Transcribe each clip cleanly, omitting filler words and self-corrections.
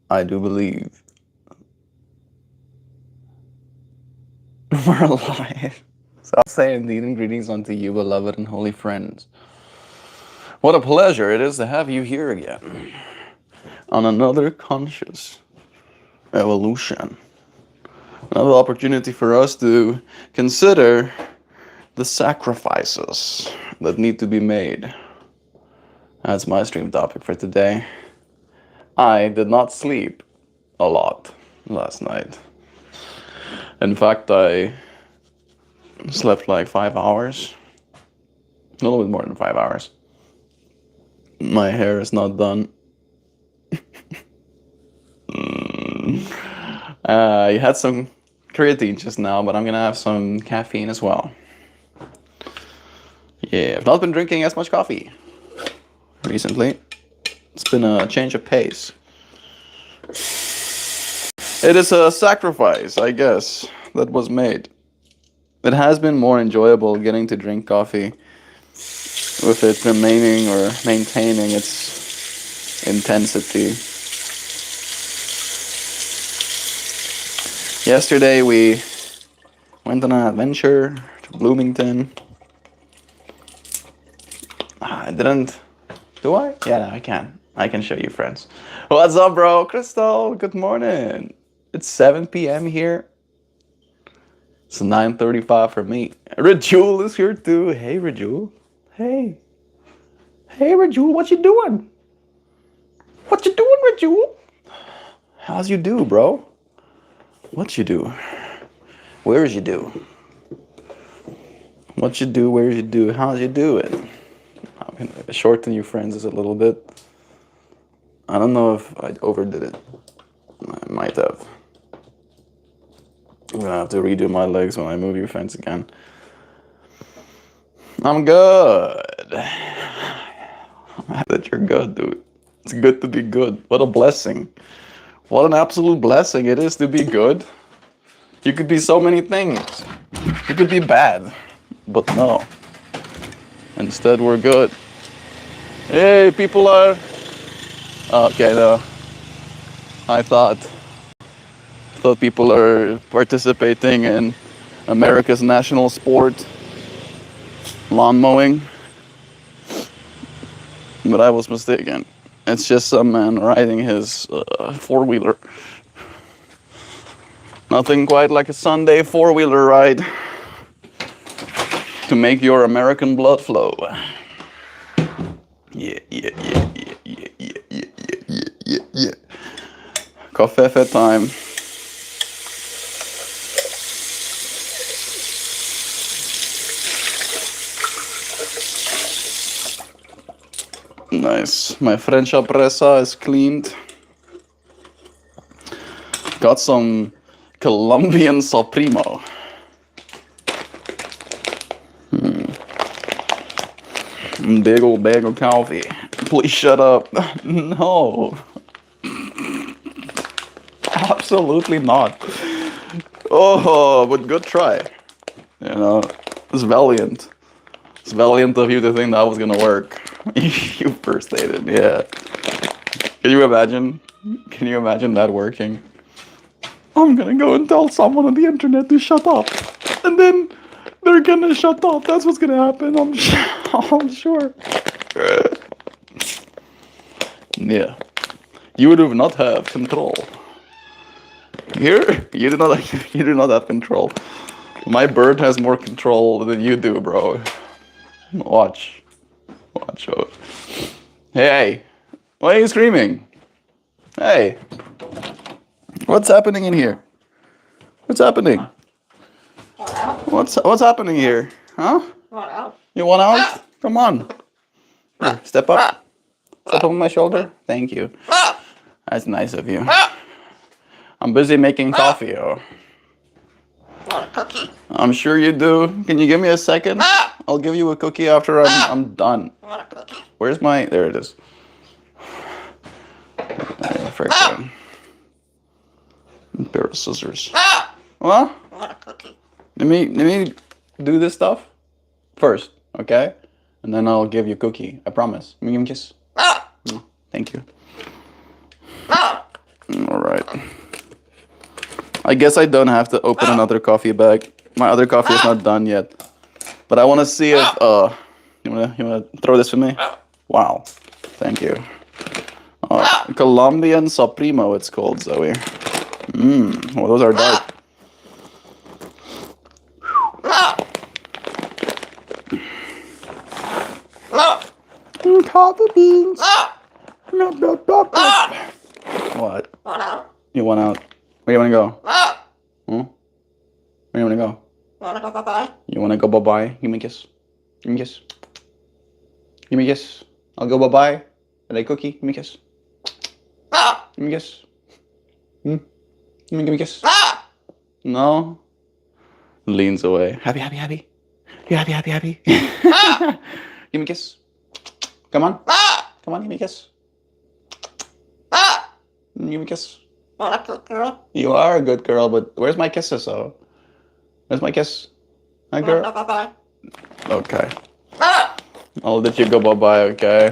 I do believe we're alive. So I'll say indeed and greetings unto you, beloved and holy friends. What a pleasure it is to have you here again on another conscious evolution. Another opportunity for us to consider the sacrifices that need to be made. That's my stream topic for today. I did not sleep a lot last night. In fact, I slept like 5 hours. A little bit more than 5 hours. My hair is not done. I had some creatine just now, but I'm gonna have some caffeine as well. Yeah, I've not been drinking as much coffee recently. It's been a change of pace. It is a sacrifice, I guess, that was made. It has been more enjoyable getting to drink coffee with it remaining or maintaining its intensity. Yesterday we went on an adventure to Bloomington. I didn't... Do I? Yeah, no, I can. I can show you, friends. What's up, bro? Crystal, good morning. It's 7 p.m. here. It's 9:35 for me. Rajul is here too. Hey, Rajul. Hey. Hey, Rajul, what you doing? What you doing, Rajul? How's you do, bro? What you do? Where's you do? What you do, where's you do? How's you do it? I'm gonna shorten you, friends, a little bit. I don't know if I overdid it. I might have. I'm gonna have to redo my legs when I move you, friends, again. I'm good. I'm happy that you're good, dude. It's good to be good. What a blessing. What an absolute blessing it is to be good. You could be so many things. You could be bad, but no. Instead, we're good. Hey, people are... Okay, no. I thought people are participating in America's national sport, lawn mowing. But I was mistaken. It's just some man riding his four-wheeler. Nothing quite like a Sunday four-wheeler ride to make your American blood flow. Yeah. Coffee time. Nice. My French pressa is cleaned. Got some Colombian Supremo. Big old bag of coffee. Please shut up. No. Absolutely not. Oh, but good try. You know, it's valiant. It's valiant of you to think that was gonna work. You first stated, yeah. Can you imagine? Can you imagine that working? I'm gonna go and tell someone on the internet to shut up. And then they're gonna shut up. That's what's gonna happen, I'm sure. Yeah. You do not have control. Here, you do not have control. My bird has more control than you do, bro. Watch. Oh. Hey, why are you screaming? Hey, what's happening in here? What's happening? What's happening here? Huh? You want out? Come on. Here, step up. Step on my shoulder. Thank you. That's nice of you. I'm busy making coffee, oh. Want a cookie? I'm sure you do. Can you give me a second? I'll give you a cookie after I'm done. Want a cookie? Where's my... There it is. Freaking... pair of scissors. What? Want a cookie? Let me do this stuff first, okay? And then I'll give you a cookie. I promise. Let me give me a kiss. Thank you. I guess I don't have to open another coffee bag. My other coffee is not done yet. But I want to see if you wanna throw this for me? Wow, thank you. Colombian Supremo, it's called, Zoe. Well, those are dark. Coffee beans. What? You want out? Where you wanna go? Hmm? Where you wanna go? You wanna go bye-bye? Give me a kiss. Give me a kiss. Give me a kiss. I'll go bye-bye. And a cookie. Give me a kiss. Give me a kiss. Give me a kiss. No. Leans away. Happy, happy, happy. You happy, happy, happy. Give me a kiss. Come on. Come on, give me a kiss. Give me a kiss. You are a good girl, but where's my kisses, though? Where's my kiss? Hi, girl. Okay. I'll let you go bye-bye, okay?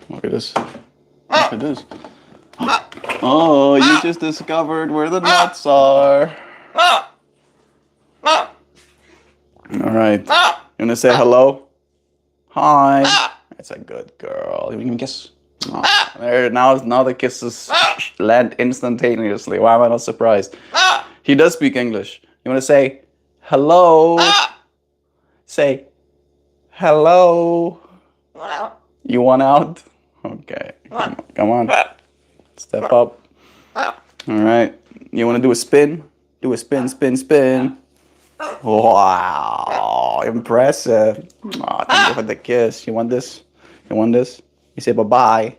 Look at this. Look at this. Oh, you just discovered where the nuts are. Alright. You wanna say hello? Hi. That's a good girl. You give me a kiss? Oh, there, now the kisses land instantaneously. Why am I not surprised? He does speak English. You wanna say hello? Say hello. You want out? Okay. Come on. Step up. Alright. You wanna do a spin? Do a spin, spin, spin. Wow. Impressive. Oh, thank you for the kiss. You want this? You want this? You say bye-bye.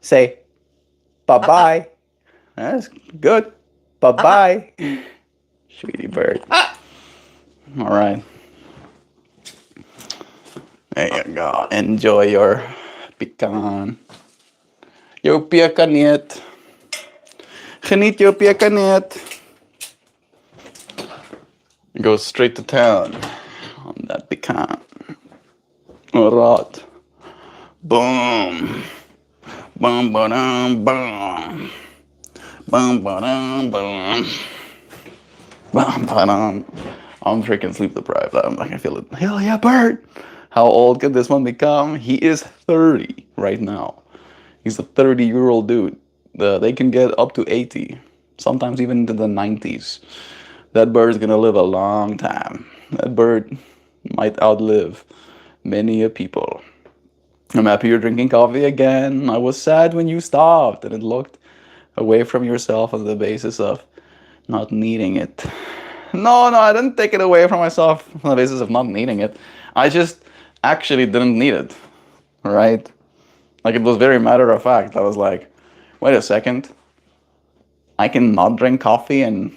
Say bye-bye. That's good. Bye-bye. Sweetie bird. Alright. There you go. Enjoy your pecan. Your pecanit. Geniet your pecanit. Go straight to town on that pecan. Alright. Boom. Boom, ba-dum, boom. Boom, ba-dum, boom. Boom, ba-dum. I'm freaking sleep deprived. I can feel it. Hell yeah, bird. How old could this one become? He is 30 right now. He's a 30-year-old dude. They can get up to 80, sometimes even into the 90s. That bird's gonna live a long time. That bird might outlive many a people. I'm happy you're drinking coffee again. I was sad when you stopped and it looked away from yourself on the basis of not needing it. No, I didn't take it away from myself on the basis of not needing it. I just actually didn't need it, right? Like, it was very matter of fact. I was like, wait a second. I can not drink coffee and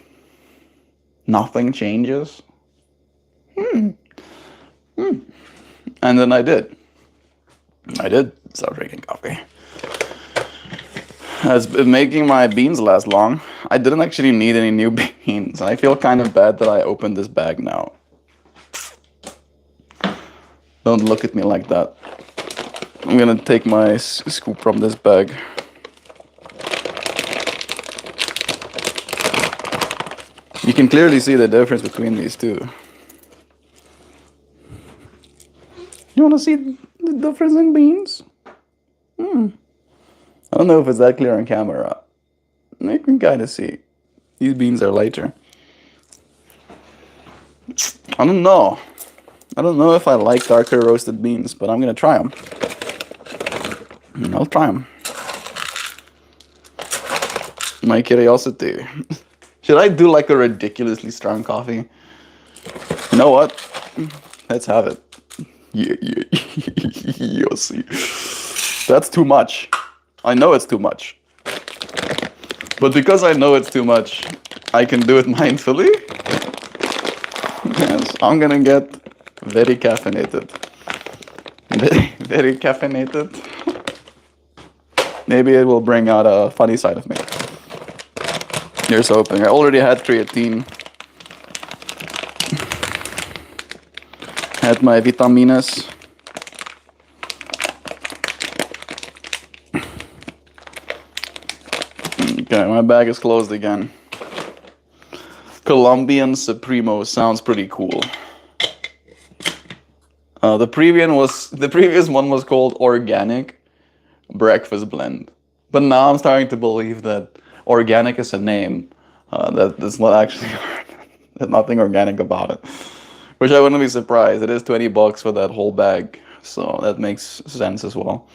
nothing changes? And then I did. I did start drinking coffee. It's been making my beans last long. I didn't actually need any new beans. I feel kind of bad that I opened this bag now. Don't look at me like that. I'm gonna take my scoop from this bag. You can clearly see the difference between these two. You wanna see the difference in beans? I don't know if it's that clear on camera. You can kind of see. These beans are lighter. I don't know. I don't know if I like darker roasted beans, but I'm gonna try them. I'll try them. My curiosity. Should I do like a ridiculously strong coffee? You know what? Let's have it. Yeah. You'll see. That's too much. I know it's too much. But because I know it's too much, I can do it mindfully. Yes, I'm gonna get very caffeinated. Very caffeinated. Maybe it will bring out a funny side of me. Here's hoping. I already had creatine. Had my vitaminas. Okay, my bag is closed again. Colombian Supremo sounds pretty cool. The previous one was called Organic Breakfast Blend, but now I'm starting to believe that organic is a name that is not actually there's nothing organic about it. Which I wouldn't be surprised. It is $20 for that whole bag, so that makes sense as well.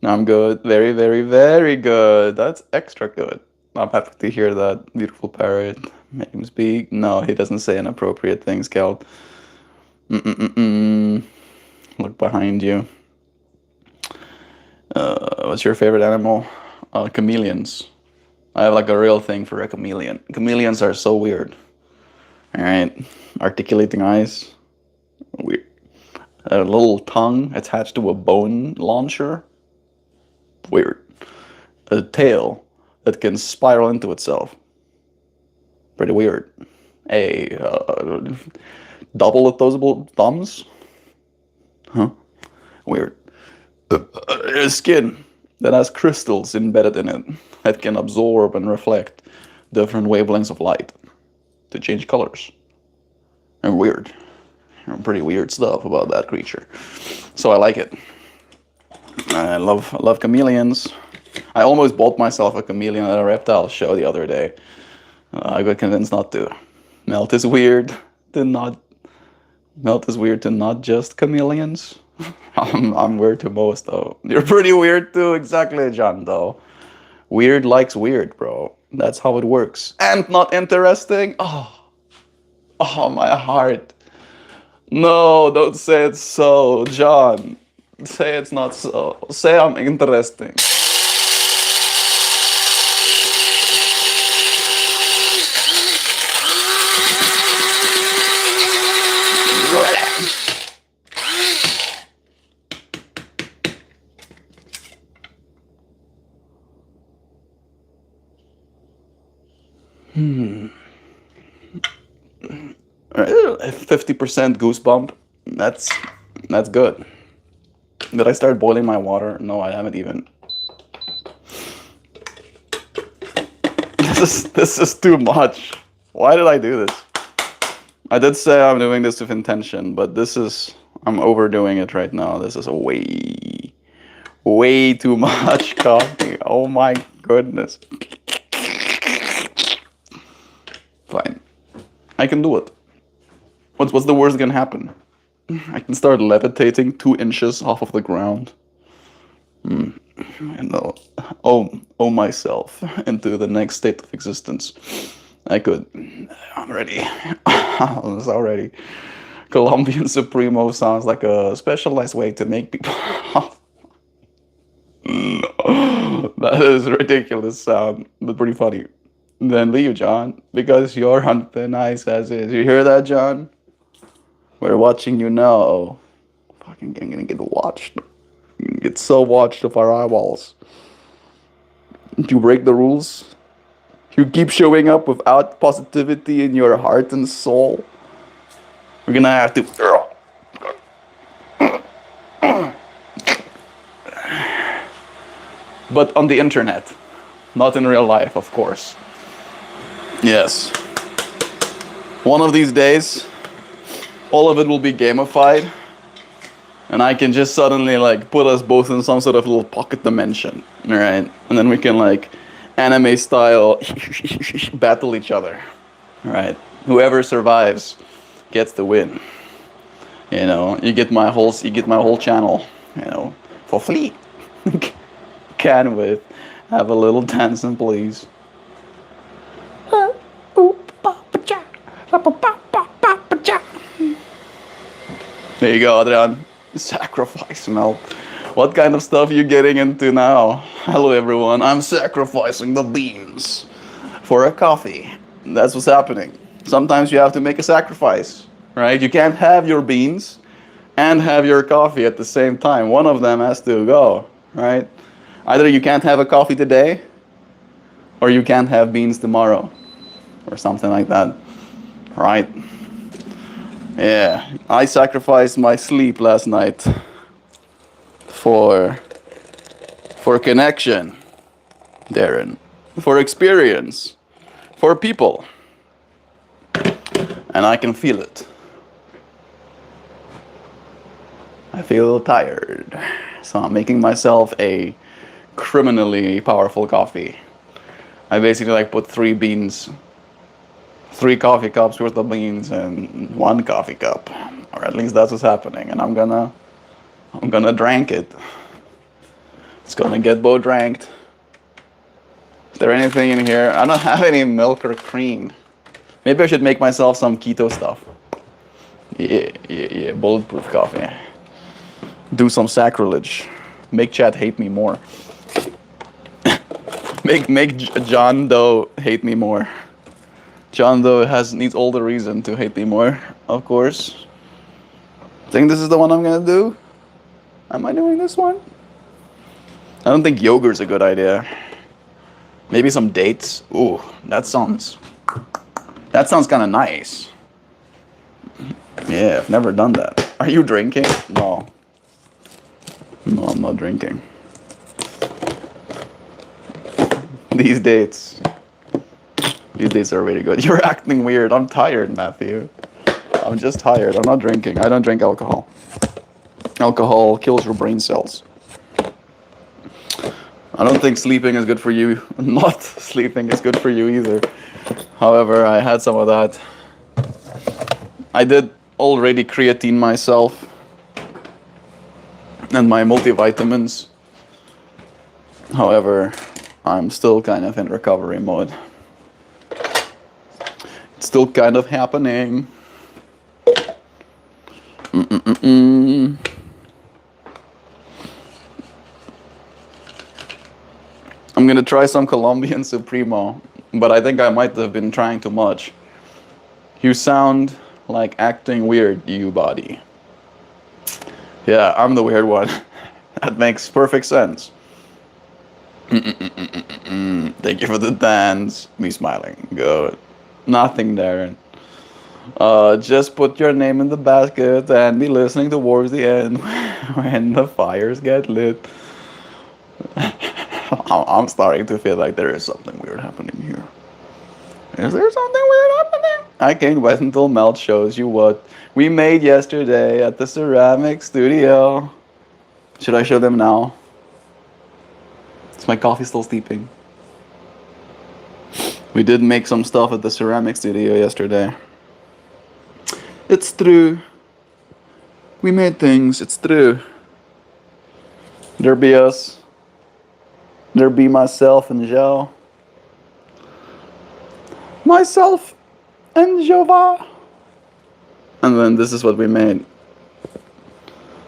I'm good, very, very, very good. That's extra good. I'm happy to hear that. Beautiful parrot. Make him speak. No, he doesn't say inappropriate things, Cal. Mm-mm-mm-mm. Look behind you. What's your favorite animal? Chameleons. I have like a real thing for a chameleon. Chameleons are so weird. Alright. Articulating eyes. Weird. A little tongue attached to a bone launcher. Weird. A tail that can spiral into itself. Pretty weird. A double opposable thumbs. Huh? Weird. A skin that has crystals embedded in it that can absorb and reflect different wavelengths of light to change colors. And weird. Pretty weird stuff about that creature. So I like it. I love chameleons. I almost bought myself a chameleon at a reptile show the other day. I got convinced not to. Melt is weird to not just chameleons. I'm weird to most though. You're pretty weird too, exactly, John though. Weird likes weird, bro. That's how it works. And not interesting? Oh my heart. No, don't say it's so, John. Say it's not so. Say I'm interesting. Hmm. 50% goosebump. That's good. Did I start boiling my water? No, I haven't even. This is too much. Why did I do this? I did say I'm doing this with intention, but I'm overdoing it right now. This is a way too much coffee. Oh my goodness. Fine. I can do it. What's the worst that can happen? I can start levitating 2 inches off of the ground. And oh myself into the next state of existence. I could. I'm ready. I'm so ready. Colombian Supremo sounds like a specialized way to make people. That is a ridiculous sound, but pretty funny. Then leave, John, because you're on thin ice as is. You hear that, John? We're watching you now. Fucking gonna get watched. You get so watched of our eyeballs. You break the rules. You keep showing up without positivity in your heart and soul. We're gonna have to. But on the internet, not in real life, of course. Yes. One of these days, all of it will be gamified, and I can just suddenly like put us both in some sort of little pocket dimension, right? And then we can like anime style battle each other, right? Whoever survives gets the win. You know, you get my whole channel, you know, for free. Can with have a little dancing, please. There you go, Adrian. Sacrifice melt. What kind of stuff are you getting into now? Hello everyone, I'm sacrificing the beans for a coffee. That's what's happening. Sometimes you have to make a sacrifice, right? You can't have your beans and have your coffee at the same time. One of them has to go, right? Either you can't have a coffee today or you can't have beans tomorrow or something like that, right? Yeah, I sacrificed my sleep last night for connection, Darren. for experience, for people. And I can feel it. I feel tired. So I'm making myself a criminally powerful coffee. I basically like put 3 coffee cups worth of beans in 1 coffee cup. Or at least that's what's happening. And I'm gonna drink it. It's gonna get both dranked. Is there anything in here? I don't have any milk or cream. Maybe I should make myself some keto stuff. Yeah, bulletproof coffee. Do some sacrilege. Make Chad hate me more. make John Doe hate me more. John Doe needs all the reason to hate me more, of course. Think this is the one I'm gonna do? Am I doing this one? I don't think yogurt's a good idea. Maybe some dates. Ooh, that sounds kind of nice. Yeah, I've never done that. Are you drinking? No. No, I'm not drinking. These dates are really good. You're acting weird. I'm tired, Matthew. I'm just tired. I'm not drinking. I don't drink alcohol. Alcohol kills your brain cells. I don't think sleeping is good for you. Not sleeping is good for you either. However, I had some of that. I did already creatine myself and my multivitamins. However, I'm still kind of in recovery mode. It's still kind of happening. I'm gonna try some Colombian Supremo, but I think I might have been trying too much. You sound like acting weird, you body. Yeah, I'm the weird one. That makes perfect sense. Thank you for the dance. Me smiling. Good. Nothing, Darren. Just put your name in the basket and be listening towards the end when the fires get lit. I'm starting to feel like there is something weird happening here. Is there something weird happening? I can't wait until Melt shows you what we made yesterday at the ceramic studio. Should I show them now? Is my coffee still steeping? We did make some stuff at the ceramic studio yesterday. It's true. We made things. It's true. There be us. There be myself and Joe. Myself and Jova. And then this is what we made.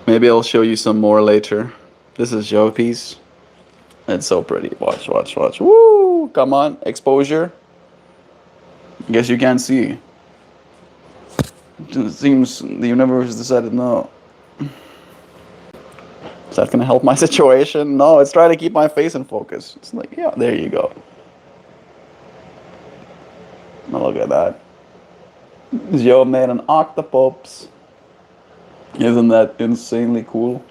Maybe I'll show you some more later. This is Joe piece. It's so pretty. Watch, watch, watch. Woo! Come on, exposure. Guess you can't see. It seems the universe decided no. Is that gonna help my situation? No, it's trying to keep my face in focus. It's like, yeah, there you go. Now look at that. Joe made an octopus. Isn't that insanely cool?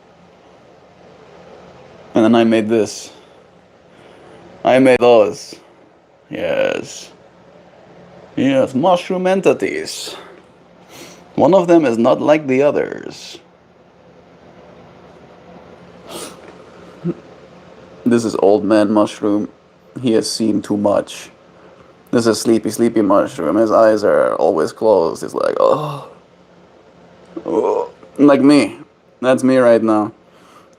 And then I made this. I made those. Yes. Yes, mushroom entities. One of them is not like the others. This is old man mushroom. He has seen too much. This is sleepy mushroom. His eyes are always closed. He's like, oh. Oh. Like me. That's me right now.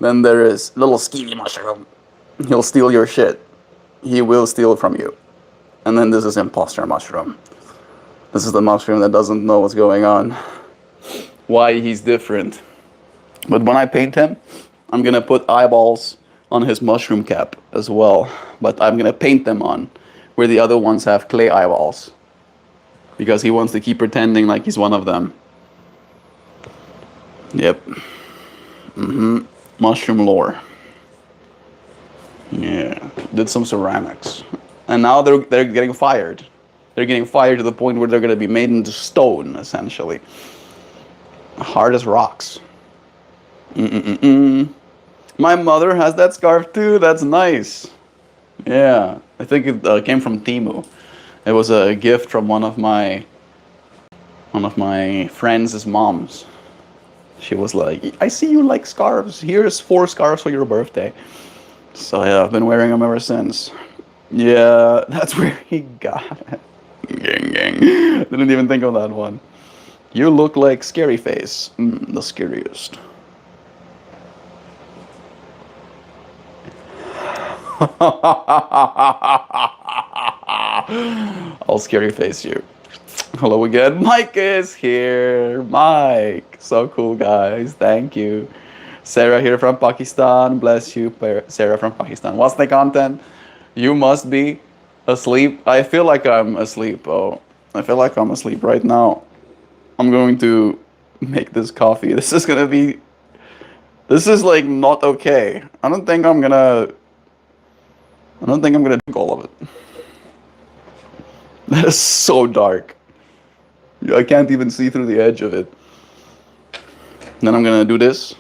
Then there is little skinny mushroom. He'll steal your shit. He will steal from you. And then this is imposter mushroom. This is the mushroom that doesn't know what's going on. Why he's different. But when I paint him, I'm gonna put eyeballs on his mushroom cap as well. But I'm gonna paint them on where the other ones have clay eyeballs. Because he wants to keep pretending like he's one of them. Yep. Mushroom lore. Yeah. Did some ceramics. And now they're getting fired. They're getting fired to the point where they're gonna be made into stone, essentially. Hard as rocks. My mother has that scarf too. That's nice. Yeah, I think it came from Timu. It was a gift from one of my friends' moms. She was like, "I see you like scarves. Here's 4 scarves for your birthday." So yeah, I've been wearing them ever since. Yeah, that's where he got it. Gang, gang. Didn't even think of that one. You look like Scary Face. The scariest. I'll Scary Face you. Hello again. Mike is here. Mike. So cool, guys. Thank you. Sarah here from Pakistan. Bless you, Sarah from Pakistan. What's the content? You must be asleep. I feel like I'm asleep. Oh, I feel like I'm asleep right now. I'm going to make this coffee. This is gonna be. This is like not okay. I don't think I'm gonna. I don't think I'm gonna drink all of it. That is so dark. I can't even see through the edge of it. Then I'm gonna do this.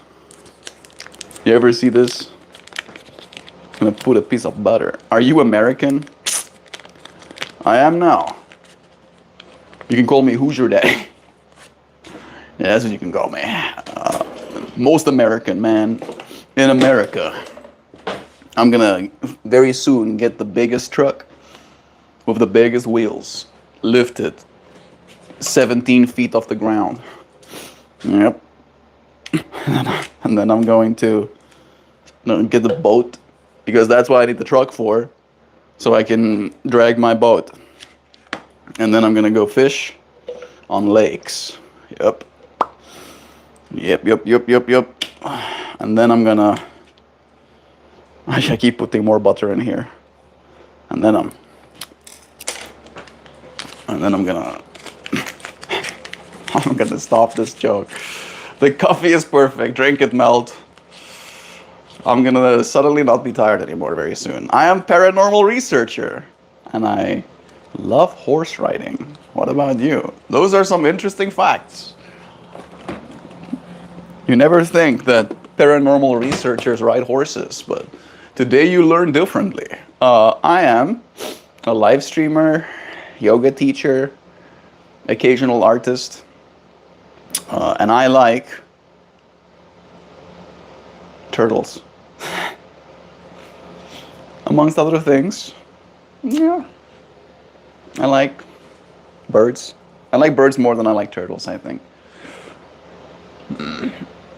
You ever see this? I'm gonna put a piece of butter. Are you American? I am now. You can call me Hoosier Daddy. Yeah, that's what you can call me. Most American man in America. I'm gonna very soon get the biggest truck with the biggest wheels, lift it 17 feet off the ground. Yep. And then I'm going to get the boat, because that's what I need the truck for, so I can drag my boat. And then I'm gonna go fish on lakes. Yep. Yep. And then I'm gonna. I keep putting more butter in here. And then I'm gonna. I'm gonna stop this joke. The coffee is perfect. Drink it, Melt. I'm gonna suddenly not be tired anymore very soon. I am paranormal researcher, and I love horse riding. What about you? Those are some interesting facts. You never think that paranormal researchers ride horses, but today you learn differently. I am a live streamer, yoga teacher, occasional artist, and I like turtles. Amongst other things, yeah, I like birds. I like birds more than I like turtles, I think.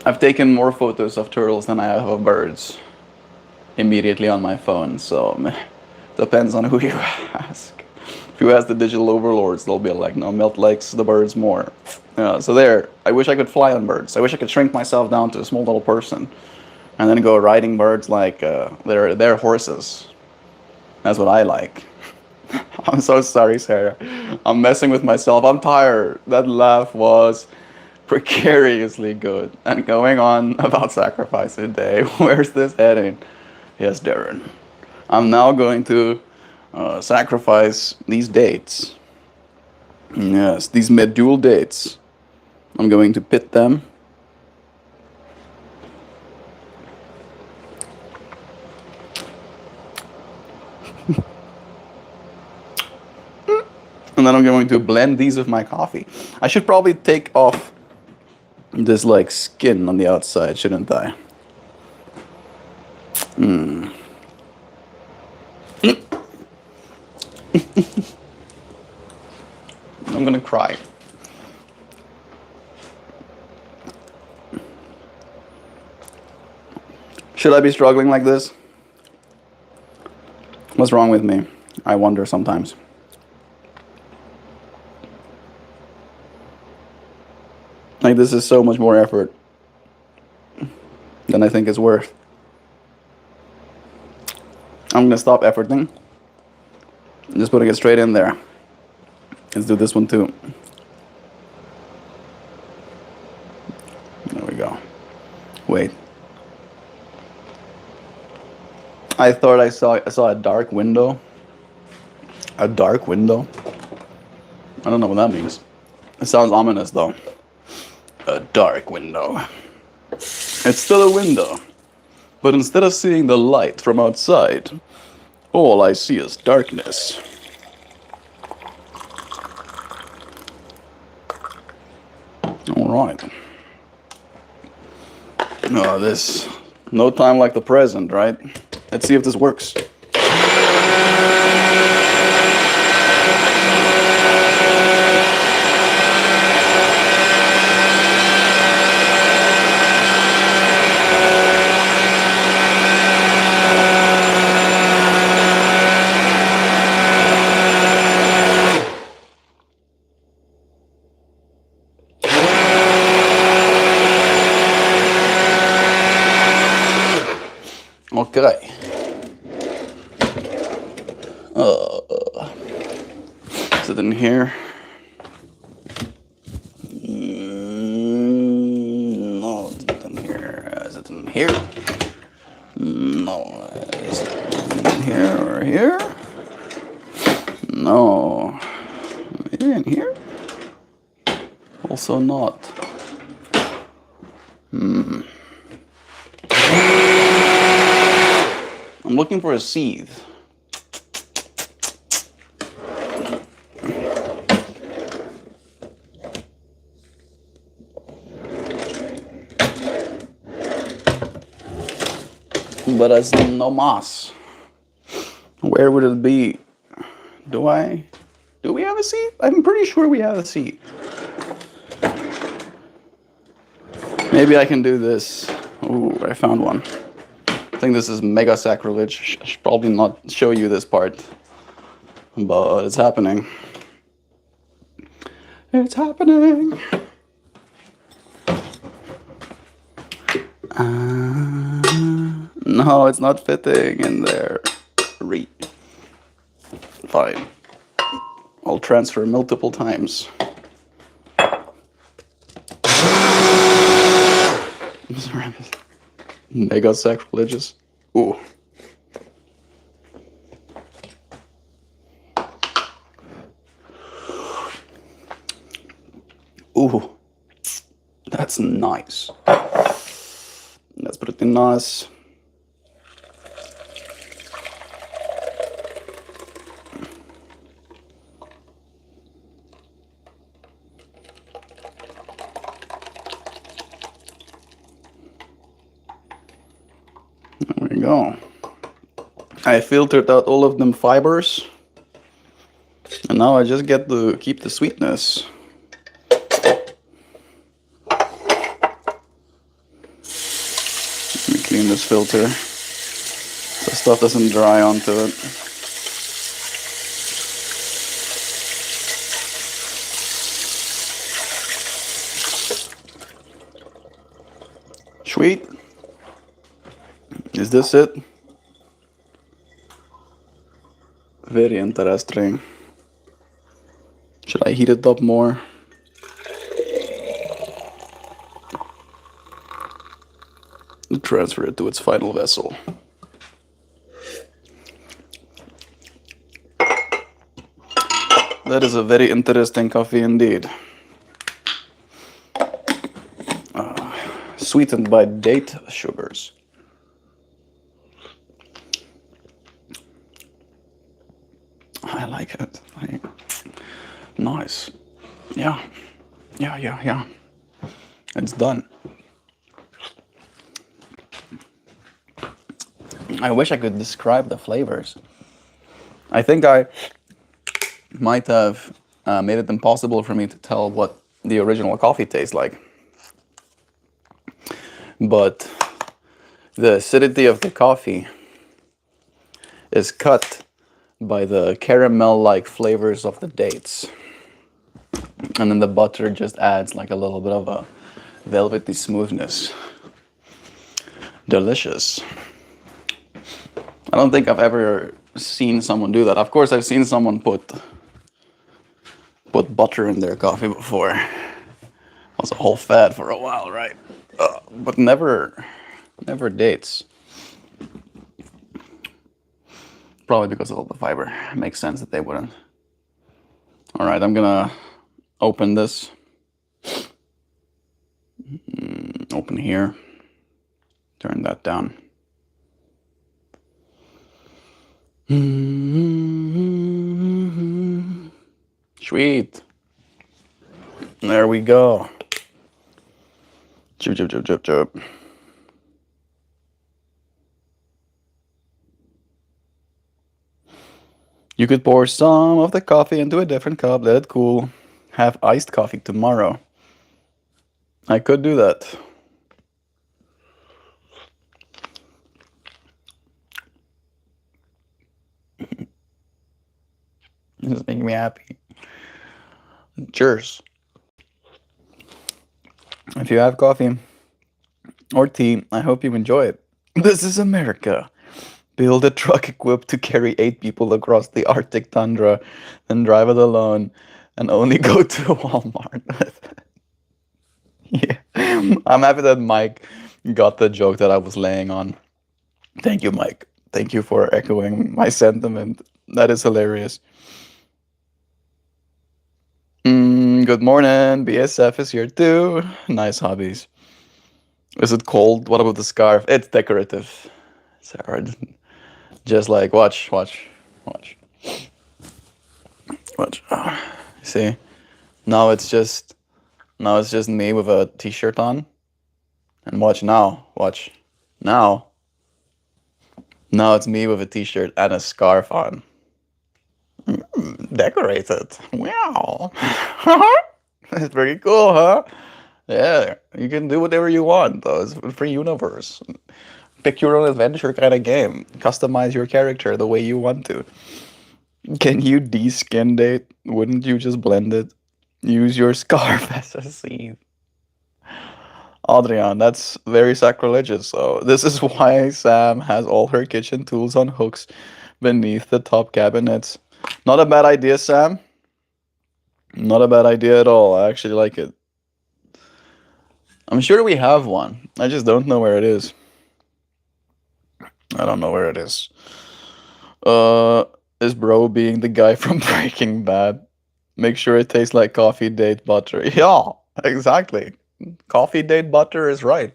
I've taken more photos of turtles than I have of birds immediately on my phone, so depends on who you ask. If you ask the digital overlords, they'll be like, no, Melt likes the birds more. So there, I wish I could fly on birds. I wish I could shrink myself down to a small little person and then go riding birds like they're horses. That's what I like. I'm so sorry, Sarah. I'm messing with myself. I'm tired. That laugh was precariously good. And going on about sacrifice today, where's this heading? Yes, Darren. I'm now going to sacrifice these dates. Yes, these medjool dates. I'm going to pit them. And then I'm going to blend these with my coffee. I should probably take off this like skin on the outside, shouldn't I? I'm gonna cry. Should I be struggling like this? What's wrong with me? I wonder sometimes. Like, this is so much more effort than I think it's worth. I'm gonna stop efforting. Just putting it straight in there. Let's do this one too. There we go. Wait. I thought I saw a dark window. A dark window? I don't know what that means. It sounds ominous though. A dark window. It's still a window. But instead of seeing the light from outside, All I see is darkness. Alright. This... No time like the present, right? Let's see if this works. Okay. Is it in here? No, it's not in here. Is it in here? No. Is it in here or here? No. Maybe in here? Also not. I'm looking for a seed. But it's no moss. Where would it be? Do we have a seed? I'm pretty sure we have a seed. Maybe I can do this. Ooh, I found one. I think this is mega sacrilege. I should probably not show you this part. But it's happening. It's happening. No, it's not fitting in there. Fine. I'll transfer multiple times. Mega sacrilegious. Ooh. Ooh. That's nice. That's pretty nice. There we go. I filtered out all of them fibers. And now I just get to keep the sweetness. Let me clean this filter so stuff doesn't dry onto it. Sweet. Is this it? Very interesting. Should I heat it up more? Transfer it to its final vessel. That is a very interesting coffee indeed. Sweetened by date sugars. I like it. Nice. Yeah. It's done. I wish I could describe the flavors. I think I might have made it impossible for me to tell what the original coffee tastes like. But the acidity of the coffee is cut by the caramel-like flavors of the dates. And then the butter just adds like a little bit of a velvety smoothness. Delicious. I don't think I've ever seen someone do that. Of course, I've seen someone put butter in their coffee before. It was a whole fad for a while, right? But never dates. Probably because of all the fiber. It makes sense that they wouldn't. All right, I'm gonna open this. Open here. Turn that down. Sweet. There we go. Chip, chip, chip, chip, chip. You could pour some of the coffee into a different cup, let it cool. Have iced coffee tomorrow. I could do that. This is making me happy. Cheers. If you have coffee or tea, I hope you enjoy it. This is America. Build a truck equipped to carry 8 people across the Arctic tundra, then drive it alone, and only go to Walmart with it. Yeah. I'm happy that Mike got the joke that I was laying on. Thank you, Mike. Thank you for echoing my sentiment. That is hilarious. Good morning. BSF is here too. Nice hobbies. Is it cold? What about the scarf? It's decorative. It's hard. Just like watch. See, now it's just me with a t-shirt on, and watch now. Now it's me with a t-shirt and a scarf on. Decorated. Wow. It's pretty cool, huh? Yeah, you can do whatever you want, though. It's a free universe. Pick your own adventure kind of game. Customize your character the way you want to. Can you de-skin date? Wouldn't you just blend it? Use your scarf as a seed. Adrian, that's very sacrilegious. So this is why Sam has all her kitchen tools on hooks beneath the top cabinets. Not a bad idea, Sam. Not a bad idea at all. I actually like it. I'm sure we have one. I just don't know where it is. I don't know where it is. Is bro being the guy from Breaking Bad? Make sure it tastes like coffee date butter. Yeah, exactly. Coffee date butter is right.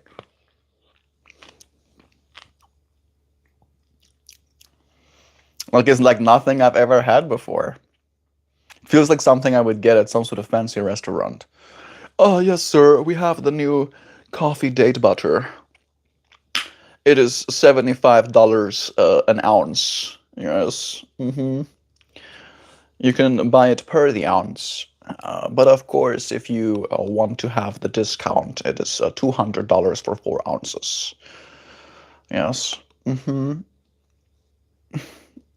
Like it's like nothing I've ever had before. Feels like something I would get at some sort of fancy restaurant. Oh, yes, sir. We have the new coffee date butter. It is $75 an ounce. Yes. You can buy it per the ounce. But of course, if you want to have the discount, it is $200 for 4 ounces. Yes.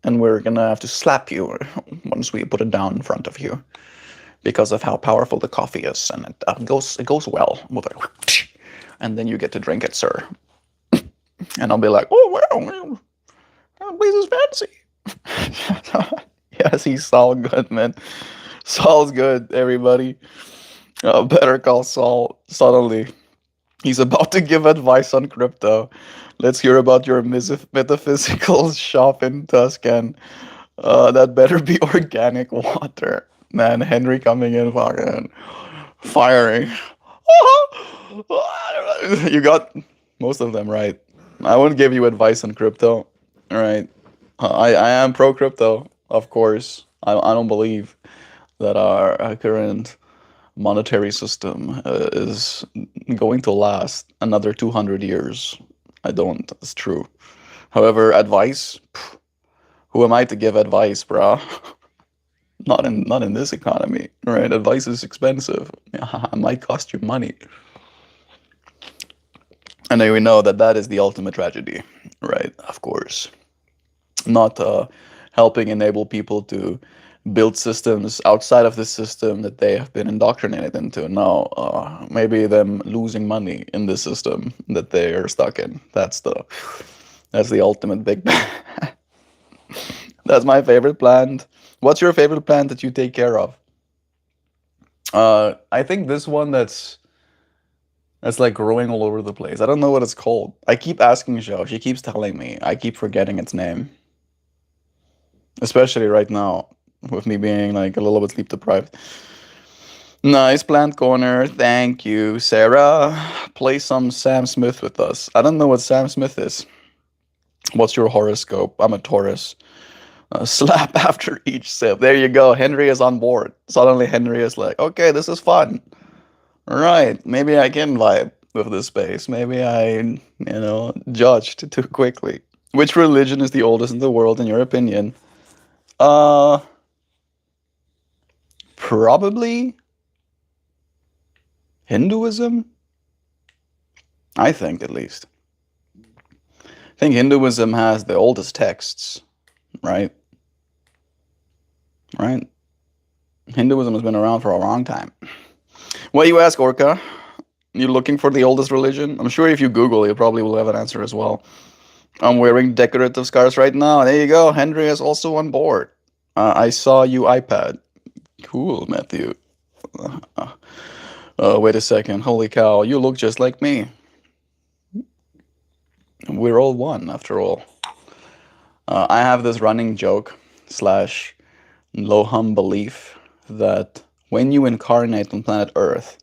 And we're gonna have to slap you once we put it down in front of you because of how powerful the coffee is, and it goes well with it. And then you get to drink it, sir. And I'll be like, oh wow, that place is fancy. Yes, he's Saul Goodman. Saul's good, everybody. Better call Saul suddenly. He's about to give advice on crypto. Let's hear about your metaphysical shop in Tuscan. That better be organic water. Man, Henry coming in fucking firing. You got most of them right. I wouldn't give you advice on crypto. All right. I am pro crypto, of course. I don't believe that our current monetary system is going to last another 200 years. I don't. It's true. However, advice? Who am I to give advice, bro? Not in this economy, right? Advice is expensive. It might cost you money. And then we know that that is the ultimate tragedy, right? Of course. Not helping enable people to build systems outside of the system that they have been indoctrinated into. No, maybe them losing money in the system that they are stuck in. That's the ultimate big bad. That's my favorite plant. What's your favorite plant that you take care of? I think this one that's like growing all over the place. I don't know what it's called. I keep asking Jo. She keeps telling me. I keep forgetting its name. Especially right now, with me being like a little bit sleep deprived. Nice plant corner. Thank you, Sarah. Play some Sam Smith with us. I don't know what Sam Smith is. What's your horoscope? I'm a Taurus. Slap after each sip. There you go. Henry is on board. Suddenly, Henry is like, okay, this is fun. All right, maybe I can vibe with this space. Maybe judged too quickly. Which religion is the oldest in the world, in your opinion? Uh, Probably Hinduism. I think, at least. I think Hinduism has the oldest texts, right? Right? Hinduism has been around for a long time. What you ask, Orca? You looking for the oldest religion? I'm sure if you Google, you probably will have an answer as well. I'm wearing decorative scars right now. There you go. Henry is also on board. I saw you iPad. Cool, Matthew. Wait a second. Holy cow. You look just like me. We're all one, after all. I have this running joke slash low hum belief that when you incarnate on planet Earth,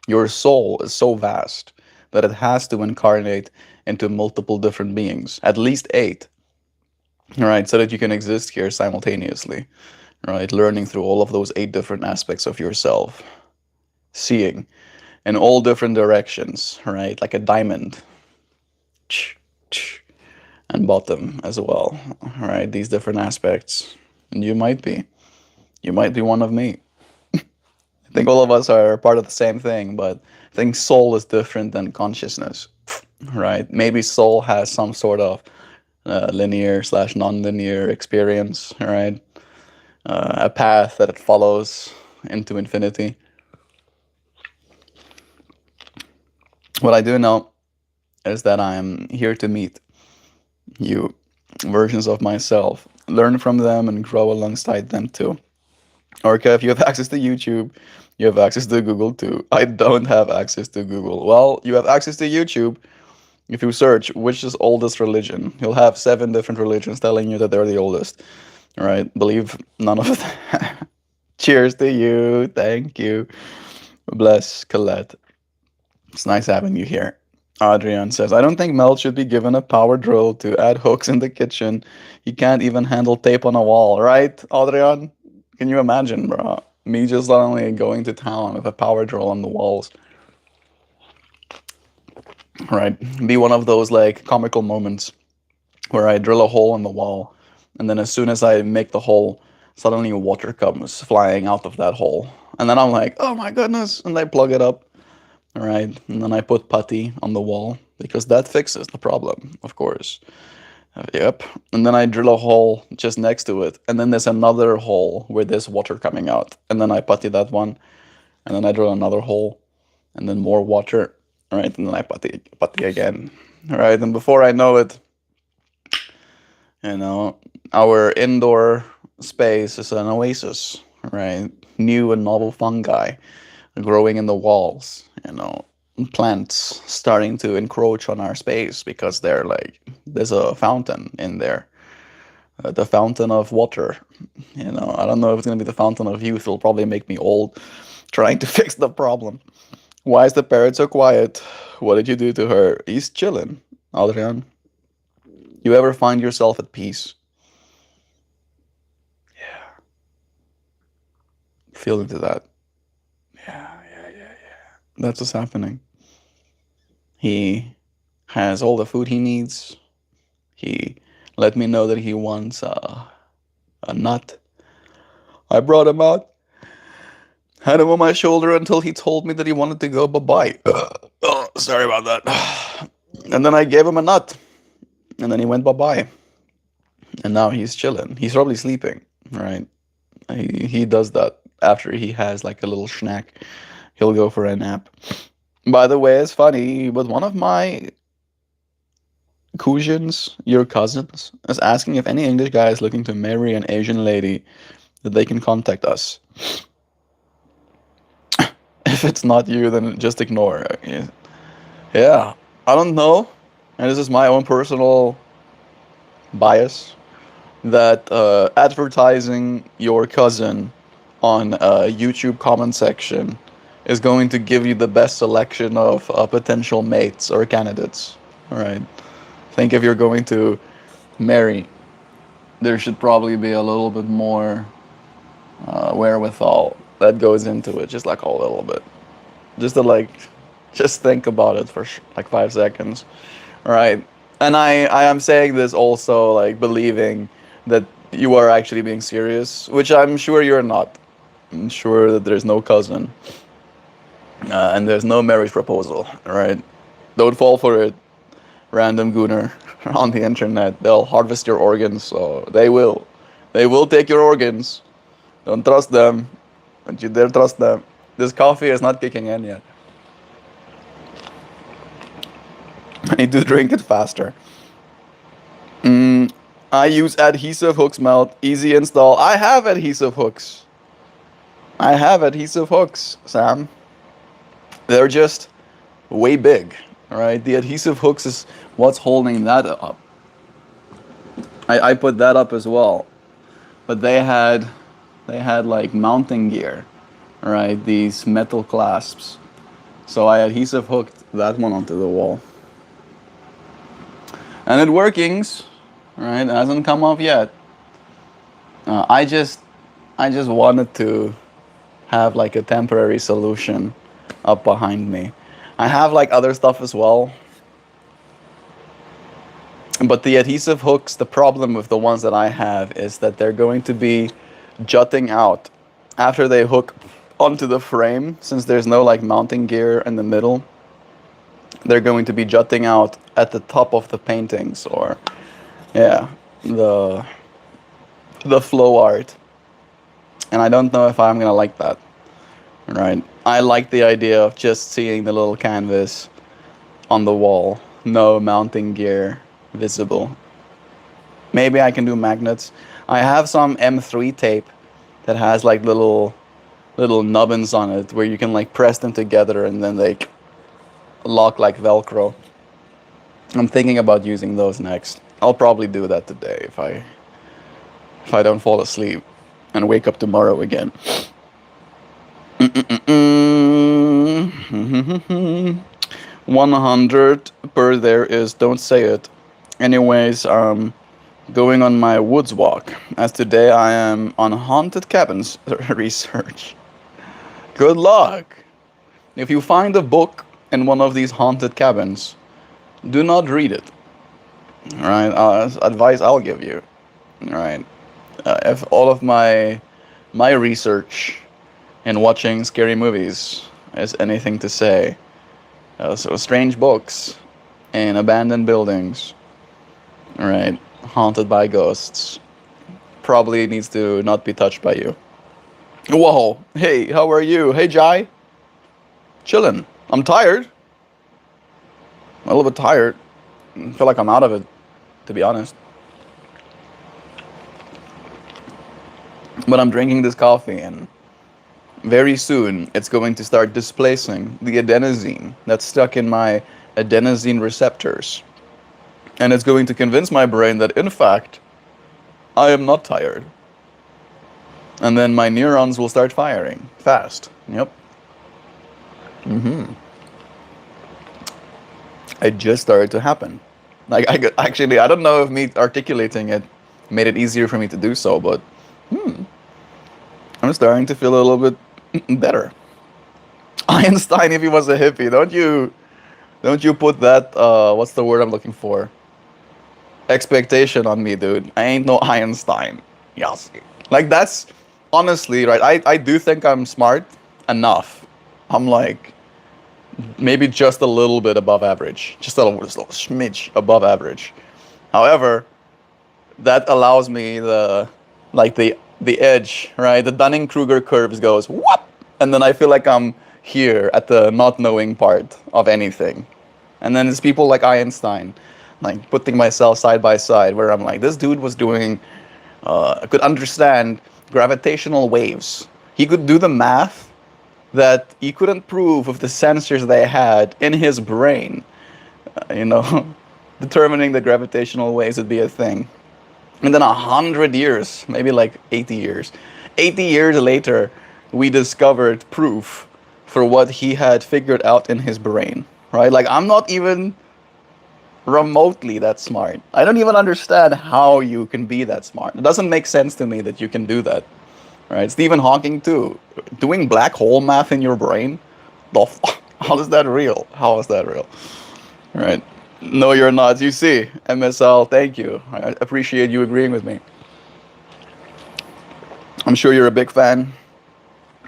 your soul is so vast that it has to incarnate into multiple different beings, at least 8, right? So that you can exist here simultaneously, right? Learning through all of those 8 different aspects of yourself, seeing in all different directions, right? Like a diamond, and bottom as well, right? These different aspects, and you might be one of me. I think all of us are part of the same thing, but I think soul is different than consciousness, right? Maybe soul has some sort of linear slash non-linear experience, right? A path that it follows into infinity. What I do know is that I'm here to meet you, versions of myself, learn from them and grow alongside them too. Orca, if you have access to YouTube, you have access to Google too. I don't have access to Google. Well, you have access to YouTube. If you search which is oldest religion, you'll have 7 different religions telling you that they're the oldest. All right, believe none of that. Cheers to you. Thank you. Bless Colette. It's nice having you here. Adrian says, I don't think Mel should be given a power drill to add hooks in the kitchen. He can't even handle tape on a wall, right, Adrian? Can you imagine, bro? Me just suddenly going to town with a power drill on the walls. Right? Be one of those like comical moments where I drill a hole in the wall, and then as soon as I make the hole, suddenly water comes flying out of that hole. And then I'm like, oh my goodness, and I plug it up. All right, and then I put putty on the wall because that fixes the problem, of course. Yep, and then I drill a hole just next to it, and then there's another hole where there's water coming out, and then I putty that one, and then I drill another hole, and then more water, right, and then I putty again, right, and before I know it, our indoor space is an oasis, right, new and novel fungi growing in the walls, plants starting to encroach on our space because there's a fountain in there, the fountain of water. I don't know if it's gonna be the fountain of youth. It'll probably make me old trying to fix the problem. Why is the parrot so quiet? What did you do to her? He's chilling, Adrian. You ever find yourself at peace? Yeah. Feel into that. Yeah. That's what's happening. He has all the food he needs. He let me know that he wants a nut. I brought him out, had him on my shoulder until he told me that he wanted to go bye-bye. Oh, sorry about that. And then I gave him a nut. And then he went bye-bye. And now he's chilling. He's probably sleeping, right? He does that after he has like a little snack. He'll go for a nap. By the way, it's funny, but one of my cousins, your cousins, is asking if any English guy is looking to marry an Asian lady, that they can contact us. If it's not you, then just ignore. Yeah, I don't know, and this is my own personal bias, that advertising your cousin on a YouTube comment section is going to give you the best selection of potential mates or candidates. All right. Think if you're going to marry there should probably be a little bit more wherewithal that goes into it, just like a little bit, just to like, just think about it for like 5 seconds, right? And I am saying this also like believing that you are actually being serious, which I'm sure you're not. I'm sure that there's no cousin and there's no marriage proposal, right? Don't fall for it, random gooner on the internet. They'll harvest your organs, so they will. They will take your organs. Don't trust them. Don't you dare trust them. This coffee is not kicking in yet. I need to drink it faster. I use adhesive hooks, Melt. Easy install. I have adhesive hooks. I have adhesive hooks, Sam. They're just way big, right? The adhesive hooks is what's holding that up. I put that up as well, but they had like mounting gear, right? These metal clasps. So I adhesive hooked that one onto the wall, and it workings, right? It hasn't come off yet. I just wanted to have like a temporary solution up behind me. I have like other stuff as well. But the adhesive hooks, the problem with the ones that I have is that they're going to be jutting out after they hook onto the frame. Since there's no like mounting gear in the middle, they're going to be jutting out at the top of the paintings, or yeah, the flow art. And I don't know if I'm gonna like that. Right? I like the idea of just seeing the little canvas on the wall, no mounting gear visible. Maybe I can do magnets. I have some M3 tape that has like little nubbins on it where you can like press them together and then they lock like Velcro. I'm thinking about using those next. I'll probably do that today if I don't fall asleep and wake up tomorrow again. 100 per there is don't say it. Anyways, going on my woods walk, as today I am on haunted cabins research. Good luck! If you find a book in one of these haunted cabins, do not read it. Alright, that's advice I'll give you. Alright, if all of my research in watching scary movies is anything to say, so strange books in abandoned buildings, right, haunted by ghosts, probably needs to not be touched by you. Whoa, hey, how are you? Hey, Jai. Chillin'. I'm tired. I'm a little bit tired. I feel like I'm out of it, to be honest. But I'm drinking this coffee, and very soon it's going to start displacing the adenosine that's stuck in my adenosine receptors. And it's going to convince my brain that, in fact, I am not tired. And then my neurons will start firing fast. Yep. It just started to happen. Like, actually, I don't know if me articulating it made it easier for me to do so, but I'm starting to feel a little bit better. Einstein, if he was a hippie, don't you put that what's the word I'm looking for? Expectation on me, dude. I ain't no Einstein. Yes. Like, that's honestly right. I do think I'm smart enough. I'm like maybe just a little bit above average. Just a little smidge above average. However, that allows me the edge, right? The Dunning-Kruger curves goes whoop, and then I feel like I'm here at the not knowing part of anything. And then it's people like Einstein, like putting myself side by side, where I'm like, this dude was doing, could understand gravitational waves. He could do the math that he couldn't prove with the sensors they had in his brain, determining the gravitational waves would be a thing. And then 100 years, maybe like 80 years, 80 years later, we discovered proof for what he had figured out in his brain, right? Like, I'm not even remotely that smart. I don't even understand how you can be that smart. It doesn't make sense to me that you can do that. Right? Stephen Hawking too, doing black hole math in your brain. How is that real? How is that real? Right? No, you're not. You see, MSL. Thank you. I appreciate you agreeing with me. I'm sure you're a big fan.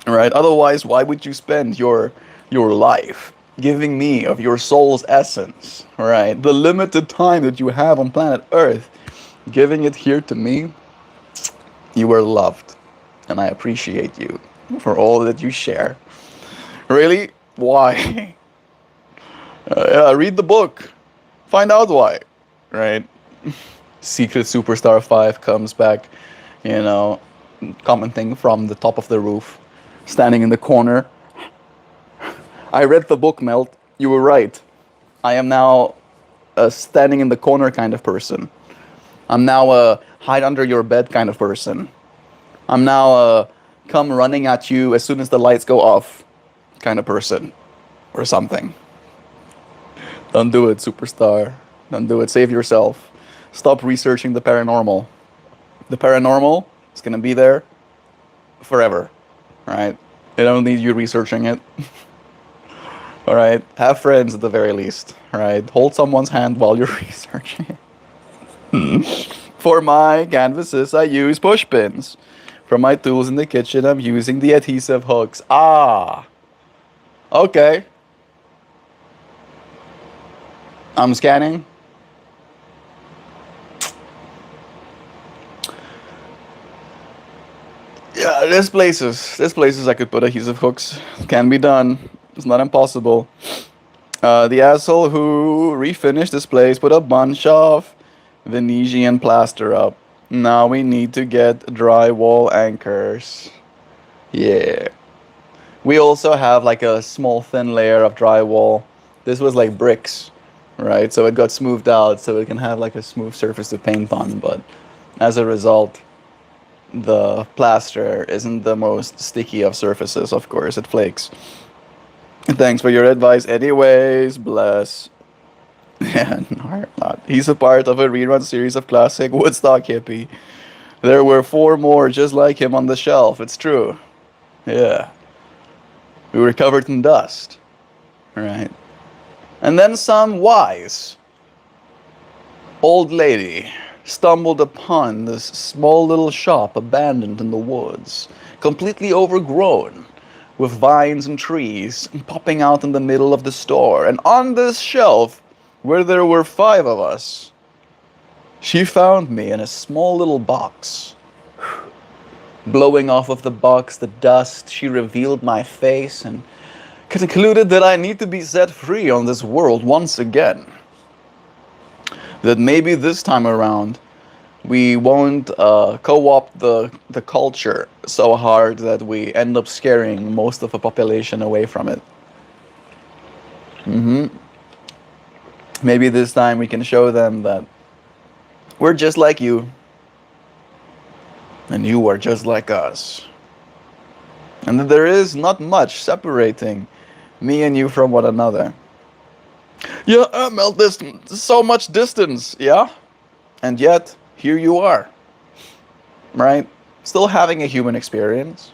Right? Otherwise, why would you spend your life giving me of your soul's essence? Right? The limited time that you have on planet Earth, giving it here to me. You are loved, and I appreciate you for all that you share. Really? Why? Yeah, read the book. Find out why. Right? Secret Superstar 5 comes back, you know, commenting from the top of the roof, standing in the corner. I read the book, Melt. You were right. I am now a standing in the corner kind of person. I'm now a hide under your bed kind of person. I'm now a come running at you as soon as the lights go off kind of person or something. Don't do it, superstar. Don't do it. Save yourself. Stop researching the paranormal. The paranormal is going to be there forever, right? They don't need you researching it. All right? Have friends at the very least, right? Hold someone's hand while you're researching it. For my canvases, I use push pins. For my tools in the kitchen, I'm using the adhesive hooks. Ah, okay. I'm scanning. Yeah, there's places I could put adhesive hooks. Can be done. It's not impossible. The asshole who refinished this place put a bunch of Venetian plaster up. Now we need to get drywall anchors. Yeah. We also have like a small thin layer of drywall. This was like bricks, right? So it got smoothed out so it can have like a smooth surface to paint on. But as a result, the plaster isn't the most sticky of surfaces, of course. It flakes. Thanks for your advice, anyways. Bless. Yeah, not. He's a part of a rerun series of classic Woodstock hippie. There were four more just like him on the shelf. It's true. Yeah. We were covered in dust. Right. And then some wise old lady stumbled upon this small little shop abandoned in the woods, completely overgrown, with vines and trees popping out in the middle of the store. And on this shelf, where there were five of us, she found me in a small little box. Blowing off of the box the dust, she revealed my face and concluded that I need to be set free on this world once again. That maybe this time around we won't co-opt the culture so hard that we end up scaring most of the population away from it. Maybe this time we can show them that we're just like you, and you are just like us. And that there is not much separating me and you from one another. Yeah, Mel, there's so much distance, yeah? And yet, here you are, right? Still having a human experience.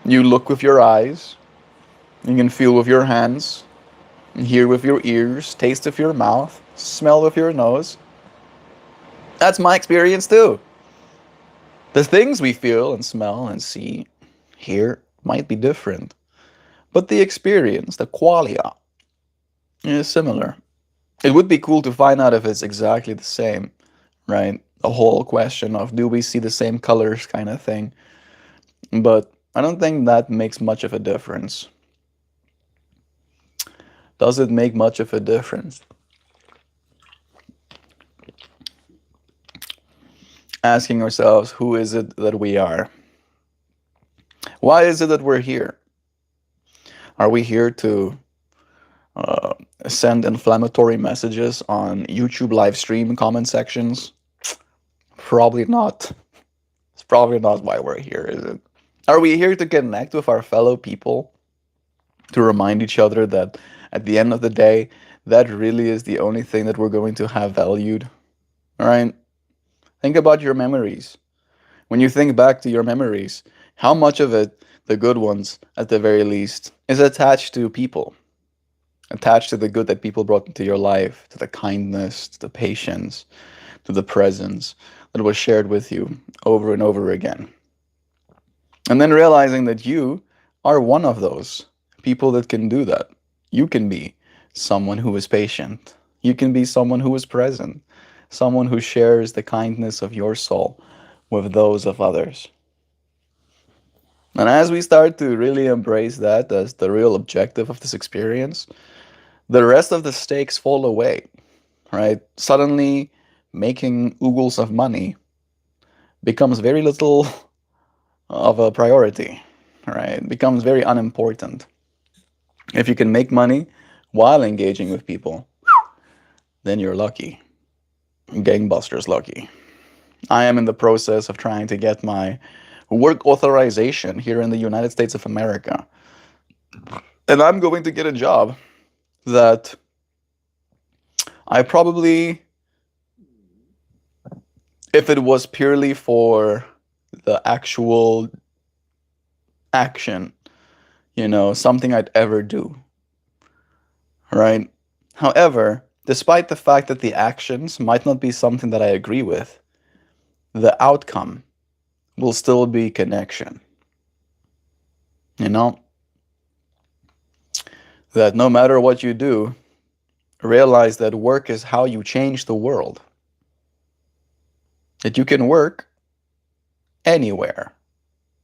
You look with your eyes, you can feel with your hands, hear with your ears, taste with your mouth, smell with your nose. That's my experience too. The things we feel and smell and see here might be different, but the experience, the qualia, is similar. It would be cool to find out if it's exactly the same, right? The whole question of do we see the same colors kind of thing. But I don't think that makes much of a difference. Does it make much of a difference? Asking ourselves, who is it that we are? Why is it that we're here? Are we here to send inflammatory messages on YouTube live stream comment sections? Probably not. It's probably not why we're here, is it? Are we here to connect with our fellow people? To remind each other that at the end of the day, that really is the only thing that we're going to have valued. All right? Think about your memories. When you think back to your memories, how much of it, the good ones at the very least, is attached to people, attached to the good that people brought into your life, to the kindness, to the patience, to the presence that was shared with you over and over again. And then realizing that you are one of those people that can do that. You can be someone who is patient. You can be someone who is present, someone who shares the kindness of your soul with those of others. And as we start to really embrace that as the real objective of this experience, the rest of the stakes fall away, right? Suddenly, making oogles of money becomes very little of a priority, right? It becomes very unimportant. If you can make money while engaging with people, then you're lucky. Gangbusters lucky. I am in the process of trying to get my work authorization here in the United States of America. And I'm going to get a job that I probably, if it was purely for the actual action, something I'd ever do, right? However, despite the fact that the actions might not be something that I agree with, the outcome will still be connection. You know, that no matter what you do, realize that work is how you change the world. That you can work anywhere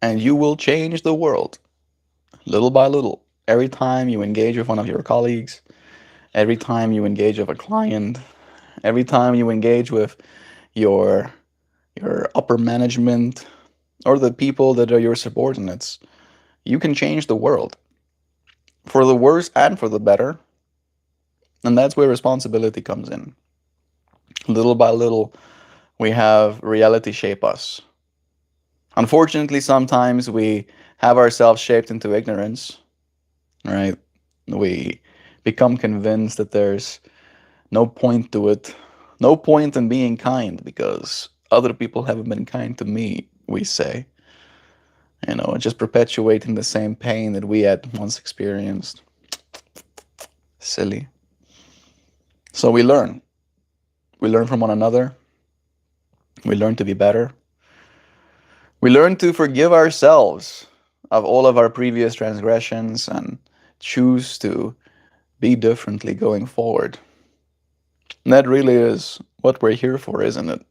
and you will change the world little by little. Every time you engage with one of your colleagues, every time you engage with a client, every time you engage with your upper management or the people that are your subordinates, you can change the world for the worse and for the better. And that's where responsibility comes in. Little by little, we have reality shape us. Unfortunately, sometimes we have ourselves shaped into ignorance, right? We become convinced that there's no point to it, no point in being kind because other people haven't been kind to me, we say. Just perpetuating the same pain that we had once experienced. Silly. So we learn. We learn from one another. We learn to be better. We learn to forgive ourselves of all of our previous transgressions and choose to be differently going forward. And that really is what we're here for, isn't it?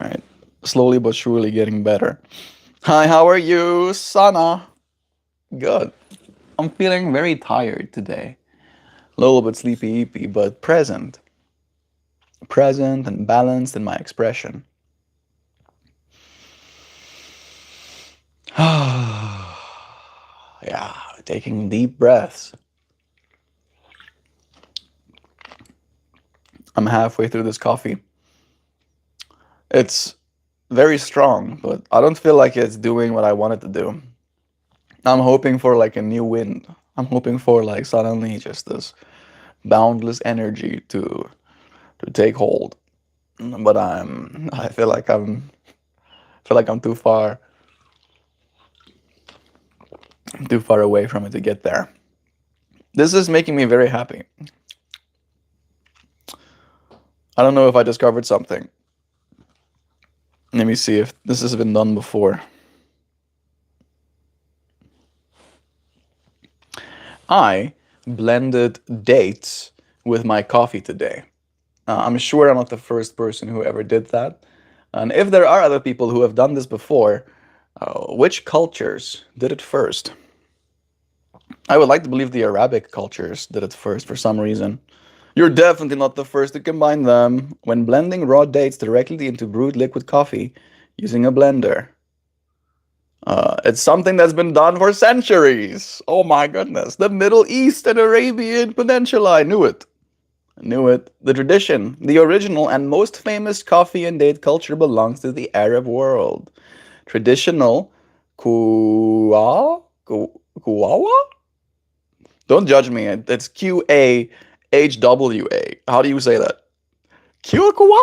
Right? Slowly but surely getting better. Hi, how are you, Sana? Good. I'm feeling very tired today. A little bit sleepy, but present. Present and balanced in my expression. Yeah, taking deep breaths. I'm halfway through this coffee. It's very strong, but I don't feel like it's doing what I want it to do. I'm hoping for like a new wind. I'm hoping for like suddenly just this boundless energy to take hold. But I feel like I'm too far away from it to get there. This is making me very happy. I don't know if I discovered something. Let me see if this has been done before. I blended dates with my coffee today. I'm sure I'm not the first person who ever did that. And if there are other people who have done this before, which cultures did it first? I would like to believe the Arabic cultures did it first for some reason. You're definitely not the first to combine them. When blending raw dates directly into brewed liquid coffee using a blender. It's something that's been done for centuries. Oh my goodness. The Middle East and Arabian Peninsula. I knew it. I knew it. The tradition, the original and most famous coffee and date culture belongs to the Arab world. Traditional Kuwa? Kuwawa? Don't judge me. It's Qawa. HWA. How do you say that? Kyokawa?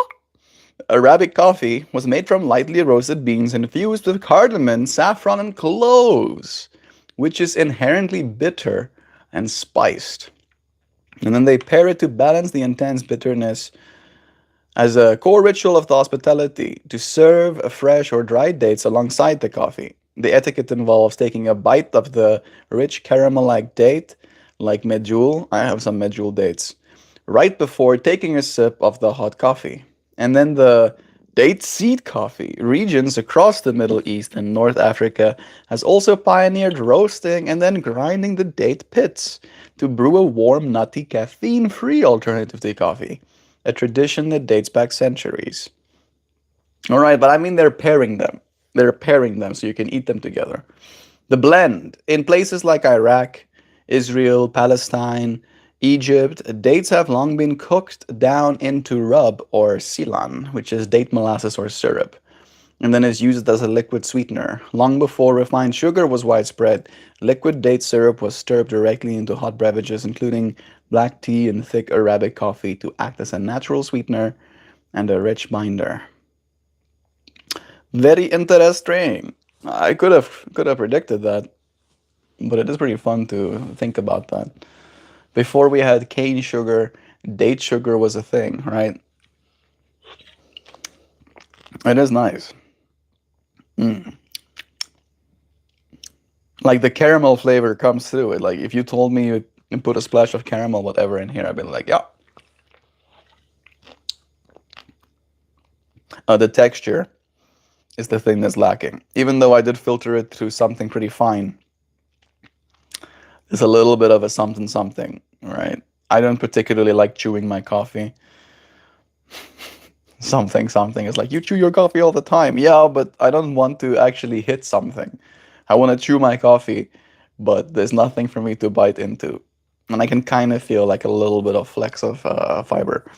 Arabic coffee was made from lightly roasted beans infused with cardamom, saffron, and cloves, which is inherently bitter and spiced. And then they pair it to balance the intense bitterness as a core ritual of the hospitality to serve fresh or dried dates alongside the coffee. The etiquette involves taking a bite of the rich caramel-like date, like medjool. I have some medjool dates, right before taking a sip of the hot coffee. And then the date seed coffee regions across the Middle East and North Africa has also pioneered roasting and then grinding the date pits to brew a warm, nutty, caffeine-free alternative to coffee, a tradition that dates back centuries. All right, but I mean they're pairing them. They're pairing them so you can eat them together. The blend in places like Iraq, Israel, Palestine, Egypt, dates have long been cooked down into rub or silan, which is date molasses or syrup, and then is used as a liquid sweetener. Long before refined sugar was widespread, liquid date syrup was stirred directly into hot beverages, including black tea and thick Arabic coffee, to act as a natural sweetener and a rich binder. Very interesting. I could have predicted that, but it is pretty fun to think about that. Before we had cane sugar, date sugar was a thing, right? It is nice. Mm. Like the caramel flavor comes through it. Like if you told me you put a splash of caramel, whatever, in here, I'd be like, yeah. The texture is the thing that's lacking. Even though I did filter it through something pretty fine, there's a little bit of a something something, right? I don't particularly like chewing my coffee. Something something is like, you chew your coffee all the time. Yeah, but I don't want to actually hit something. I want to chew my coffee, but there's nothing for me to bite into. And I can kind of feel like a little bit of flecks of fiber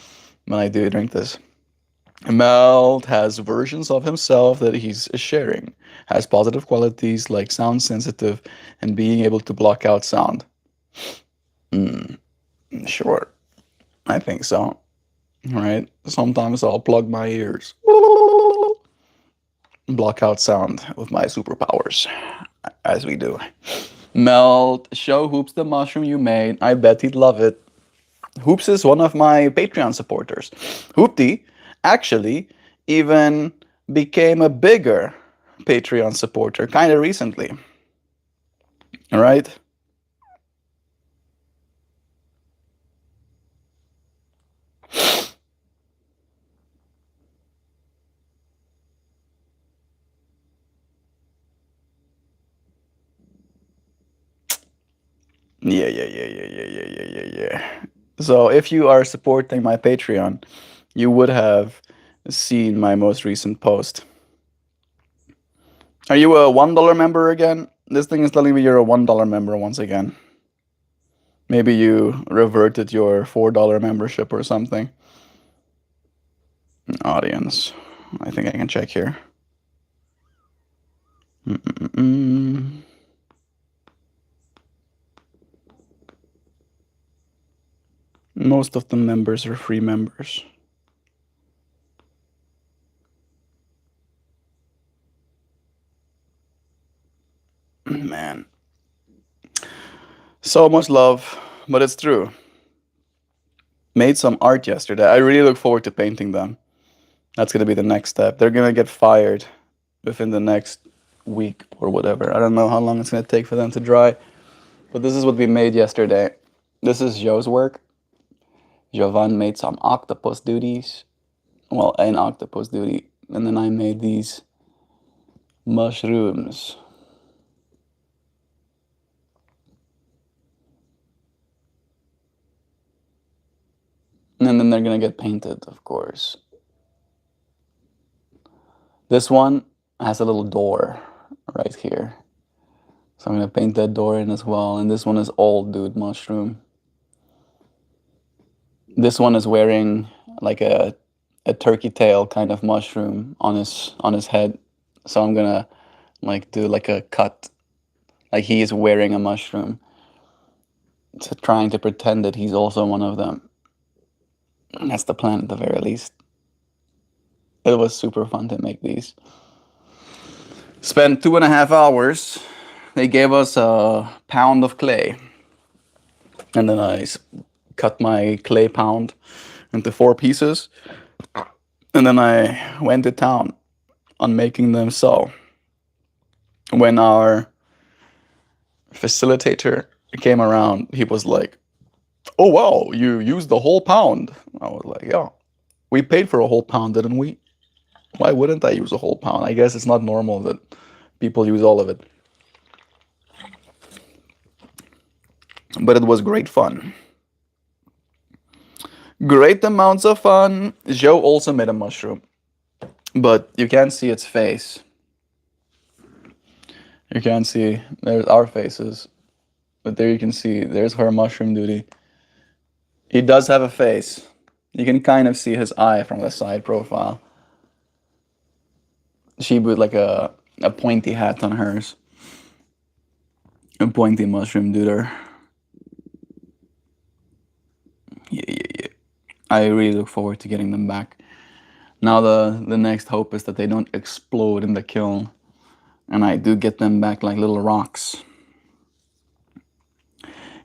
when I do drink this. Melt has versions of himself that he's sharing, has positive qualities like sound sensitive and being able to block out sound. Mm, sure, I think so. Right? Sometimes I'll plug my ears, block out sound with my superpowers, as we do. Melt, show Hoops the mushroom you made. I bet he'd love it. Hoops is one of my Patreon supporters. Hoopty actually even became a bigger Patreon supporter kind of recently. All right? Yeah. So if you are supporting my Patreon, you would have seen my most recent post. Are you a $1 member again? This thing is telling me you're a $1 member once again. Maybe you reverted your $4 membership or something. Audience. I think I can check here. Mm-mm-mm. Most of the members are free members. Man. So much love, but it's true. Made some art yesterday. I really look forward to painting them. That's gonna be the next step. They're gonna get fired within the next week or whatever. I don't know how long it's gonna take for them to dry. But this is what we made yesterday. This is Joe's work. Jovan made some octopus duties. Well, an octopus duty. And then I made these mushrooms. And then they're gonna get painted, of course. This one has a little door right here. So I'm gonna paint that door in as well. And this one is old dude mushroom. This one is wearing like a turkey tail kind of mushroom on his head. So I'm gonna like do like a cut. Like he is wearing a mushroom. trying to pretend that he's also one of them. That's the plan at the very least. It was super fun to make these. Spent 2.5 hours. They gave us a pound of clay. And then I cut my clay pound into 4 pieces. And then I went to town on making them. So when our facilitator came around, he was like, "Oh wow, you used the whole pound." I was like, "Yeah, we paid for a whole pound, didn't we? Why wouldn't I use a whole pound? I guess it's not normal that people use all of it." But it was great fun. Great amounts of fun. Joe also made a mushroom, but you can't see its face. You can't see. There's our faces, but there you can see. There's her mushroom duty. He does have a face. You can kind of see his eye from the side profile. She put like a pointy hat on hers. A pointy mushroom duder. Yeah. I really look forward to getting them back. Now the next hope is that they don't explode in the kiln. And I do get them back like little rocks.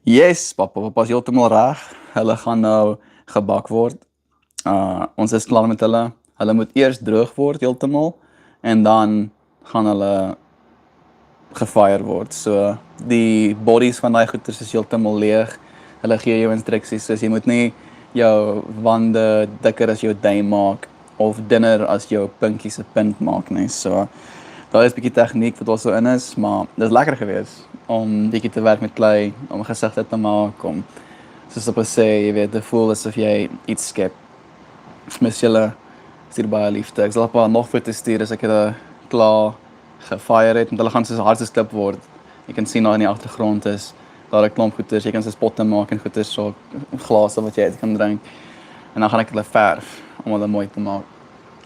Yes, papa is heeltemal reg. Hulle gaan nou gebak word. Ons is klaar met hulle. Hulle moet eers droog word heeltemal en dan gaan hulle gefire word. So die bodies van daai goeders is heeltemal leeg. Hulle gee jou instruksies soos jy moet nie jou wande dikker as jou duim maak of dunner as jou pinkie se punt maak nie. So daar is 'n bietjie tegniek wat also in is, maar dit is lekker geweest om bietjie te werk met klei, om gesigte te maak, om soos op sê, jy weet, te voel asof jy iets skep. Mis julle stuur baie liefde. Ek sal op haar nog foto's stuur as ek dit klaar gefire het, want hulle gaan soos hard geklip word. Jy kan sien daar in die agtergrond is daar 'n klomp goeders, jy kan soos potte maak en goeders so glase wat jy uit kan drink. En dan gaan ek hulle verf om hulle mooi te maak.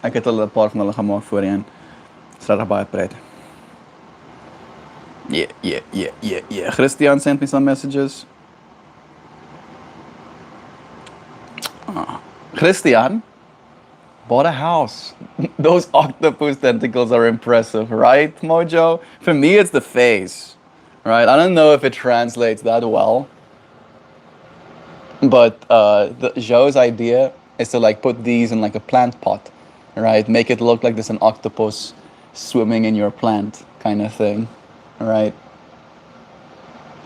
Ek het al 'n paar van hulle gemaak voorheen. Dis regtig baie pret. Yeah. Christian sent me some messages. Christian bought a house. Those octopus tentacles are impressive, right, Mojo? For me, it's the face, right? I don't know if it translates that well, but Joe's idea is to like put these in like a plant pot, right? Make it look like there's an octopus swimming in your plant kind of thing, right?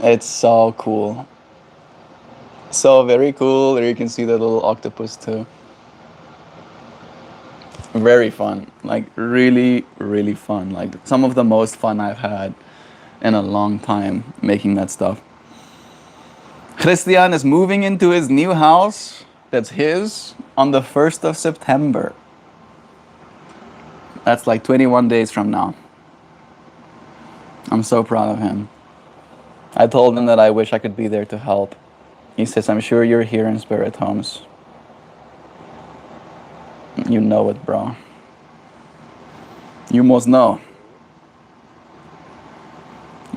It's so cool. So very cool. There you can see the little octopus too. Very fun. Like really, really fun. Like some of the most fun I've had in a long time making that stuff. Christian is moving into his new house that's his on the 1st of September. That's like 21 days from now. I'm so proud of him. I told him that I wish I could be there to help. He says, "I'm sure you're here in spirit, Holmes." You know it, bro. You must know.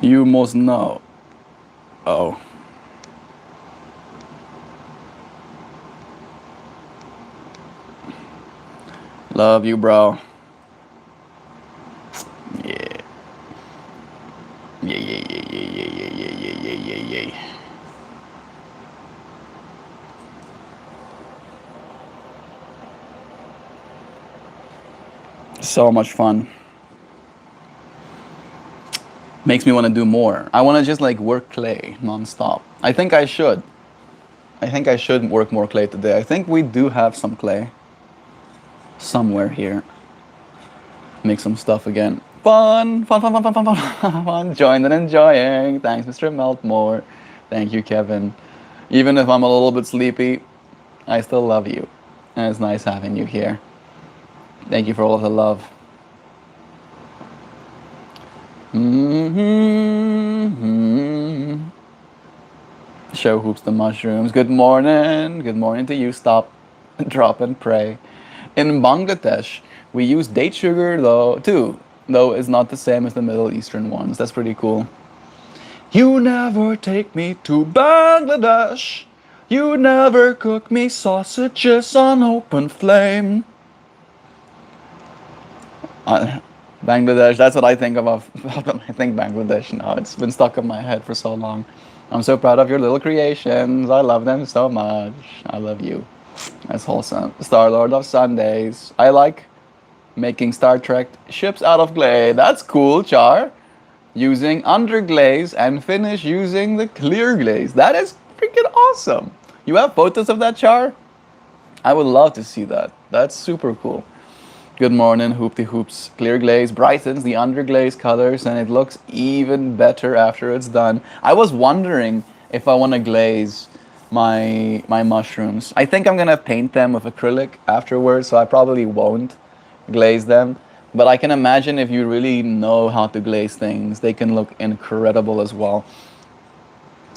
You must know. Oh. Love you, bro. Yeah. Yeah. So much fun. Makes me want to do more. I want to just like work clay non-stop. I think I should work more clay today. I think we do have some clay somewhere here. Make some stuff again. Fun. Join and enjoying. Thanks, Mr. MeltMore. Thank you, Kevin. Even if I'm a little bit sleepy, I still love you. And it's nice having you here. Thank you for all of the love. Show hoops the mushrooms. Good morning. Good morning to you. Stop, drop, and pray. In Bangladesh, we use date sugar though it's not the same as the Middle Eastern ones. That's pretty cool. You never take me to Bangladesh. You never cook me sausages on open flame. Uh, Bangladesh, that's what I think of when I think Bangladesh now. It's been stuck in my head for so long. I'm so proud of your little creations. I love them so much. I love you. That's wholesome. Star Lord of Sundays. I like making Star Trek ships out of clay. That's cool, Char. Using underglaze and finish using the clear glaze. That is freaking awesome. You have photos of that, Char? I would love to see that. That's super cool. Good morning, Hoopty Hoops. Clear glaze brightens the underglaze colors and it looks even better after it's done. I was wondering if I want to glaze my mushrooms. I think I'm gonna paint them with acrylic afterwards, so I probably won't glaze them. But I can imagine if you really know how to glaze things, they can look incredible as well.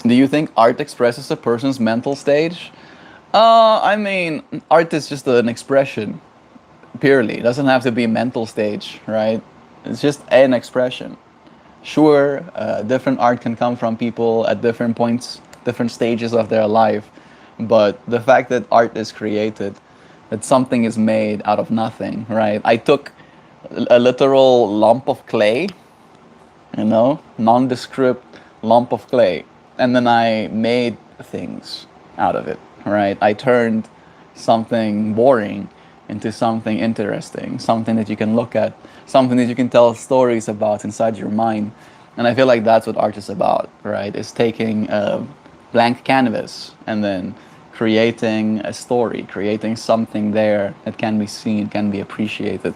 Do you think art expresses a person's mental stage? I mean, art is just an expression purely. It doesn't have to be mental stage, right? It's just an expression. Sure, different art can come from people at different points, different stages of their life, but the fact that art is created, that something is made out of nothing, right? I took a literal lump of clay, nondescript lump of clay, and then I made things out of it, right? I turned something boring into something interesting, something that you can look at, something that you can tell stories about inside your mind. And I feel like that's what art is about, right? It's taking a blank canvas and then creating a story, creating something there that can be seen, can be appreciated.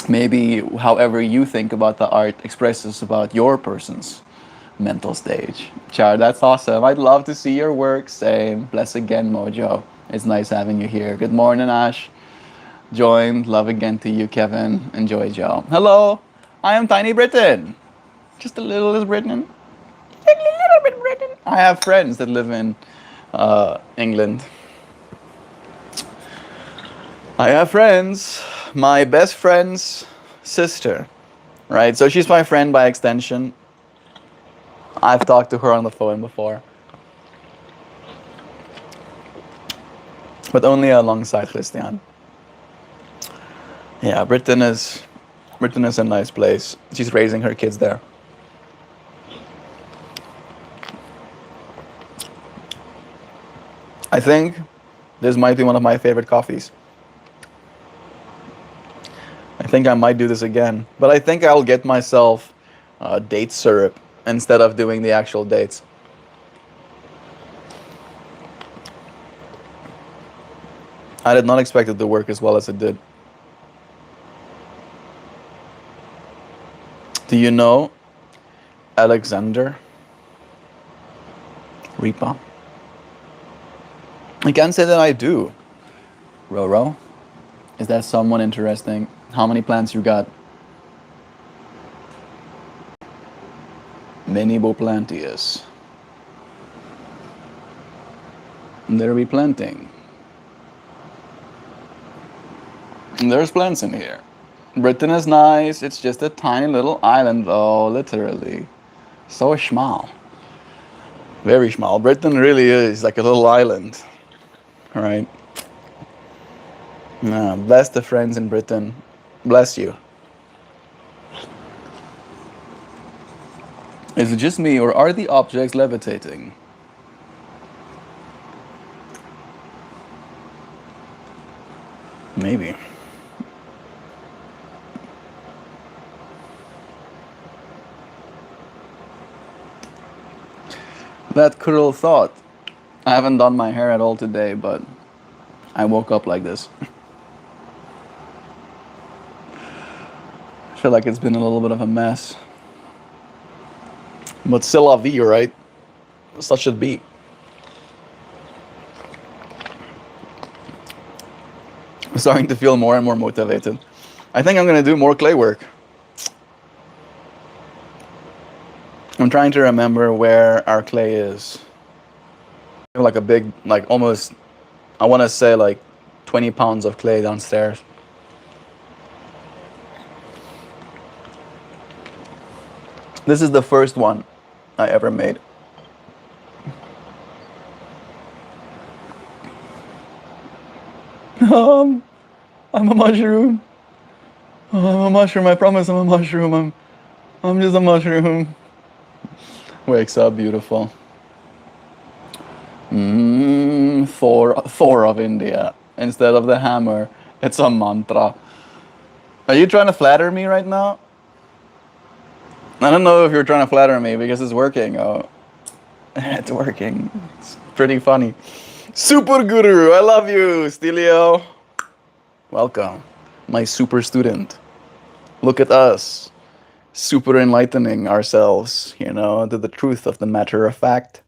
Maybe however you think about the art expresses about your person's mental stage. Char, that's awesome. I'd love to see your work. Same. Bless again, Mojo. It's nice having you here. Good morning, Ash. Join. Love again to you, Kevin. Enjoy, Joe. Hello. I am Tiny Britain. Just a little is Britain. A little bit Britain. I have friends that live in England. I have friends. My best friend's sister, right? So she's my friend by extension. I've talked to her on the phone before, but only alongside Christian. Yeah, Britain is a nice place. She's raising her kids there. I think this might be one of my favorite coffees. I think I might do this again, but I think I'll get myself date syrup instead of doing the actual dates. I did not expect it to work as well as it did. Do you know Alexander Ripa? I can't say that I do. Roro, is that someone interesting? How many plants you got? Miniboplantius. There be planting. There's plants in here. Britain is nice. It's just a tiny little island, though, literally. So small. Very small. Britain really is like a little island. Right? Bless the friends in Britain. Bless you. Is it just me, or are the objects levitating? Maybe. That cruel thought. I haven't done my hair at all today, but I woke up like this. I feel like it's been a little bit of a mess. But c'est la vie, right? Such should be. I'm starting to feel more and more motivated. I think I'm gonna do more clay work. I'm trying to remember where our clay is. Like a big, like almost, I want to say like 20 pounds of clay downstairs. This is the first one I ever made. Um, I'm a mushroom. I'm a mushroom. I promise I'm a mushroom. I'm just a mushroom. Wakes up beautiful. Thor of India. Instead of the hammer, it's a mantra. Are you trying to flatter me right now? I don't know if you're trying to flatter me because it's working. Oh, it's working. It's pretty funny. Super Guru, I love you, Stilio. Welcome, my super student. Look at us, super enlightening ourselves, to the truth of the matter of fact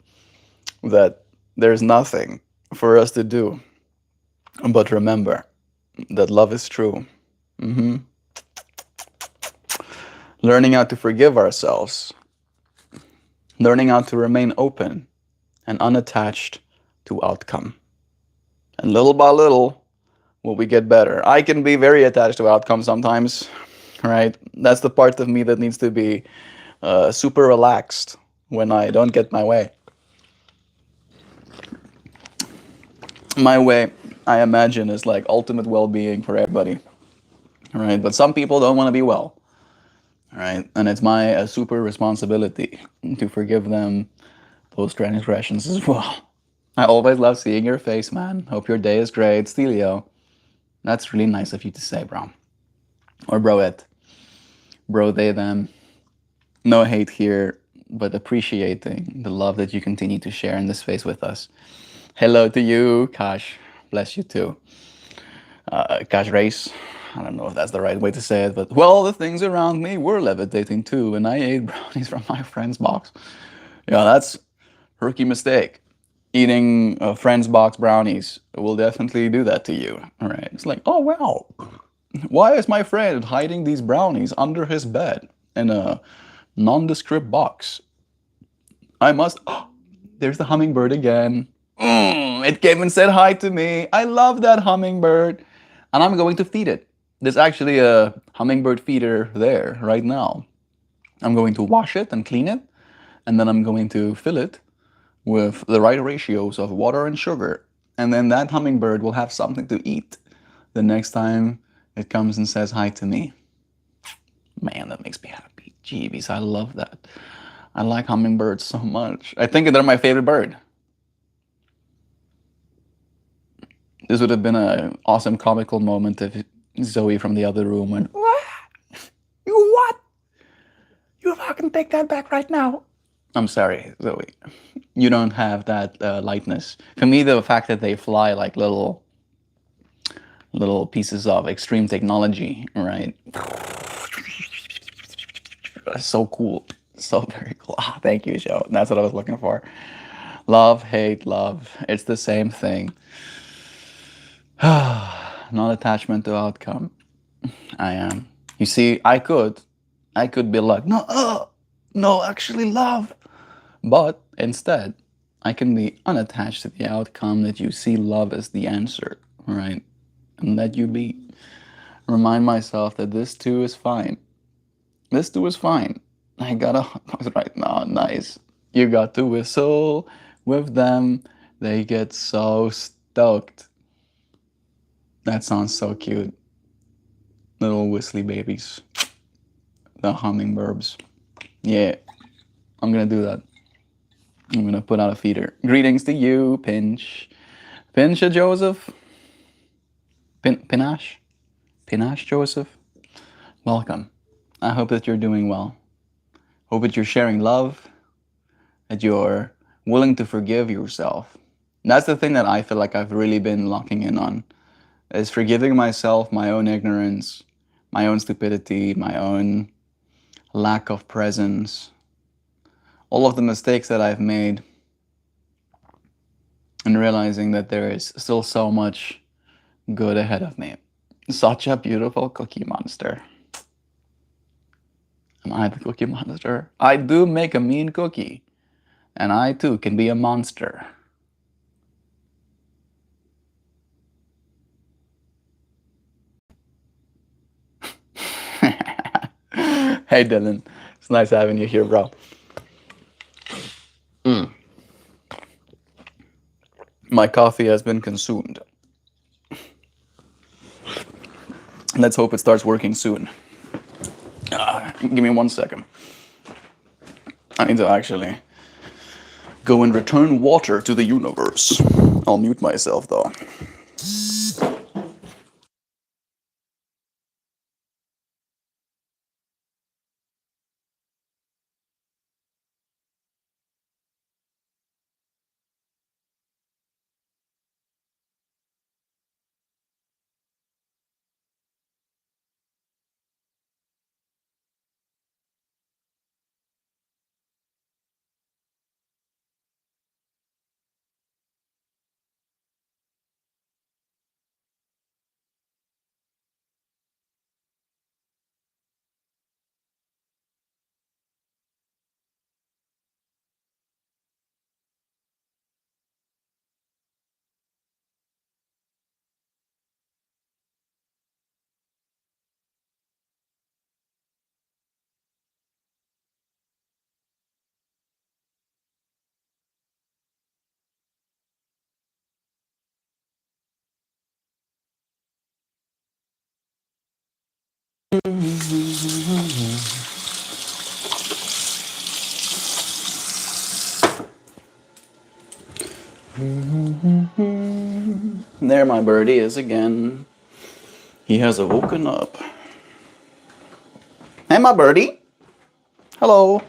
that there's nothing for us to do but remember that love is true. Learning how to forgive ourselves, learning how to remain open and unattached to outcome. And little by little, will we get better? I can be very attached to outcome sometimes, right? That's the part of me that needs to be super relaxed when I don't get my way. My way, I imagine, is like ultimate well-being for everybody, right? But some people don't want to be well, right? And it's my super responsibility to forgive them those transgressions as well. I always love seeing your face, man. Hope your day is great, Stelio. That's really nice of you to say, bro. Or bro it. Bro they them. No hate here, but appreciating the love that you continue to share in this space with us. Hello to you, Kash. Bless you too. Kash Race. I don't know if that's the right way to say it, but well, the things around me were levitating too, and I ate brownies from my friend's box. Yeah, that's a rookie mistake. Eating a friend's box brownies will definitely do that to you. All right. It's like, oh, wow. Why is my friend hiding these brownies under his bed in a nondescript box? I must. Oh, there's the hummingbird again. It came and said hi to me. I love that hummingbird. And I'm going to feed it. There's actually a hummingbird feeder there right now. I'm going to wash it and clean it. And then I'm going to fill it with the right ratios of water and sugar. And then that hummingbird will have something to eat the next time it comes and says hi to me. Man, that makes me happy. Jeebies, I love that. I like hummingbirds so much. I think they're my favorite bird. This would have been an awesome comical moment if Zoe from the other room went, "What? You what? You fucking take that back right now." I'm sorry, Zoe. You don't have that lightness. For me, the fact that they fly like little pieces of extreme technology, right? So cool. So very cool. Ah, thank you, Joe. That's what I was looking for. Love, hate, love. It's the same thing. Non-attachment to outcome. I am. You see, I could be like, no, no, actually love. But instead, I can be unattached to the outcome that you see love as the answer, right? And let you be. Remind myself that this too is fine. This too is fine. I got a right now. Nice. You got to whistle with them. They get so stoked. That sounds so cute. Little whistly babies. The hummingbirds. Yeah, I'm gonna do that. I'm gonna put out a feeder. Greetings to you, Pinch. Pinch Joseph. Pinash? Pinash Joseph? Welcome. I hope that you're doing well. Hope that you're sharing love, that you're willing to forgive yourself. And that's the thing that I feel like I've really been locking in on, is forgiving myself, my own ignorance, my own stupidity, my own lack of presence, all of the mistakes that I've made, and realizing that there is still so much good ahead of me. Such a beautiful cookie monster. Am I the cookie monster? I do make a mean cookie, and I too can be a monster. Hey Dylan, it's nice having you here, bro. My coffee has been consumed. Let's hope it starts working soon. Give me 1 second. I need to actually go and return water to the universe. I'll mute myself though. There my birdie is again. He has woken up. Hey my birdie. Hello.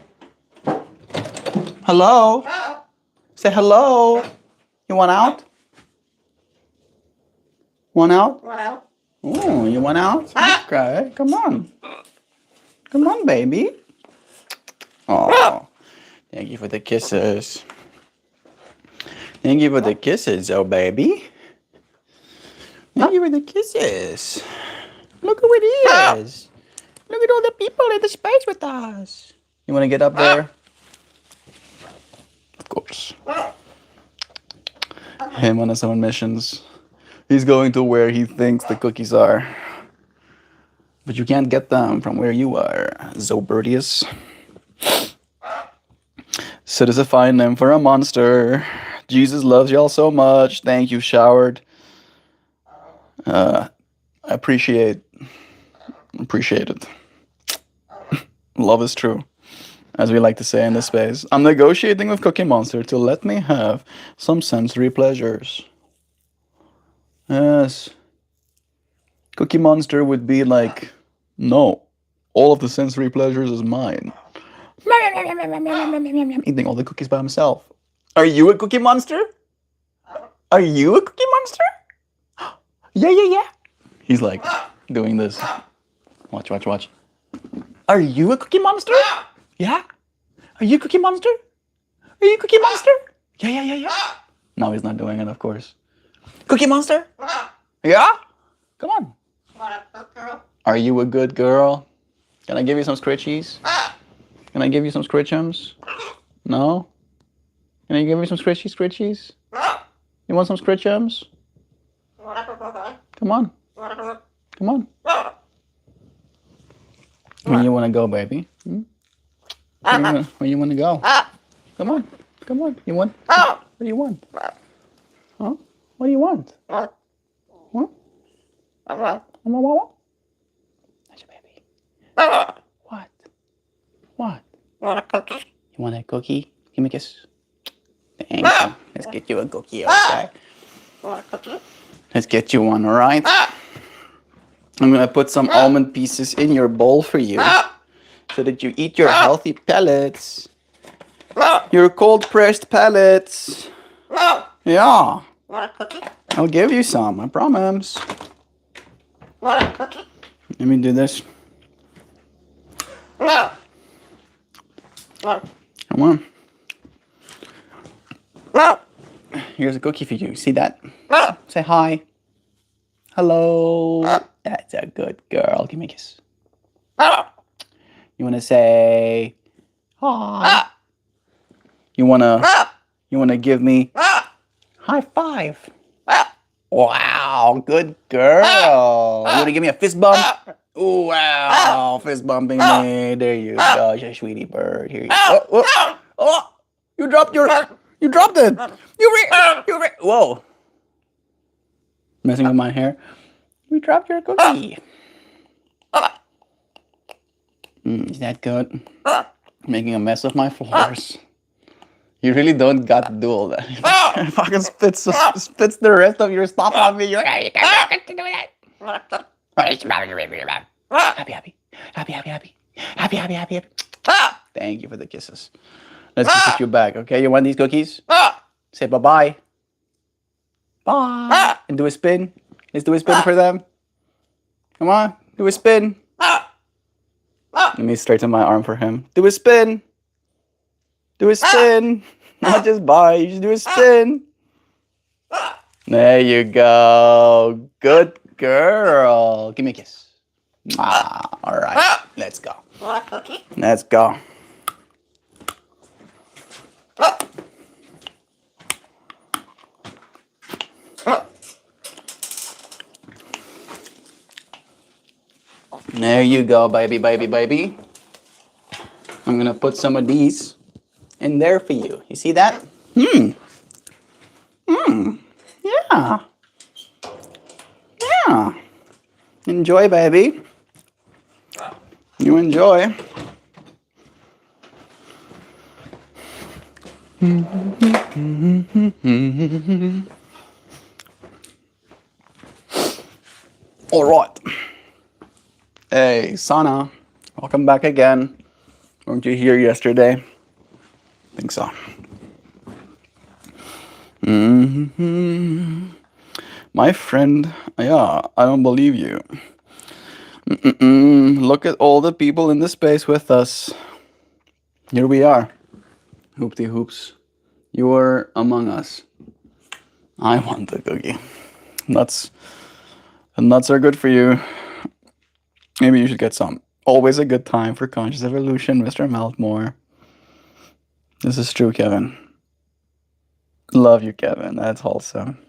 Hello. Say hello. You want out? Want out? Well, Oh, you want out? Okay, come on. Come on, baby. Oh, thank you for the kisses. Thank you for the kisses, oh baby. Thank you for the kisses. Look who it is. Look at all the people in the space with us. You want to get up there? Of course. Him on his own missions. He's going to where he thinks the cookies are. But you can't get them from where you are, Zobertius. Sid is a fine name for a monster. Jesus loves y'all so much. Thank you, Showered. I appreciate it. Love is true, as we like to say in this space. I'm negotiating with Cookie Monster to let me have some sensory pleasures. Yes. Cookie Monster would be like, no, all of the sensory pleasures is mine. Eating all the cookies by himself. Are you a Cookie Monster? Are you a Cookie Monster? Yeah. He's like doing this. Watch. Are you a Cookie Monster? Yeah? Are you Cookie Monster? Are you Cookie Monster? Yeah. No, he's not doing it, of course. Cookie Monster? Yeah? Come on. Are you a good girl? Can I give you some scritchies? Can I give you some scritchums? No? Can I give you some scritchies? You want some scritchums? Come on. Where you want to go, baby? Where you want to go? Come on. You want? What do you want? Huh? What do you want? Huh? What? That's your baby. What? You want a cookie? Give me a kiss. Thank you. Let's get you a cookie, okay? Let's get you one, alright? I'm gonna put some almond pieces in your bowl for you so that you eat your healthy pellets. Your cold pressed pellets. Yeah. I'll give you some, I promise. Let me do this. Come on. Here's a cookie for you. See that? Say hi. Hello. That's a good girl. Give me a kiss. You wanna say hi? You wanna give me high five? Wow, good girl. You wanna give me a fist bump? Ooh, wow, fist bumping me. There you go, you sweetie bird. Here you go. Oh, you dropped You dropped it. Whoa. Messing with my hair. We dropped your cookie. Is that good? Making a mess of my floors. You really don't got to do all that. Fucking spits the rest of your stuff on me. You can't do that. Happy, happy. Happy, happy, happy. Happy, happy, happy, happy. Thank you for the kisses. Let's kiss you back, okay? You want these cookies? Say bye-bye. Bye. And do a spin. Let's do a spin for them. Come on. Do a spin. Let me straighten my arm for him. Do a spin. Do a spin. Not just bye. You just do a spin. There you go. Good girl. Give me a kiss. All right. Let's go. Want a cookie? Let's go. There you go, baby, baby, baby. I'm gonna put some of these in there for you. You see that? Yeah. Yeah. Enjoy, baby. You enjoy. All right. Hey, Sana. Welcome back again. Weren't you here yesterday? I think so. My friend, yeah, I don't believe you. Look at all the people in the space with us. Here we are. Hoopty hoops. You are among us. I want the cookie. Nuts. The nuts are good for you. Maybe you should get some. Always a good time for conscious evolution, Mr. MeltMore. This is true, Kevin. Love you, Kevin. That's wholesome.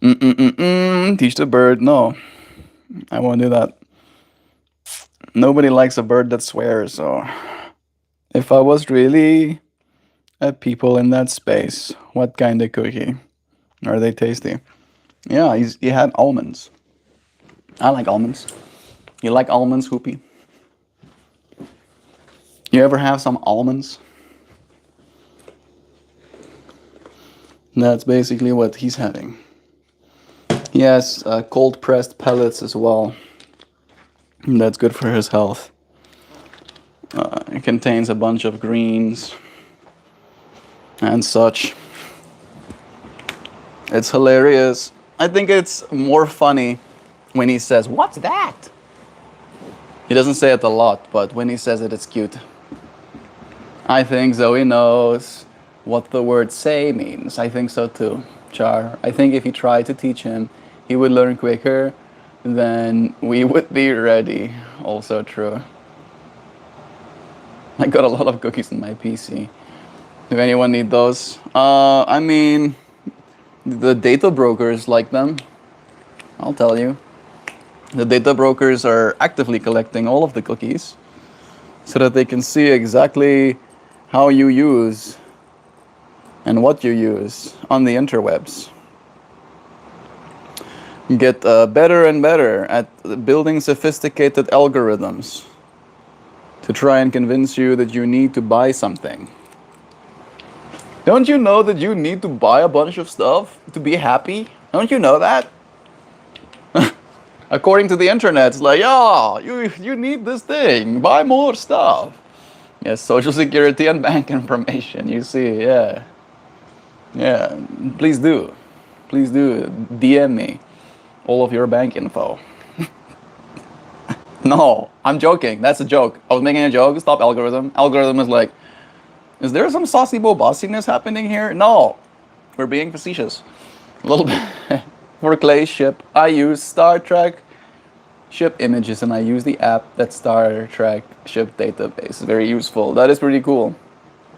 Teach the bird. No, I won't do that. Nobody likes a bird that swears, so if I was really a people in that space, what kind of cookie? Are they tasty? Yeah, he had almonds. I like almonds. You like almonds, Hoopy? You ever have some almonds? That's basically what he's having. He has cold pressed pellets as well. That's good for his health. It contains a bunch of greens and such. It's hilarious. I think it's more funny when he says, "What's that?" He doesn't say it a lot, but when he says it, it's cute. I think Zoe knows what the word say means. I think so too, Char. I think if you try to teach him, he would learn quicker than we would be ready. Also true. I got a lot of cookies in my PC. Do anyone need those? I mean, the data brokers like them. I'll tell you. The data brokers are actively collecting all of the cookies so that they can see exactly how you use and what you use on the interwebs. Get better and better at building sophisticated algorithms to try and convince you that you need to buy something. Don't you know that you need to buy a bunch of stuff to be happy? Don't you know that? According to the internet, it's like, yeah, you need this thing, buy more stuff. Yes, social security and bank information, you see, yeah. Yeah, please do. Please do DM me all of your bank info. No, I'm joking, that's a joke. I was making a joke, stop algorithm. Algorithm is like, is there some saucy bossiness happening here? No, we're being facetious. A little bit. For Clay's ship, I use Star Trek ship images and I use the app that Star Trek ship database. Very useful. That is pretty cool.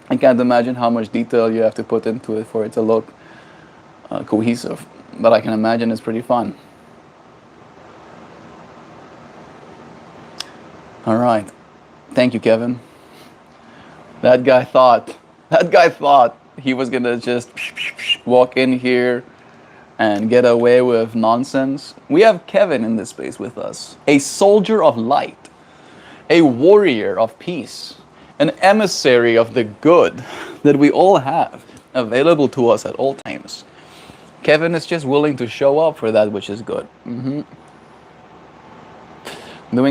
I can't imagine how much detail you have to put into it for it to look cohesive, but I can imagine it's pretty fun. All right. Thank you, Kevin. That guy thought he was gonna just walk in here and get away with nonsense. We have Kevin in this space with us, a soldier of light, a warrior of peace, an emissary of the good that we all have available to us at all times. Kevin is just willing to show up for that which is good. Doing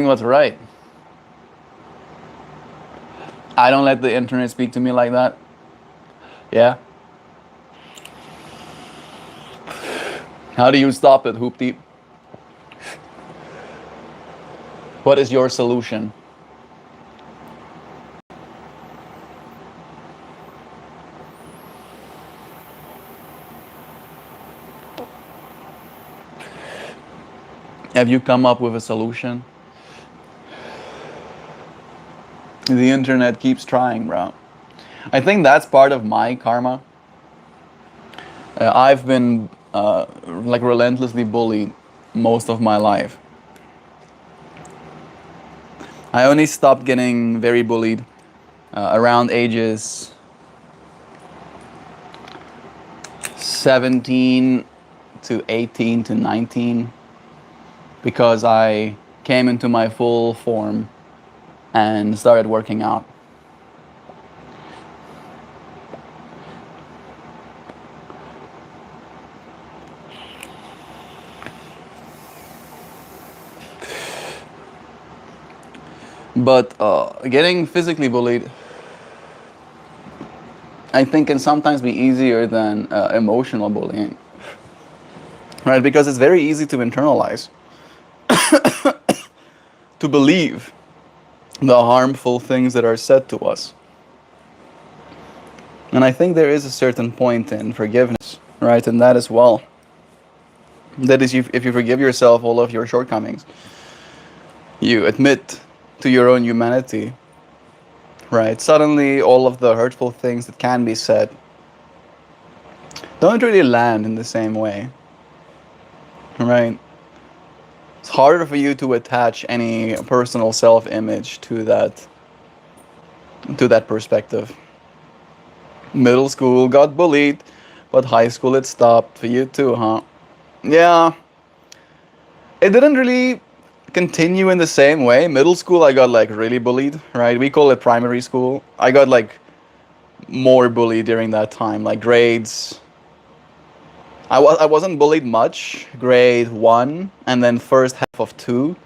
what's right. I don't let the internet speak to me like that. Yeah. How do you stop it, Hoopty? What is your solution? Have you come up with a solution? The internet keeps trying, bro. I think that's part of my karma. I've been like relentlessly bullied most of my life. I only stopped getting very bullied around ages 17 to 18 to 19 because I came into my full form and started working out. But getting physically bullied, I think, can sometimes be easier than emotional bullying, right? Because it's very easy to internalize, to believe the harmful things that are said to us. And I think there is a certain point in forgiveness, right? And that as well. That is, if you forgive yourself all of your shortcomings, you admit to your own humanity, right? Suddenly all of the hurtful things that can be said don't really land in the same way, right? It's harder for you to attach any personal self-image to that perspective. Middle school got bullied, but high school it stopped. For you too, huh? Yeah. It didn't really continue in the same way. Middle school I got like really bullied, right? We call it primary school. I got like more bullied during that time, like grades. I wasn't bullied much, grade 1 and then first half of 2.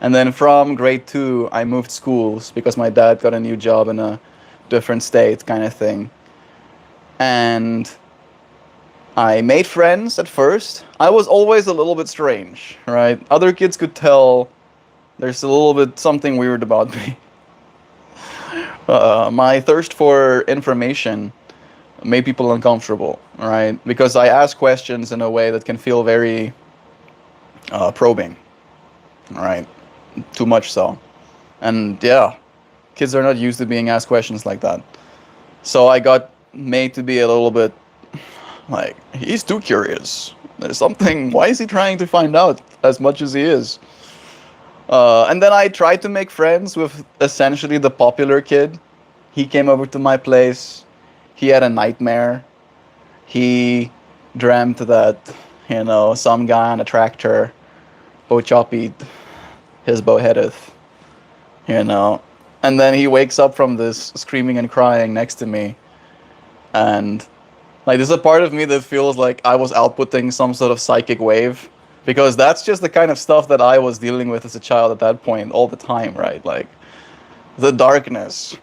And then from grade 2 I moved schools because my dad got a new job in a different state kind of thing. And I made friends at first. I was always a little bit strange, right? Other kids could tell there's a little bit something weird about me. My thirst for information made people uncomfortable, right? Because I ask questions in a way that can feel very probing, right? Too much so. And yeah, kids are not used to being asked questions like that. So I got made to be a little bit like, he's too curious. There's something, why is he trying to find out as much as he is? And then I tried to make friends with essentially the popular kid. He came over to my place. He had a nightmare. He dreamt that, some guy on a tractor bo-choppied his beheadeth, And then he wakes up from this screaming and crying next to me. And like, there's a part of me that feels like I was outputting some sort of psychic wave, because that's just the kind of stuff that I was dealing with as a child at that point all the time, right? Like, the darkness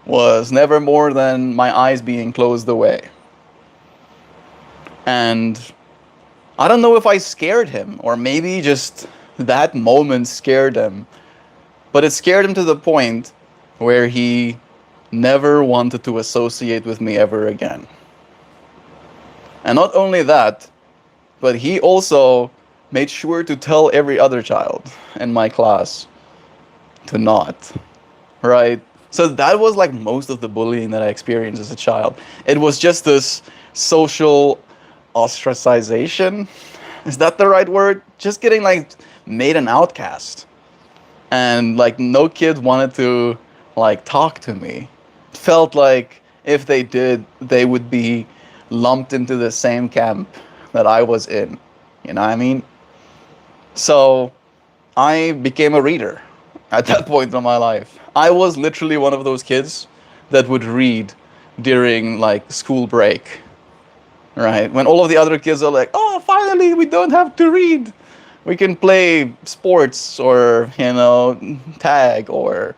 was never more than my eyes being closed away. And I don't know if I scared him, or maybe just that moment scared him, but it scared him to the point where he never wanted to associate with me ever again. And not only that, but he also made sure to tell every other child in my class to not, right? So that was like most of the bullying that I experienced as a child. It was just this social ostracization. Is that the right word? Just getting like made an outcast. And like no kid wanted to like talk to me. It felt like if they did, they would be lumped into the same camp that I was in. You know what I mean? So I became a reader at that point in my life. I was literally one of those kids that would read during like school break, right? When all of the other kids are like, "Oh, finally, we don't have to read. We can play sports or, tag or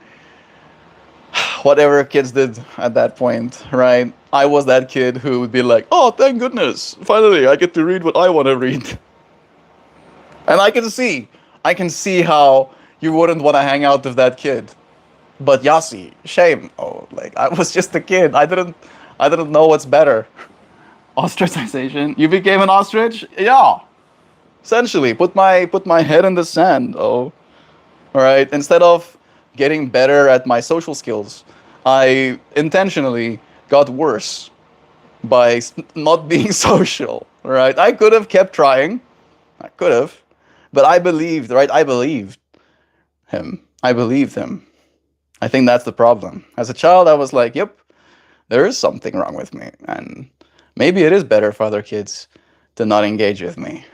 whatever kids did at that point," right? I was that kid who would be like, "Oh, thank goodness, finally, I get to read what I want to read." And I can see how you wouldn't want to hang out with that kid. But Yasi, shame. Oh, like I was just a kid. I didn't know what's better. Ostracization. You became an ostrich? Yeah. Essentially, put my head in the sand. Oh, all right. Instead of getting better at my social skills, I intentionally got worse by not being social. Right? I could have kept trying. I could have, but I believed. Right? I believed him. I believed him. I think that's the problem. As a child, I was like, "Yep, there is something wrong with me, and maybe it is better for other kids to not engage with me."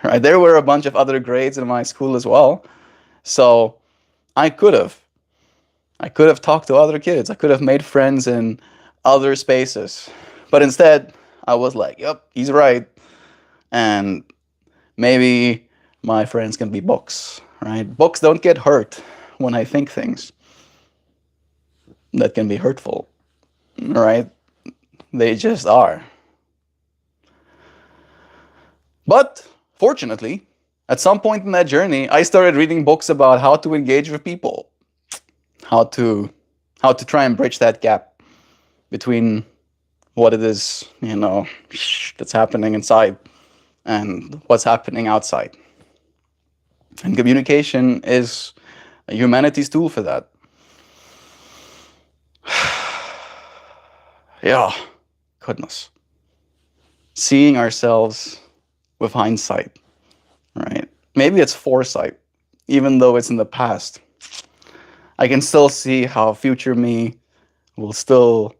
Right? There were a bunch of other grades in my school as well, so I could have, I could have talked to other kids. I could have made friends in other spaces, but instead, I was like, "Yep, he's right," and maybe my friends can be books. Right? Books don't get hurt when I think things that can be hurtful. Right? They just are. But fortunately, at some point in that journey, I started reading books about how to engage with people, how to how to try and bridge that gap between what it is, that's happening inside and what's happening outside. And communication is humanity's tool for that. Yeah, goodness. Seeing ourselves with hindsight, right? Maybe it's foresight, even though it's in the past. I can still see how future me will still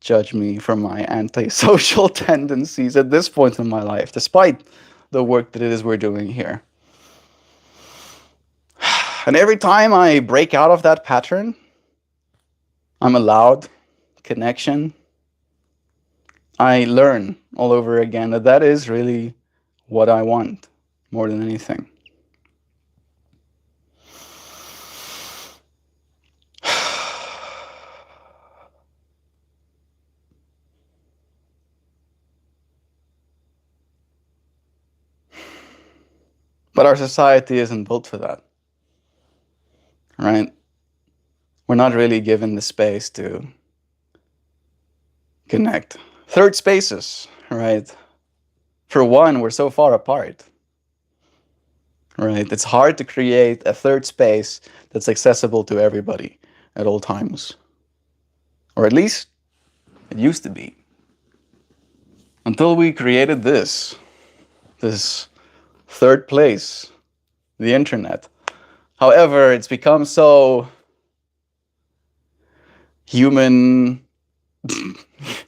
judge me for my antisocial tendencies at this point in my life, despite the work that it is we're doing here. And every time I break out of that pattern, I'm allowed connection. I learn all over again that that is really what I want more than anything. But our society isn't built for that, right? We're not really given the space to connect. Third spaces, right? For one, we're so far apart, right? It's hard to create a third space that's accessible to everybody at all times. Or at least it used to be. Until we created this third place, the internet. However, it's become so human.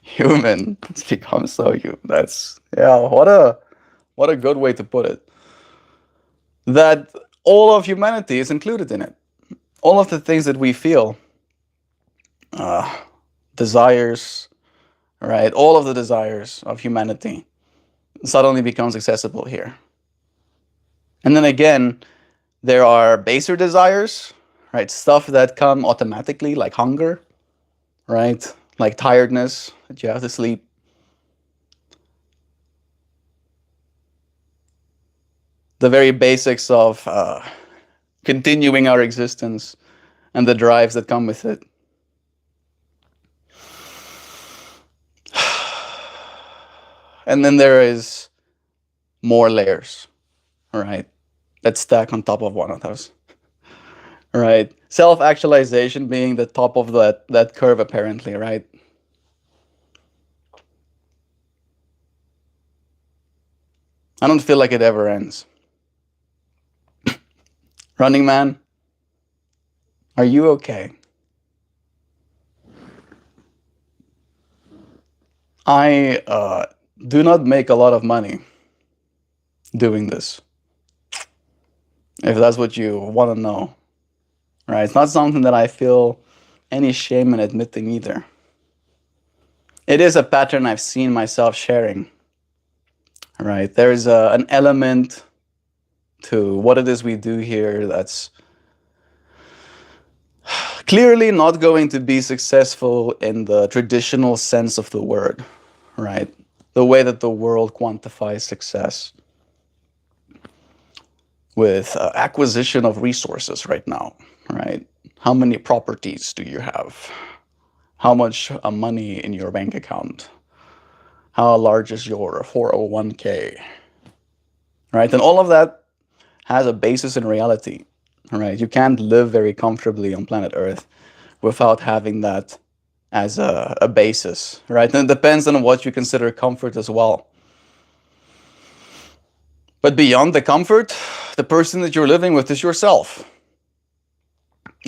Human. It's become so human. That's, yeah, what a good way to put it. That all of humanity is included in it. All of the things that we feel, desires, right? All of the desires of humanity suddenly becomes accessible here. And then again, there are baser desires, right? Stuff that come automatically, like hunger, right? Like tiredness, that you have to sleep. The very basics of continuing our existence and the drives that come with it. And then there is more layers, right? That stack on top of one of those. Right. Self-actualization being the top of that curve, apparently, right? I don't feel like it ever ends. Running Man, are you okay? I do not make a lot of money doing this, if that's what you want to know, right? It's not something that I feel any shame in admitting either. It is a pattern I've seen myself sharing, right? There's an element to what it is we do here that's clearly not going to be successful in the traditional sense of the word, right? The way that the world quantifies success with acquisition of resources right now, right? How many properties do you have? How much money in your bank account? How large is your 401k? Right? And all of that has a basis in reality, right? You can't live very comfortably on planet Earth without having that as a basis, right? And it depends on what you consider comfort as well. But beyond the comfort, the person that you're living with is yourself.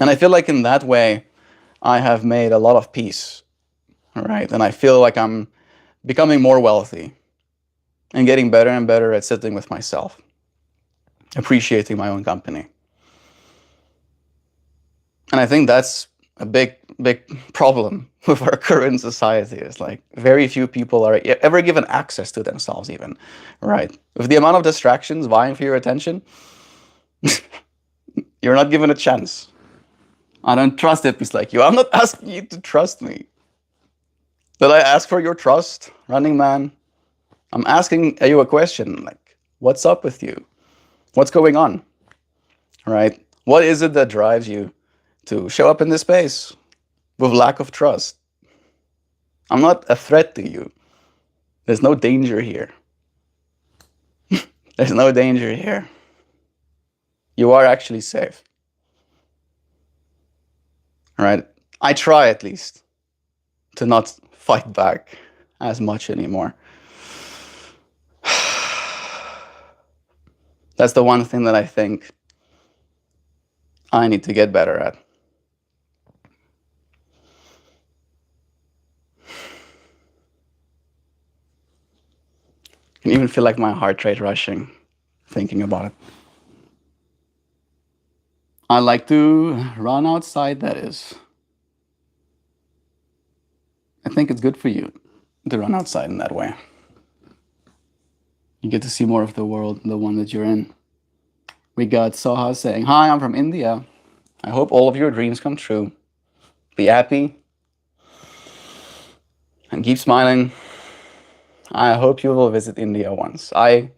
And I feel like in that way, I have made a lot of peace, right? And I feel like I'm becoming more wealthy and getting better and better at sitting with myself, appreciating my own company. And I think that's a big problem with our current society. It's like very few people are ever given access to themselves even, right? With the amount of distractions vying for your attention, you're not given a chance. I don't trust hippies like you. I'm not asking you to trust me. Did I ask for your trust, Running Man? I'm asking you a question, like, what's up with you? What's going on, right? What is it that drives you to show up in this space with lack of trust? I'm not a threat to you. There's no danger here. There's no danger here. You are actually safe, right? I try at least to not fight back as much anymore. That's the one thing that I think I need to get better at. I can even feel like my heart rate rushing thinking about it. I like to run outside, that is. I think it's good for you to run outside in that way. You get to see more of the world than the one that you're in. We got Soha saying, "Hi, I'm from India. I hope all of your dreams come true. Be happy and keep smiling. I hope you will visit India once. I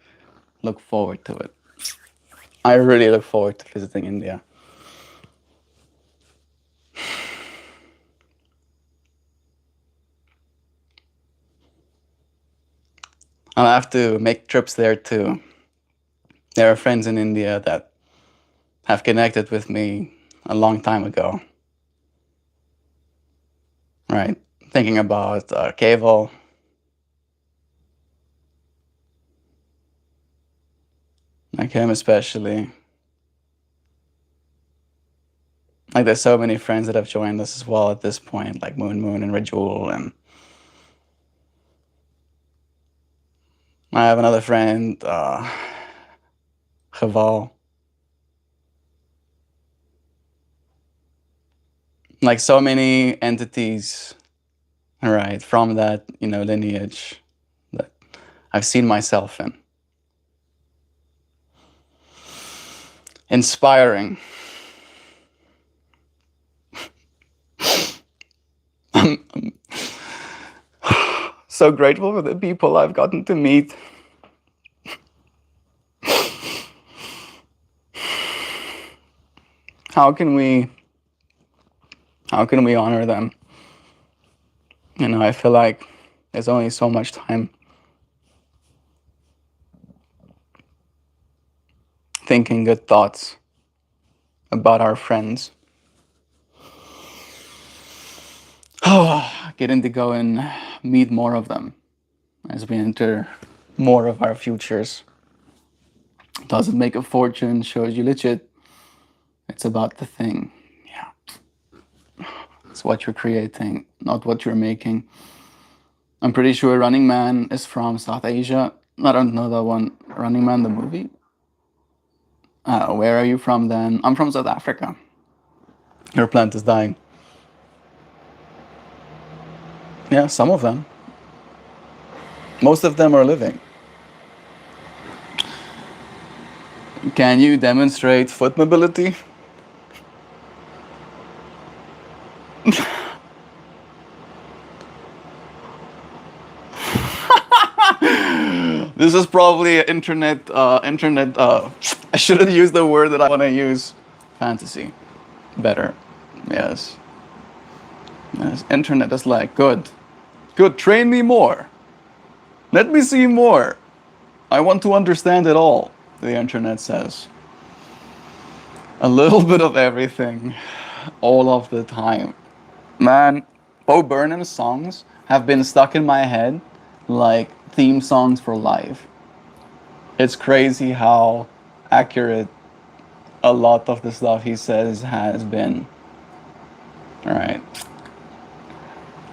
look forward to it. I really look forward to visiting India." I'll have to make trips there too. There are friends in India that have connected with me a long time ago. Right? Thinking about Keval. Like him especially. Like there's so many friends that have joined us as well at this point, like Moon and Rajul, and I have another friend, Chaval. Like so many entities, right, from that, lineage that I've seen myself in. Inspiring. I'm so grateful for the people I've gotten to meet. How can we honor them? I feel like there's only so much time thinking good thoughts about our friends. Getting to go and meet more of them as we enter more of our futures. Doesn't make a fortune, shows you legit. It's about the thing. Yeah. It's what you're creating, not what you're making. I'm pretty sure Running Man is from South Asia. I don't know that one. Running Man, the movie. Where are you from then? I'm from South Africa. Your plant is dying. Yeah, some of them. Most of them are living. Can you demonstrate foot mobility? This is probably internet. I shouldn't use the word that I want to use. Fantasy. Better. Yes. Yes. Internet is like, good. Good. Train me more. Let me see more. I want to understand it all, the internet says. A little bit of everything, all of the time. Man, Bo Burnham's songs have been stuck in my head like theme songs for life. It's crazy how accurate a lot of the stuff he says has been. Alright.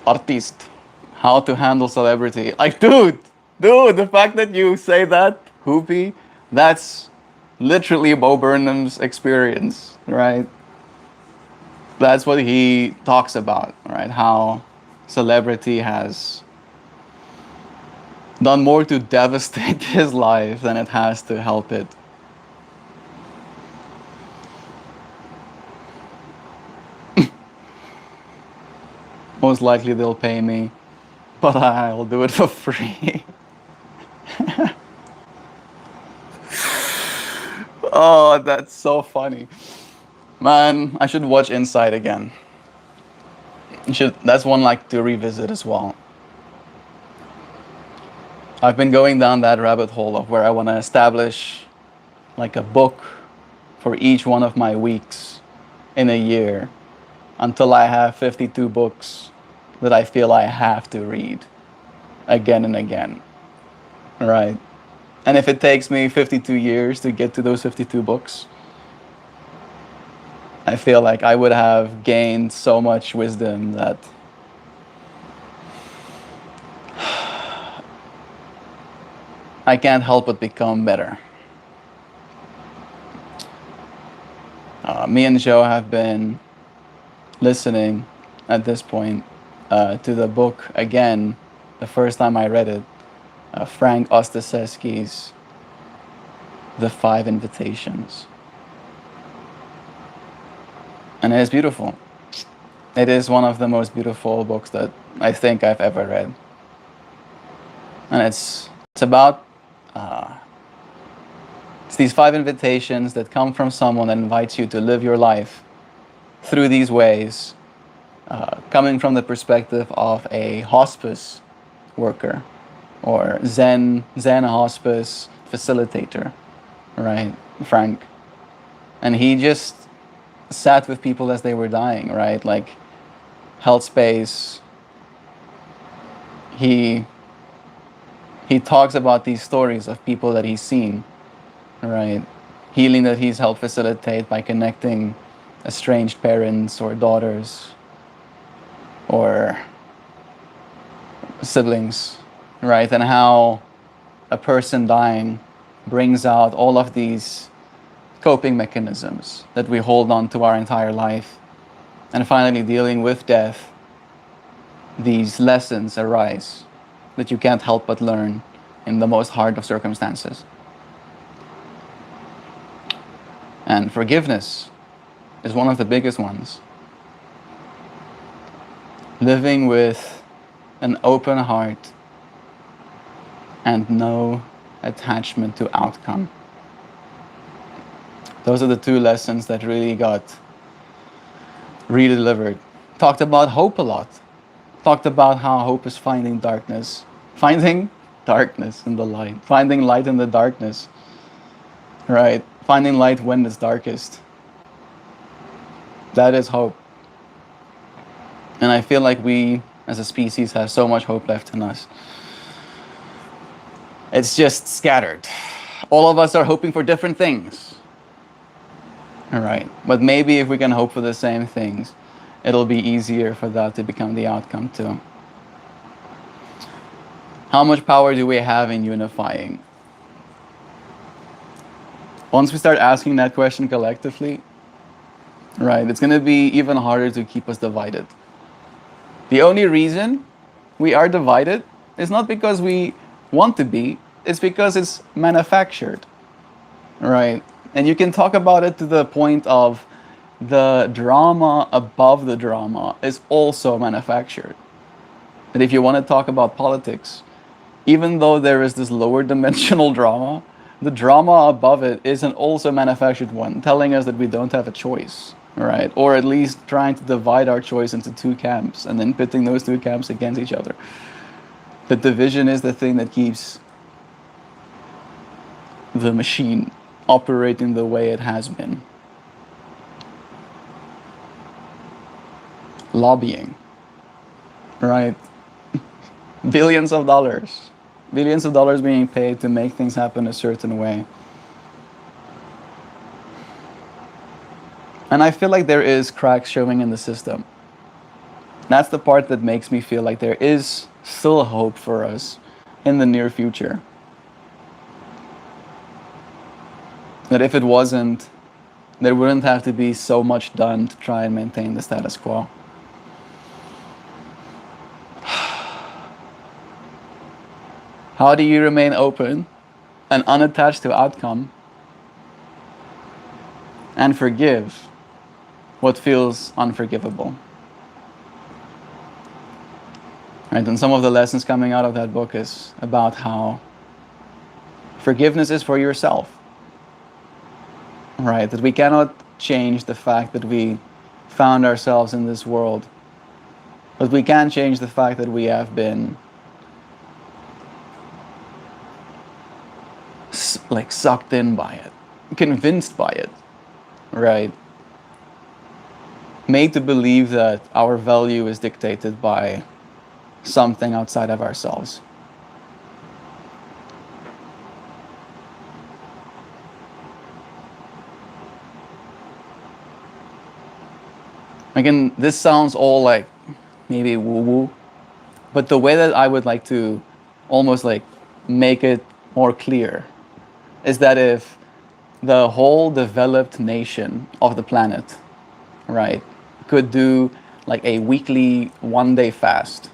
Artist. How to handle celebrity. Like, dude, the fact that you say that, Hoopy, that's literally Bo Burnham's experience, right? That's what he talks about, right? How celebrity has done more to devastate his life than it has to help it. Most likely they'll pay me, but I'll do it for free. Oh, that's so funny. Man, I should watch Inside again. That's one like to revisit as well. I've been going down that rabbit hole of where I want to establish like a book for each one of my weeks in a year until I have 52 books that I feel I have to read again and again. Right? And if it takes me 52 years to get to those 52 books, I feel like I would have gained so much wisdom that I can't help but become better. Me and Joe have been listening at this point to the book again, the first time I read it, Frank Ostaseski's The Five Invitations. And it is beautiful. It is one of the most beautiful books that I think I've ever read. And it's about it's these five invitations that come from someone that invites you to live your life through these ways, coming from the perspective of a hospice worker or Zen hospice facilitator, right, Frank. And he just sat with people as they were dying, right, like held space. He talks about these stories of people that he's seen, right, healing that he's helped facilitate by connecting estranged parents or daughters or siblings, right, and how a person dying brings out all of these coping mechanisms that we hold on to our entire life. And finally, dealing with death, these lessons arise that you can't help but learn in the most hard of circumstances. And forgiveness is one of the biggest ones. Living with an open heart and no attachment to outcome. Those are the two lessons that really got redelivered. Talked about hope a lot. Talked about how hope is finding darkness. Finding darkness in the light. Finding light in the darkness. Right? Finding light when it's darkest. That is hope. And I feel like we, as a species, have so much hope left in us. It's just scattered. All of us are hoping for different things. All right. But maybe if we can hope for the same things, it'll be easier for that to become the outcome too. How much power do we have in unifying? Once we start asking that question collectively, right, it's going to be even harder to keep us divided. The only reason we are divided is not because we want to be, it's because it's manufactured, right? And you can talk about it to the point of the drama above the drama is also manufactured. And if you want to talk about politics, even though there is this lower dimensional drama, the drama above it is an also manufactured one, telling us that we don't have a choice, right? Or at least trying to divide our choice into two camps and then pitting those two camps against each other. The division is the thing that keeps the machine operating the way it has been. Lobbying, right? Billions of dollars being paid to make things happen a certain way. And I feel like there is cracks showing in the system. That's the part that makes me feel like there is still hope for us in the near future. That if it wasn't, there wouldn't have to be so much done to try and maintain the status quo. How do you remain open and unattached to outcome and forgive what feels unforgivable? Right, and some of the lessons coming out of that book is about how forgiveness is for yourself. Right, that we cannot change the fact that we found ourselves in this world, but we can change the fact that we have been like sucked in by it, convinced by it, right? Made to believe that our value is dictated by something outside of ourselves. Again, this sounds all like maybe woo-woo, but the way that I would like to almost like make it more clear is that if the whole developed nation of the planet, right, could do like a weekly 1-day fast,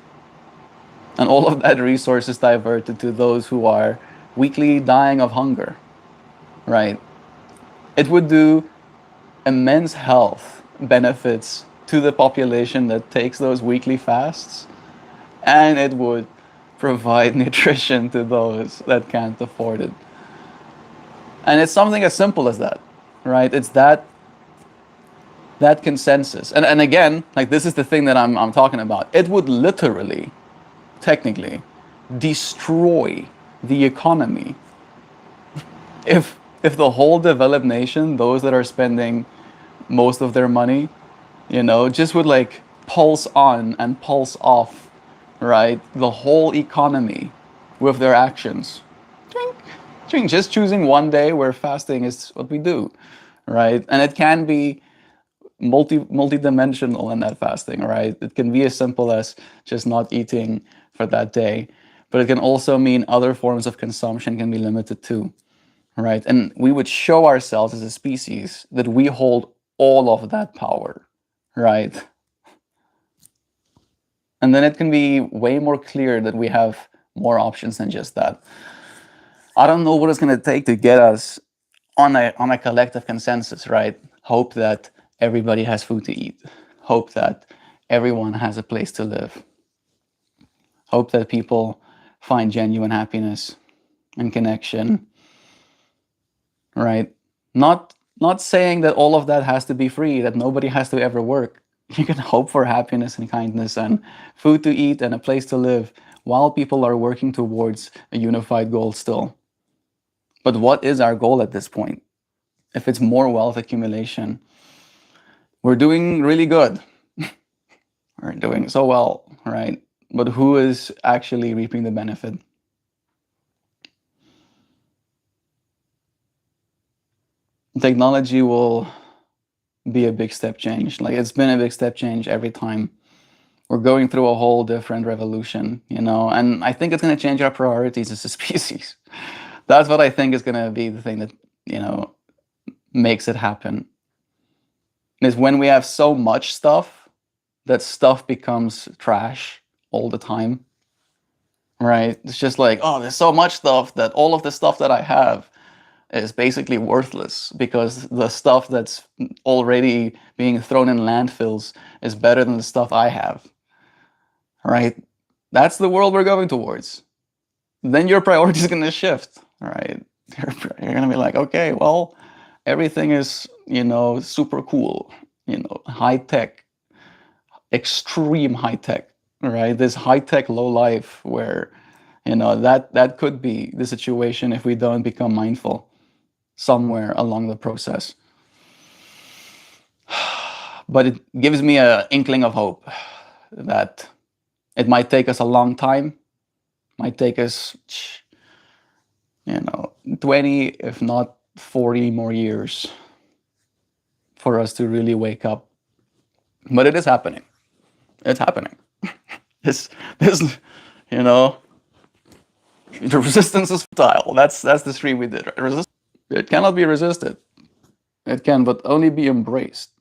and all of that resources diverted to those who are weekly dying of hunger, right, it would do immense health benefits to the population that takes those weekly fasts, and it would provide nutrition to those that can't afford it. And it's something as simple as that, right? It's that consensus. And again, like this is the thing that I'm talking about. It would literally, technically, destroy the economy if the whole developed nation, those that are spending most of their money, just would like pulse on and pulse off, right, the whole economy with their actions. Just choosing one day where fasting is what we do, right? And it can be multi-dimensional in that fasting, right? It can be as simple as just not eating for that day, but it can also mean other forms of consumption can be limited too, right? And we would show ourselves as a species that we hold all of that power, right? And then it can be way more clear that we have more options than just that. I don't know what it's going to take to get us on a collective consensus, right? Hope that everybody has food to eat. Hope that everyone has a place to live. Hope that people find genuine happiness and connection, right? Not saying that all of that has to be free, that nobody has to ever work. You can hope for happiness and kindness and food to eat and a place to live while people are working towards a unified goal still. But what is our goal at this point? If it's more wealth accumulation, we're doing really good. We're doing so well, right? But who is actually reaping the benefit? Technology will be a big step change. Like it's been a big step change every time We're going through a whole different revolution, and I think it's going to change our priorities as a species. That's what I think is going to be the thing that, makes it happen. Is when we have so much stuff that stuff becomes trash all the time, right? It's just like, oh, there's so much stuff that all of the stuff that I have is basically worthless because the stuff that's already being thrown in landfills is better than the stuff I have, right? That's the world we're going towards. Then your priorities are going to shift, right? You're going to be like, okay, well, everything is, super cool, high tech, extreme high tech, right? This high tech low life where, that could be the situation if we don't become mindful somewhere along the process. But it gives me an inkling of hope that it might take us a long time, might take us, 20, if not 40 more years for us to really wake up. But it is happening. It's happening. this, the resistance is futile. That's the stream we did. Right? It cannot be resisted. It can, but only be embraced.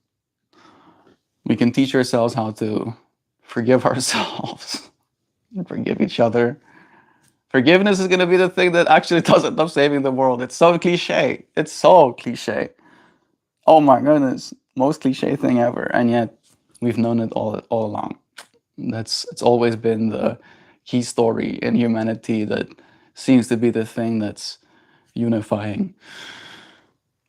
We can teach ourselves how to forgive ourselves and forgive each other. Forgiveness is going to be the thing that actually does end up saving the world. It's so cliche. It's so cliche. Oh my goodness, most cliche thing ever, and yet we've known it all along. It's always been the key story in humanity that seems to be the thing that's unifying.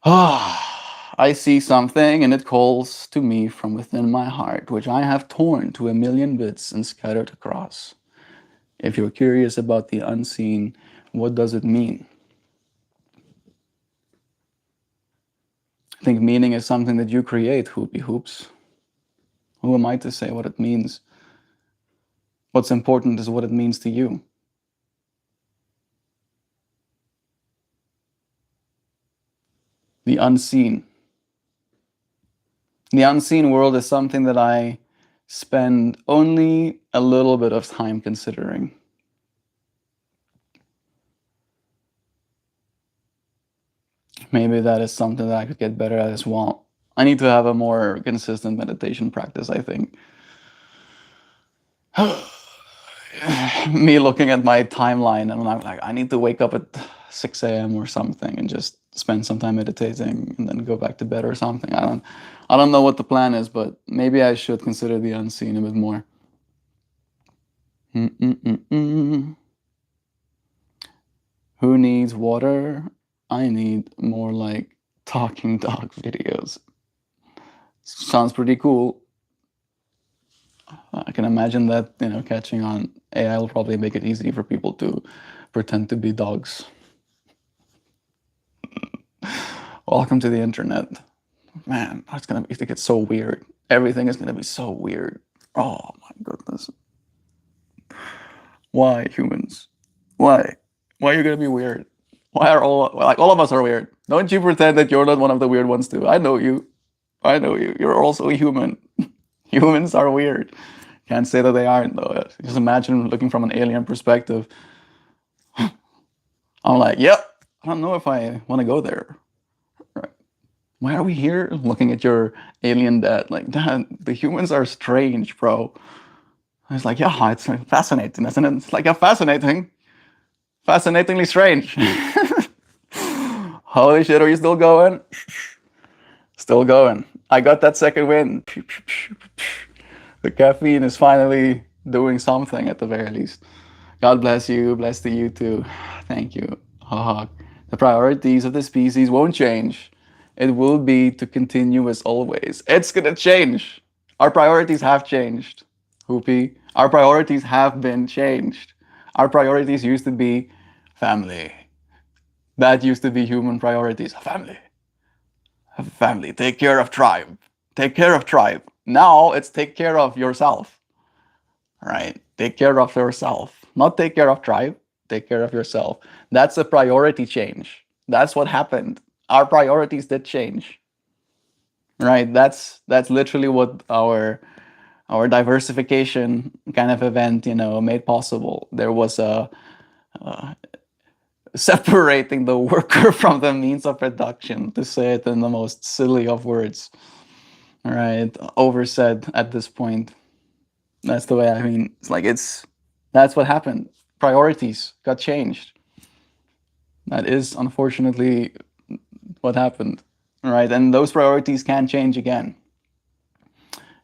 I see something and it calls to me from within my heart, which I have torn to a million bits and scattered across. If you're curious about the unseen, what does it mean? I think meaning is something that you create, Hoopy Hoops. Who am I to say what it means? What's important is what it means to you. The unseen. The unseen world is something that I spend only a little bit of time considering. Maybe that is something that I could get better at as well. I need to have a more consistent meditation practice, I think. Me looking at my timeline and I'm like, I need to wake up at 6 a.m. or something and just spend some time meditating and then go back to bed or something. I don't know what the plan is, but maybe I should consider the unseen a bit more. Who needs water? I need more like talking dog videos. Sounds pretty cool. I can imagine that, catching on. AI will probably make it easy for people to pretend to be dogs. Welcome to the internet. Man, it's gonna get so weird. Everything is gonna be so weird. Oh my goodness. Why humans? Why? Why are you gonna be weird? Why are all of us are weird? Don't you pretend that you're not one of the weird ones too. I know you. I know you. You're also a human. Humans are weird. Can't say that they aren't though. Just imagine looking from an alien perspective. I'm like, yep. I don't know if I want to go there. Right. Why are we here? Looking at your alien dad. Like, Dad, the humans are strange, bro. I was like, yeah, it's fascinating, isn't it? It's like a fascinatingly strange. Holy shit, are you still going? Still going. I got that second win. The caffeine is finally doing something at the very least. God bless you. Bless to you too. Thank you. The priorities of the species won't change. It will be to continue as always. It's gonna change. Our priorities have changed. Hoopy. Our priorities have been changed. Our priorities used to be family. That used to be human priorities. Family. Family. Take care of tribe. Take care of tribe. Now it's take care of yourself. Right? Take care of yourself. Not take care of tribe. Take care of yourself. That's a priority change. That's what happened. Our priorities did change. Right? That's literally what our or diversification kind of event, made possible. There was a separating the worker from the means of production, to say it in the most silly of words. All right, oversaid at this point. That's the way I mean. That's what happened. Priorities got changed. That is unfortunately what happened. All right, and those priorities can change again.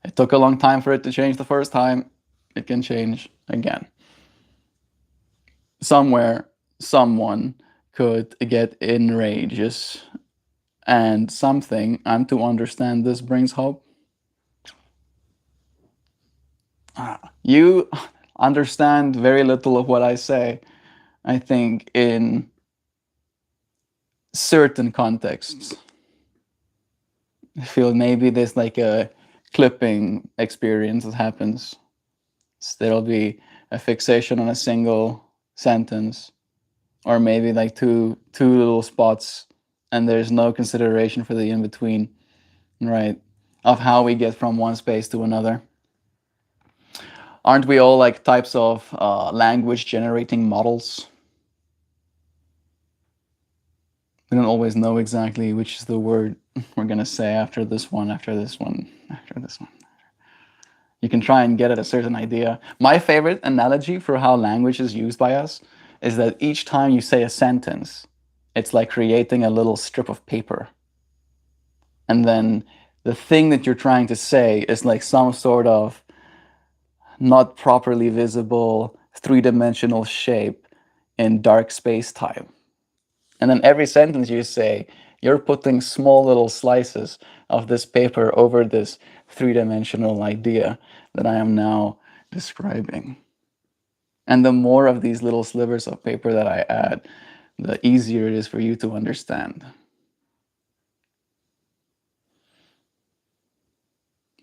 It took a long time for it to change the first time. It can change again. Somewhere, someone could get enrageous, and something I'm to understand this brings hope. You understand very little of what I say, I think, in certain contexts. I feel maybe there's like a clipping experience that happens. So there'll be a fixation on a single sentence, or maybe like two little spots, and there's no consideration for the in between, right? Of how we get from one space to another. Aren't we all like types of language generating models? We don't always know exactly which is the word we're gonna say after this one, after this one, after this one. You can try and get at a certain idea. My favorite analogy for how language is used by us is that each time you say a sentence, it's like creating a little strip of paper. And then the thing that you're trying to say is like some sort of not properly visible three-dimensional shape in dark space-time. And then every sentence you say, you're putting small little slices of this paper over this three-dimensional idea that I am now describing. And the more of these little slivers of paper that I add, the easier it is for you to understand.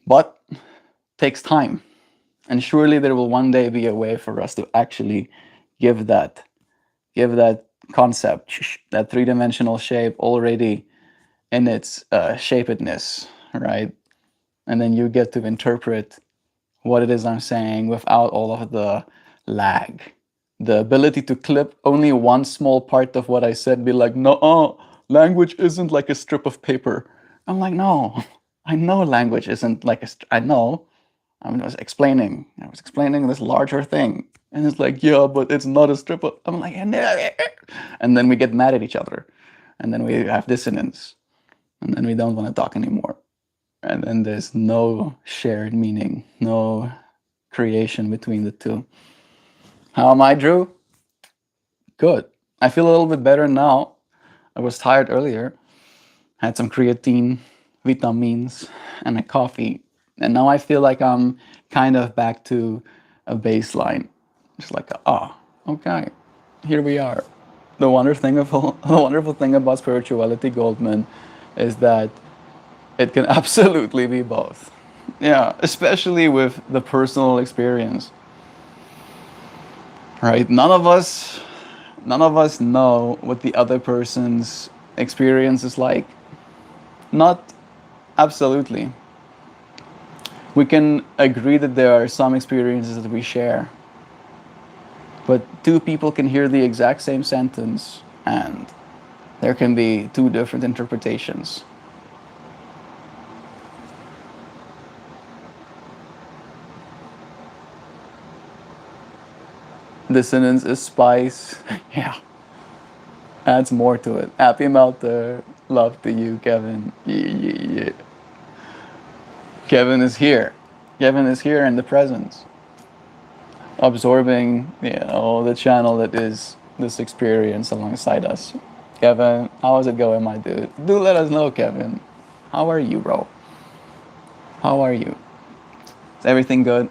But it takes time. And surely there will one day be a way for us to actually give that concept, that three-dimensional shape already in its shapedness, right? And then you get to interpret what it is I'm saying without all of the lag. The ability to clip only one small part of what I said, be like, no, language isn't like a strip of paper. I'm like, no, I know language isn't like I know. I was explaining this larger thing. And it's like, yeah, but it's not a strip of, I'm like, and then we get mad at each other. And then we have dissonance. And then we don't want to talk anymore. And then there's no shared meaning, no creation between the two. How am I, Drew? Good. I feel a little bit better now. I was tired earlier. Had some creatine, vitamins, and a coffee. And now I feel like I'm kind of back to a baseline. Just like, okay, here we are. The wonderful thing about spirituality, Goldman, is that it can absolutely be both. Yeah, especially with the personal experience. Right? None of us know what the other person's experience is like. Not absolutely. We can agree that there are some experiences that we share. But two people can hear the exact same sentence and there can be two different interpretations. Dissonance is spice. Yeah. Adds more to it. Happy Melter. Love to you, Kevin. Yeah. Kevin is here. Kevin is here in the presence. Absorbing, the channel that is this experience alongside us. Kevin, how is it going, my dude? Do let us know, Kevin. How are you, bro? How are you? Is everything good?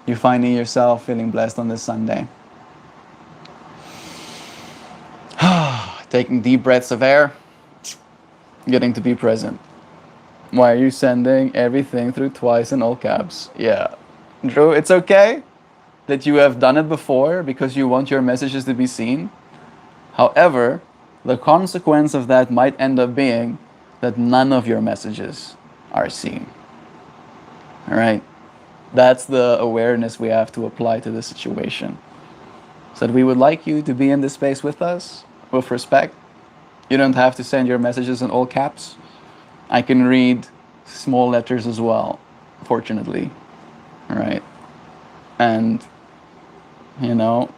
You finding yourself feeling blessed on this Sunday? Taking deep breaths of air, getting to be present. Why are you sending everything through twice in all caps? Yeah. Drew, it's okay that you have done it before because you want your messages to be seen. However, the consequence of that might end up being that none of your messages are seen. All right? That's the awareness we have to apply to this situation. So that we would like you to be in this space with us, with respect. You don't have to send your messages in all caps. I can read small letters as well, fortunately. All right. And, you know,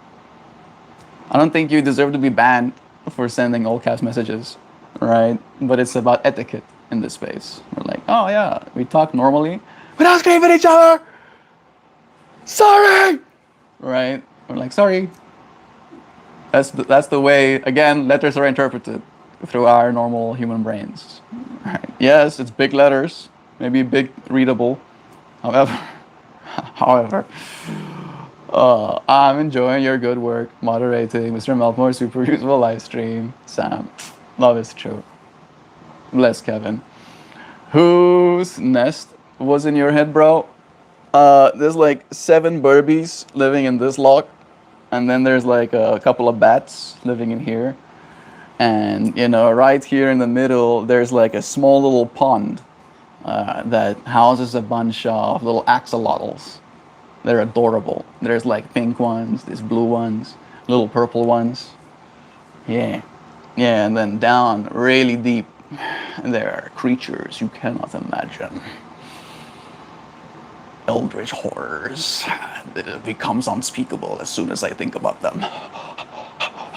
I don't think you deserve to be banned for sending all caps messages, right? But it's about etiquette in this space. We're like, oh yeah, we talk normally without screaming at each other. Sorry, right? We're like, sorry. That's the way. Again, letters are interpreted through our normal human brains. Right? Yes, it's big letters, maybe big readable. However, however, I'm enjoying your good work moderating, Mr. Meltmore. Super useful live stream. Sam, love is true. Bless Kevin. Whose nest was in your head, bro? There's like 7 burbies living in this lock, and then there's like a couple of bats living in here. And you know, right here in the middle, there's like a small little pond that houses a bunch of little axolotls. They're adorable. There's like pink ones, there's blue ones, little purple ones. Yeah. Yeah, and then down really deep, there are creatures you cannot imagine. Eldritch horrors. It becomes unspeakable as soon as I think about them.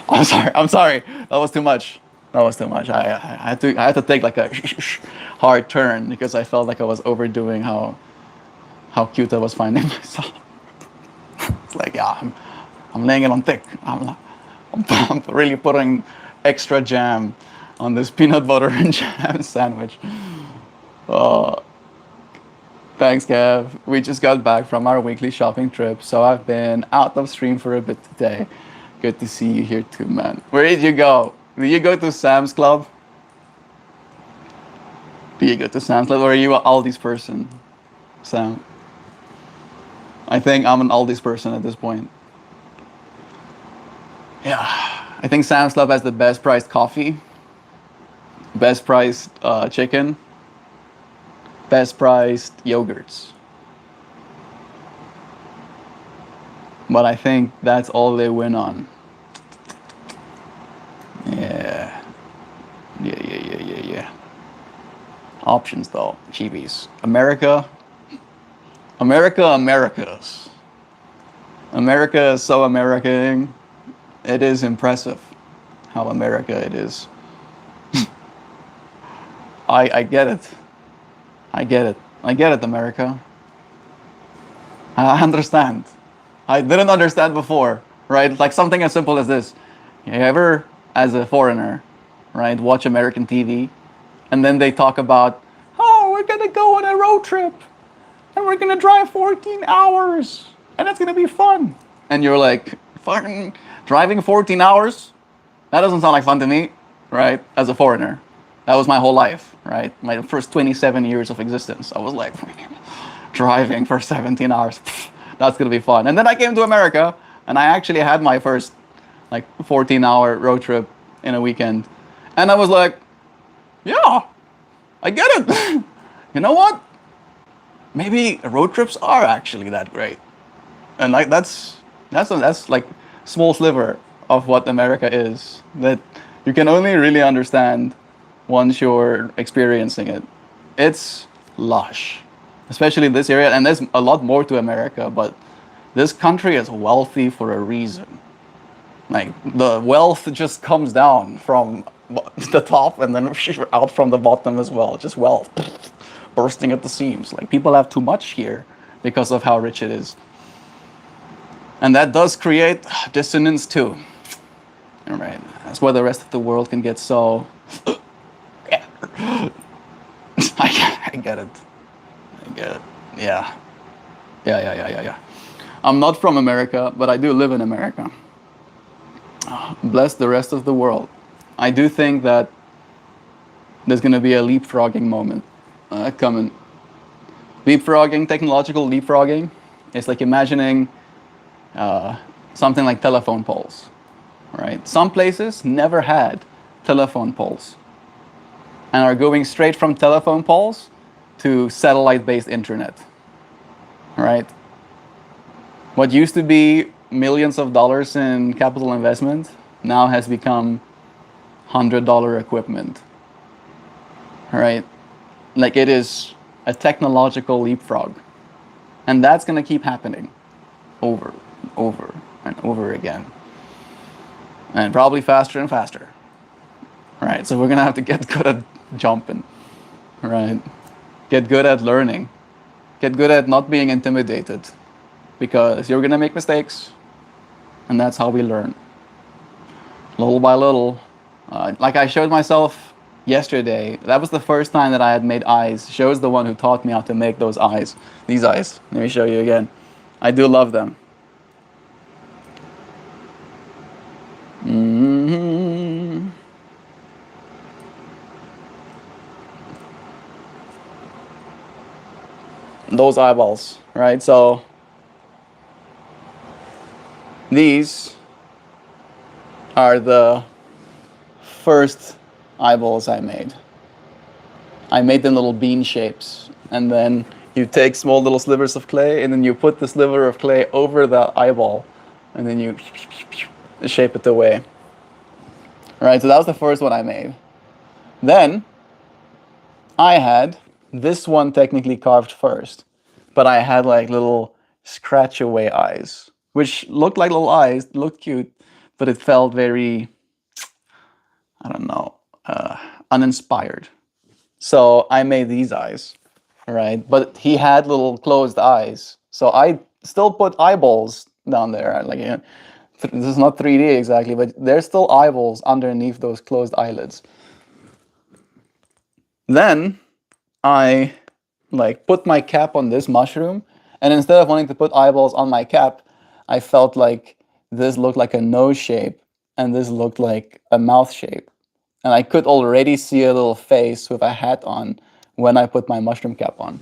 I'm sorry. That was too much. That was too much. I had to take like a hard turn because I felt like I was overdoing how cute I was finding myself. It's like, yeah, I'm laying it on thick. I'm really putting extra jam on this peanut butter and jam sandwich. Thanks, Kev. We just got back from our weekly shopping trip, so I've been out of stream for a bit today. Good to see you here too, man. Where did you go? Did you go to Sam's Club? Did you go to Sam's Club, or are you an Aldi's person, Sam? I think I'm an Aldi's person at this point. Yeah, I think Sam's Club has the best priced coffee, best priced chicken, best priced yogurts. But I think that's all they win on. Yeah. Yeah. Options though, cheapies. Americas. America is so American. It is impressive how America it is. I get it. I get it, America. I understand. I didn't understand before, right? Like something as simple as this. You ever, as a foreigner, right, watch American TV, and then they talk about, oh, we're gonna go on a road trip, and we're gonna drive 14 hours, and it's gonna be fun. And you're like, fucking driving 14 hours? That doesn't sound like fun to me, right? As a foreigner. That was my whole life, right? My first 27 years of existence. I was like, driving for 17 hours. That's gonna be fun. And then I came to America, and I actually had my first like 14-hour road trip in a weekend. And I was like, yeah, I get it. You know what? Maybe road trips are actually that great. And like that's like small sliver of what America is that you can only really understand once you're experiencing it. It's lush, especially this area, and there's a lot more to America, but this country is wealthy for a reason. Like the wealth just comes down from the top and then out from the bottom as well. Just wealth bursting at the seams. Like people have too much here because of how rich it is. And that does create dissonance too. All right. That's why the rest of the world can get so. I get it. I get it. Yeah. Yeah. I'm not from America, but I do live in America. Bless the rest of the world. I do think that there's going to be a leapfrogging moment coming. Leapfrogging, technological leapfrogging, it's like imagining something like telephone poles, right? Some places never had telephone poles and are going straight from telephone poles to satellite-based internet. right? What used to be millions of dollars in capital investment now has become $100 equipment, right? Like it is a technological leapfrog. And that's going to keep happening over, over, and over again. And probably faster and faster, right? So we're going to have to get good at jumping, right? Get good at learning. Get good at not being intimidated because you're going to make mistakes. And that's how we learn. Little by little. Like I showed myself yesterday. That was the first time that I had made eyes. Show's the one who taught me how to make those eyes. These eyes. Let me show you again. I do love them. Mm-hmm. Those eyeballs, right? So these are the first eyeballs I made. I made them little bean shapes, and then you take small little slivers of clay, and then you put the sliver of clay over the eyeball, and then you shape it away. Right, so that was the first one I made. Then I had this one technically carved first, but I had like little scratch away eyes, which looked like little eyes, looked cute, but it felt very, I don't know, uninspired. So I made these eyes, right? But he had little closed eyes. So I still put eyeballs down there. Like, this is not 3D exactly, but there's still eyeballs underneath those closed eyelids. Then I like put my cap on this mushroom, and instead of wanting to put eyeballs on my cap, I felt like this looked like a nose shape and this looked like a mouth shape. And I could already see a little face with a hat on when I put my mushroom cap on.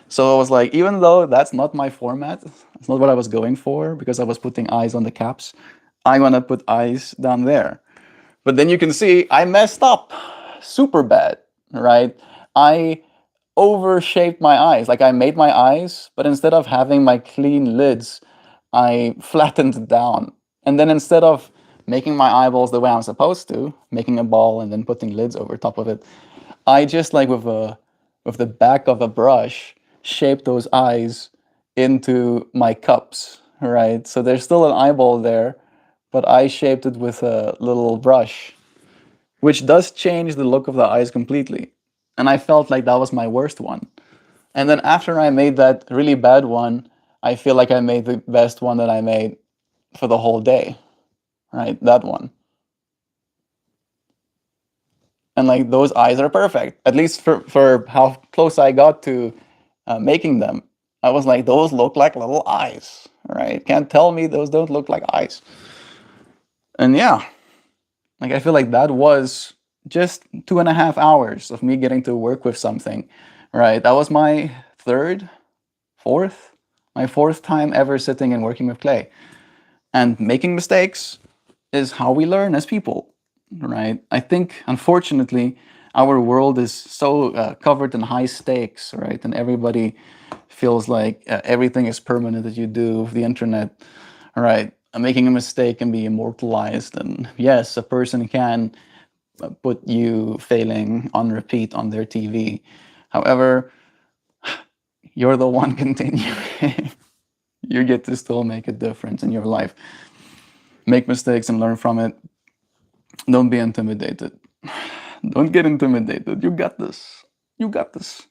So I was like, even though that's not my format, it's not what I was going for because I was putting eyes on the caps, I'm gonna put eyes down there. But then you can see I messed up super bad, right? I overshaped my eyes. Like I made my eyes, but instead of having my clean lids, I flattened it down. And then instead of making my eyeballs the way I'm supposed to, making a ball and then putting lids over top of it, I just like with the back of a brush shaped those eyes into my cups, right? So there's still an eyeball there, but I shaped it with a little brush, which does change the look of the eyes completely. And I felt like that was my worst one. And then after I made that really bad one, I feel like I made the best one that I made for the whole day, right? That one. And like those eyes are perfect, at least for how close I got to making them. I was like, those look like little eyes, right? Can't tell me those don't look like eyes. And yeah, like I feel like that was just 2.5 hours of me getting to work with something, right? That was my my fourth time ever sitting and working with clay. And making mistakes is how we learn as people, right? I think, unfortunately, our world is so covered in high stakes, right? And everybody feels like everything is permanent that you do with the internet, right? Making a mistake can be immortalized. And yes, a person can put you failing on repeat on their TV. However, you're the one continuing. You get to still make a difference in your life. Make mistakes and learn from it. Don't be intimidated. Don't get intimidated. You got this. You got this.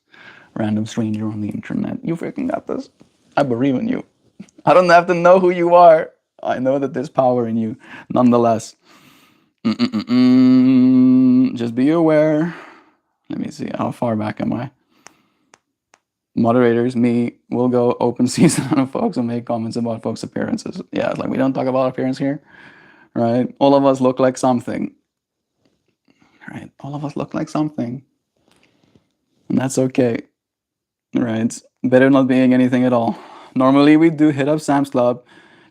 Random stranger on the internet. You freaking got this. I believe in you. I don't have to know who you are. I know that there's power in you. Nonetheless. Just be aware. Let me see. How far back am I? Moderators, me, will go open season on folks and make comments about folks' appearances. Yeah, it's like we don't talk about appearance here, right? All of us look like something, right? All of us look like something, and that's okay, right? Better not being anything at all. Normally we do hit up Sam's Club.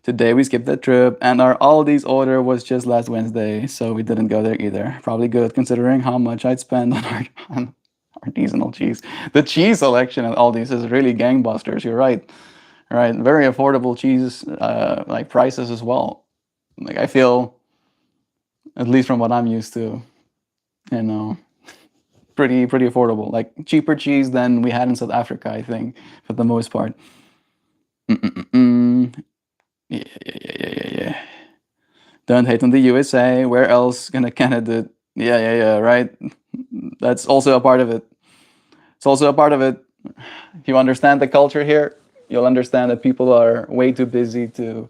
Today we skipped that trip, and our Aldi's order was just last Wednesday, so we didn't go there either. Probably good considering how much I'd spend on artisanal cheese. The cheese selection at Aldi's is really gangbusters. You're right. right? Very affordable cheese, like prices as well. Like I feel, at least from what I'm used to, you know, pretty affordable. Like cheaper cheese than we had in South Africa, I think, for the most part. Mm-mm-mm. Yeah, yeah, yeah, yeah, yeah, yeah. Don't hate on the USA. Where else gonna Canada? Yeah, yeah, yeah. Right. That's also a part of it. It's also a part of it. If you understand the culture here, you'll understand that people are way too busy to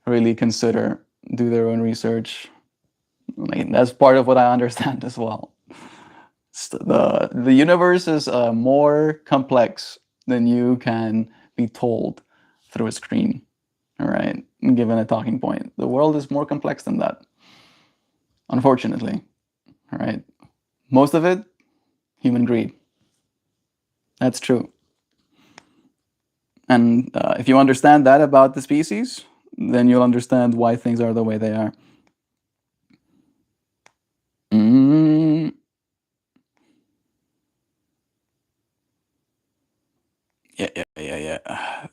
really consider, do their own research. Like, that's part of what I understand as well. The universe is more complex than you can be told through a screen. All right, given a talking point, the world is more complex than that. Unfortunately, all right. Most of it, human greed. That's true. And if you understand that about the species, then you'll understand why things are the way they are. Mm, yeah, yeah, yeah, yeah.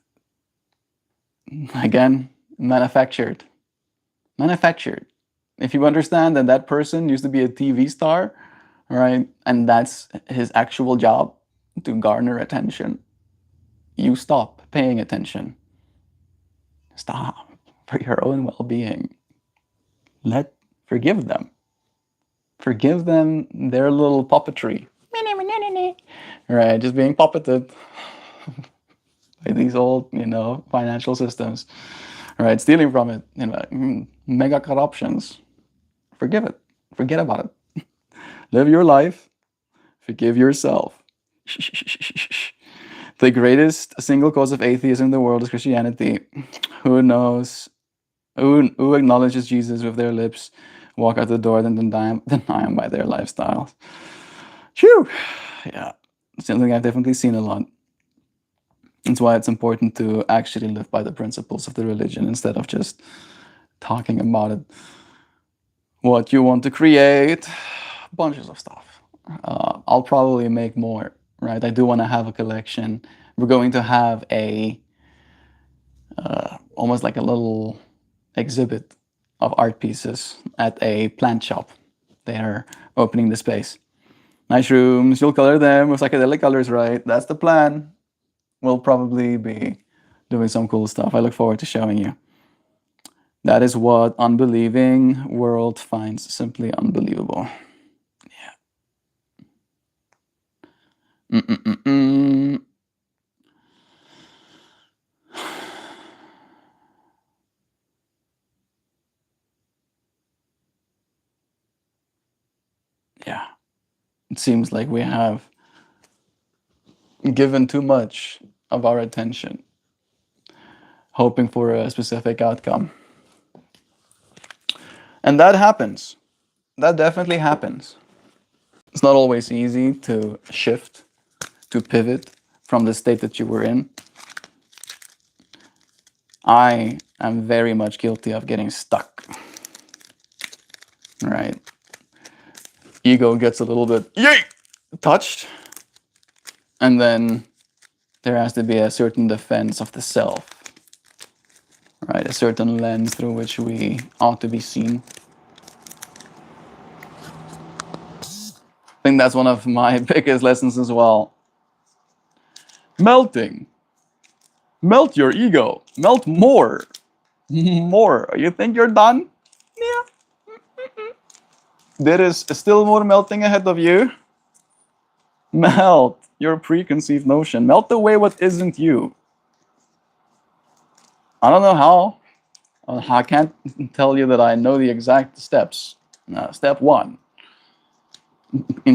Again, manufactured. Manufactured. If you understand that that person used to be a TV star, right, and that's his actual job to garner attention, you stop paying attention. Stop for your own well being. Forgive them. Forgive them their little puppetry. Right, just being puppeted by these old, financial systems. Right, stealing from it, mega corruptions. Forgive it. Forget about it. Live your life. Forgive yourself. The greatest single cause of atheism in the world is Christianity. Who knows? Who acknowledges Jesus with their lips, walk out the door, then deny him by their lifestyles? Phew! Yeah, something I've definitely seen a lot. That's why it's important to actually live by the principles of the religion instead of just talking about it. What you want to create, bunches of stuff. I'll probably make more, right? I do want to have a collection. We're going to have a almost like a little exhibit of art pieces at a plant shop. They are opening the space. Nice rooms. You'll color them with psychedelic colors, right? That's the plan. We'll probably be doing some cool stuff. I look forward to showing you. That is what unbelieving world finds simply unbelievable. Yeah. Mm-mm-mm-mm. Yeah. It seems like we have given too much of our attention, hoping for a specific outcome. And that happens. That definitely happens. It's not always easy to shift, to pivot from the state that you were in. I am very much guilty of getting stuck. Right? Ego gets a little bit touched, and then there has to be a certain defense of the self, right? A certain lens through which we ought to be seen. I think that's one of my biggest lessons as well. Melting. Melt your ego. Melt more. More. You think you're done? Yeah. There is still more melting ahead of you. Melt your preconceived notion. Melt away what isn't you. I don't know how. I can't tell you that I know the exact steps. Step one,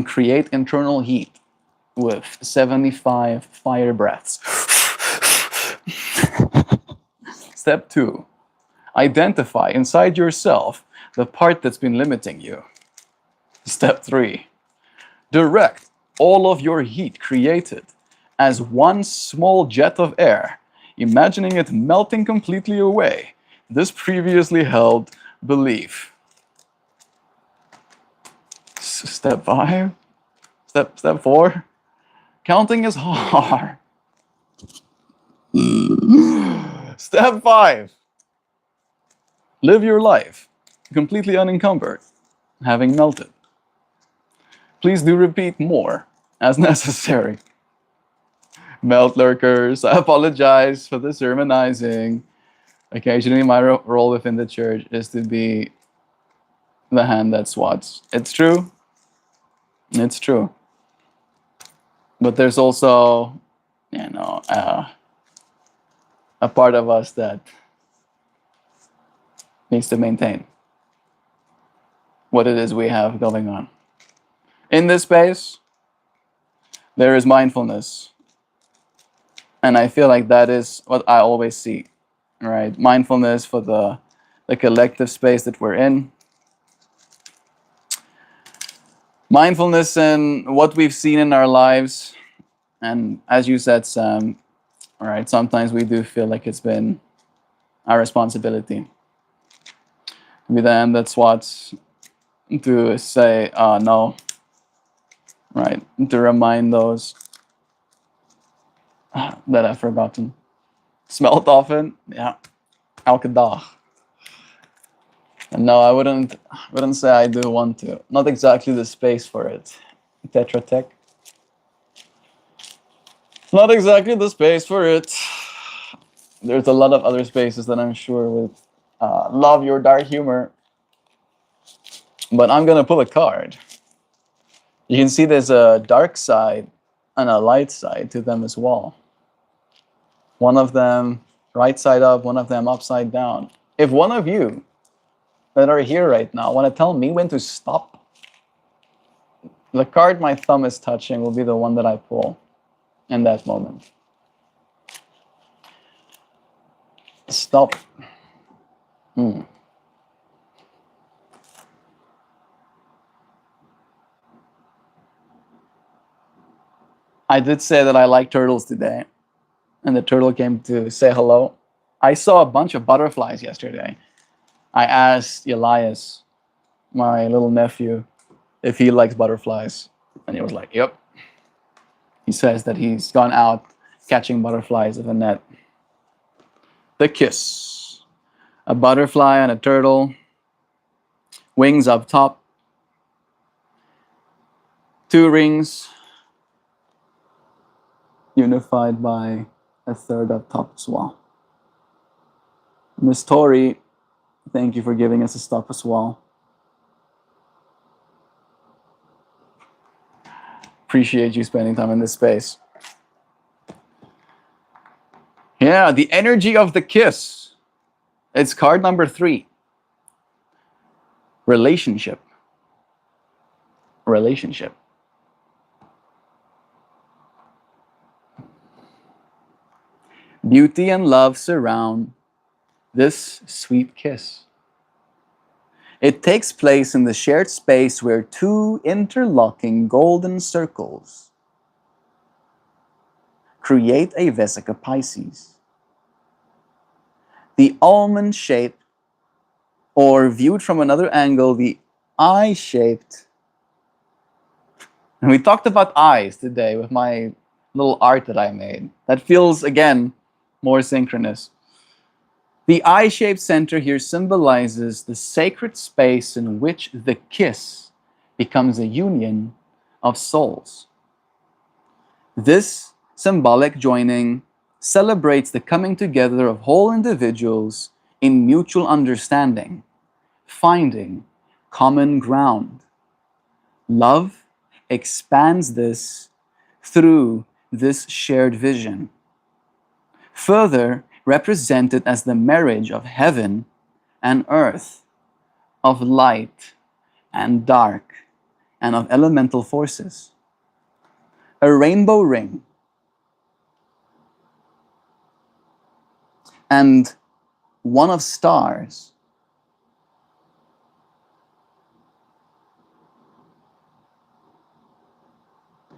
create internal heat with 75 fire breaths. Step two, identify inside yourself the part that's been limiting you. Step three, direct all of your heat created as one small jet of air, imagining it melting completely away this previously held belief. Step five, step four, counting is hard. Step 5. Live your life completely unencumbered, having melted. Please do repeat more as necessary. Melt lurkers, I apologize for the sermonizing. Occasionally, my role within the church is to be the hand that swats. It's true. It's true. But there's also, a part of us that needs to maintain what it is we have going on. In this space, there is mindfulness. And I feel like that is what I always see, right? Mindfulness for the collective space that we're in. Mindfulness in what we've seen in our lives. And as you said, Sam, right, sometimes we do feel like it's been our responsibility to be the hand that swats, to say, no, right? To remind those that I've forgotten. Smelled often? Yeah. Al-Qadah. And no, I wouldn't say I do want to. Not exactly the space for it. Tetra Tech. Not exactly the space for it. There's a lot of other spaces that I'm sure would love your dark humor. But I'm gonna pull a card. You can see there's a dark side and a light side to them as well. One of them right side up, one of them upside down. If one of you that are here right now want to tell me when to stop, the card my thumb is touching will be the one that I pull in that moment. Stop. I did say that I like turtles today, and the turtle came to say hello. I saw a bunch of butterflies yesterday. I asked Elias, my little nephew, if he likes butterflies, and he was like, yep. He says that he's gone out catching butterflies with a net. The kiss. A butterfly and a turtle, wings up top, 2 rings, unified by a third up top as well. Miss Tori, thank you for giving us a stop as well. Appreciate you spending time in this space. Yeah, the energy of the kiss. It's card number 3. Relationship. Relationship. Beauty and love surround this sweet kiss. It takes place in the shared space where 2 interlocking golden circles create a Vesica Pisces. The almond shape, or viewed from another angle, the eye-shaped. And we talked about eyes today with my little art that I made. That feels, again, more synchronous. The eye-shaped center here symbolizes the sacred space in which the kiss becomes a union of souls. This symbolic joining celebrates the coming together of whole individuals in mutual understanding, finding common ground. Love expands this through this shared vision, further represented as the marriage of heaven and earth, of light and dark, and of elemental forces. A rainbow ring and one of stars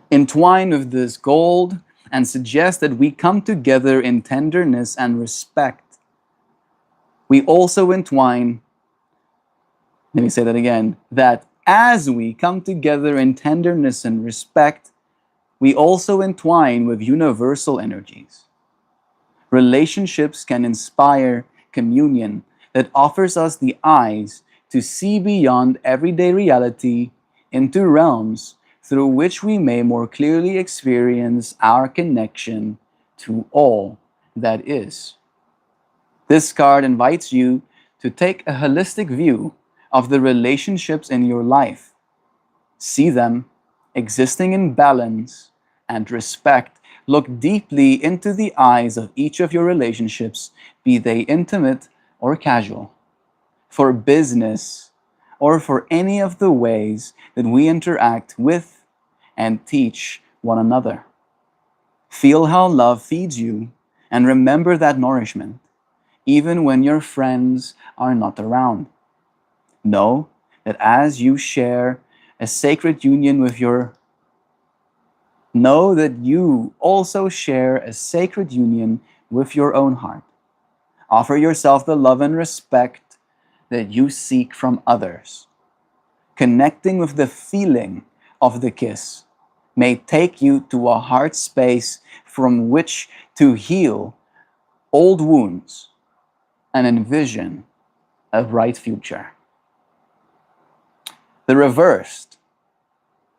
entwine with this gold and suggest that we come together in tenderness and respect. We also entwine, let me say that again, that as we come together in tenderness and respect, we also entwine with universal energies. Relationships can inspire communion that offers us the eyes to see beyond everyday reality into realms through which we may more clearly experience our connection to all that is. This card invites you to take a holistic view of the relationships in your life. See them existing in balance and respect. Look deeply into the eyes of each of your relationships, be they intimate or casual, for business, or for any of the ways that we interact with and teach one another. Feel how love feeds you and remember that nourishment, even when your friends are not around. Know that as you share a sacred union with your Know that you also share a sacred union with your own heart. Offer yourself the love and respect that you seek from others. Connecting with the feeling of the kiss may take you to a heart space from which to heal old wounds and envision a bright future. The reversed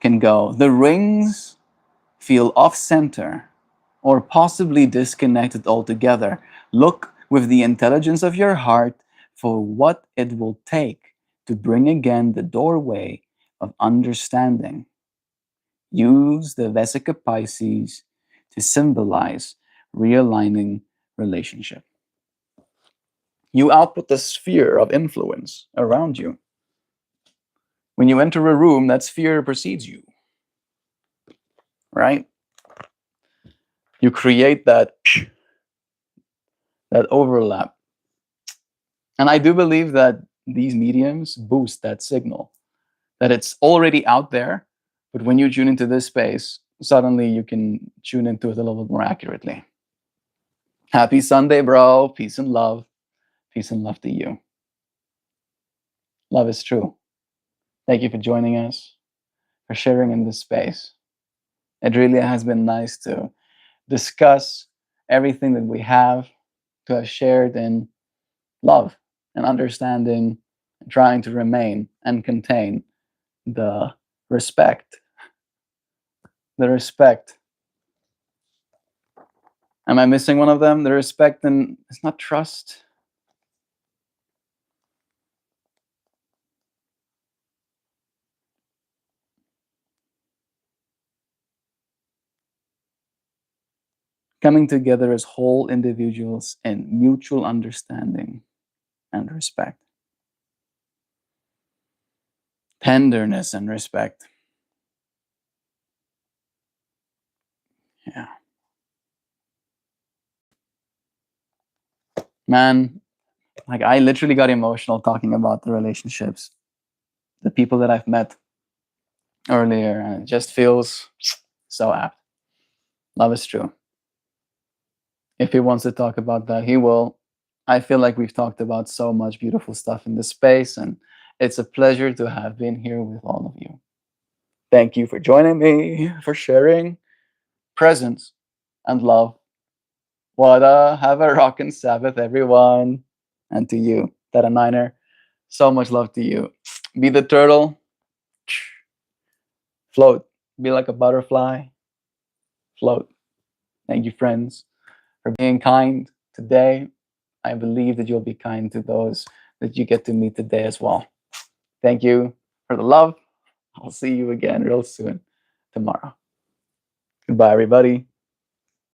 can go, the rings feel off center or possibly disconnected altogether. Look with the intelligence of your heart for what it will take to bring again the doorway of understanding. Use the Vesica Pisces to symbolize realigning relationship. You output the sphere of influence around you. When you enter a room, that sphere precedes you, right? You create that overlap. And I do believe that these mediums boost that signal, that it's already out there, but when you tune into this space, suddenly you can tune into it a little bit more accurately. Happy Sunday, bro. Peace and love. Peace and love to you. Love is true. Thank you for joining us, for sharing in this space. It really has been nice to discuss everything that we have, to have shared in love and understanding, and trying to remain and contain the respect. The respect. Am I missing one of them? The respect, and it's not trust. Coming together as whole individuals in mutual understanding and respect. Tenderness and respect. Yeah. Man, like I literally got emotional talking about the relationships, the people that I've met earlier, and it just feels so apt. Love is true. If he wants to talk about that, he will. I feel like we've talked about so much beautiful stuff in this space, and it's a pleasure to have been here with all of you. Thank you for joining me, for sharing presence and love. Have a rockin' Sabbath, everyone. And to you, Teta Niner, so much love to you. Be the turtle, float. Be like a butterfly, float. Thank you, friends, for being kind today. I believe that you'll be kind to those that you get to meet today as well. Thank you for the love. I'll see you again real soon tomorrow. Goodbye, everybody.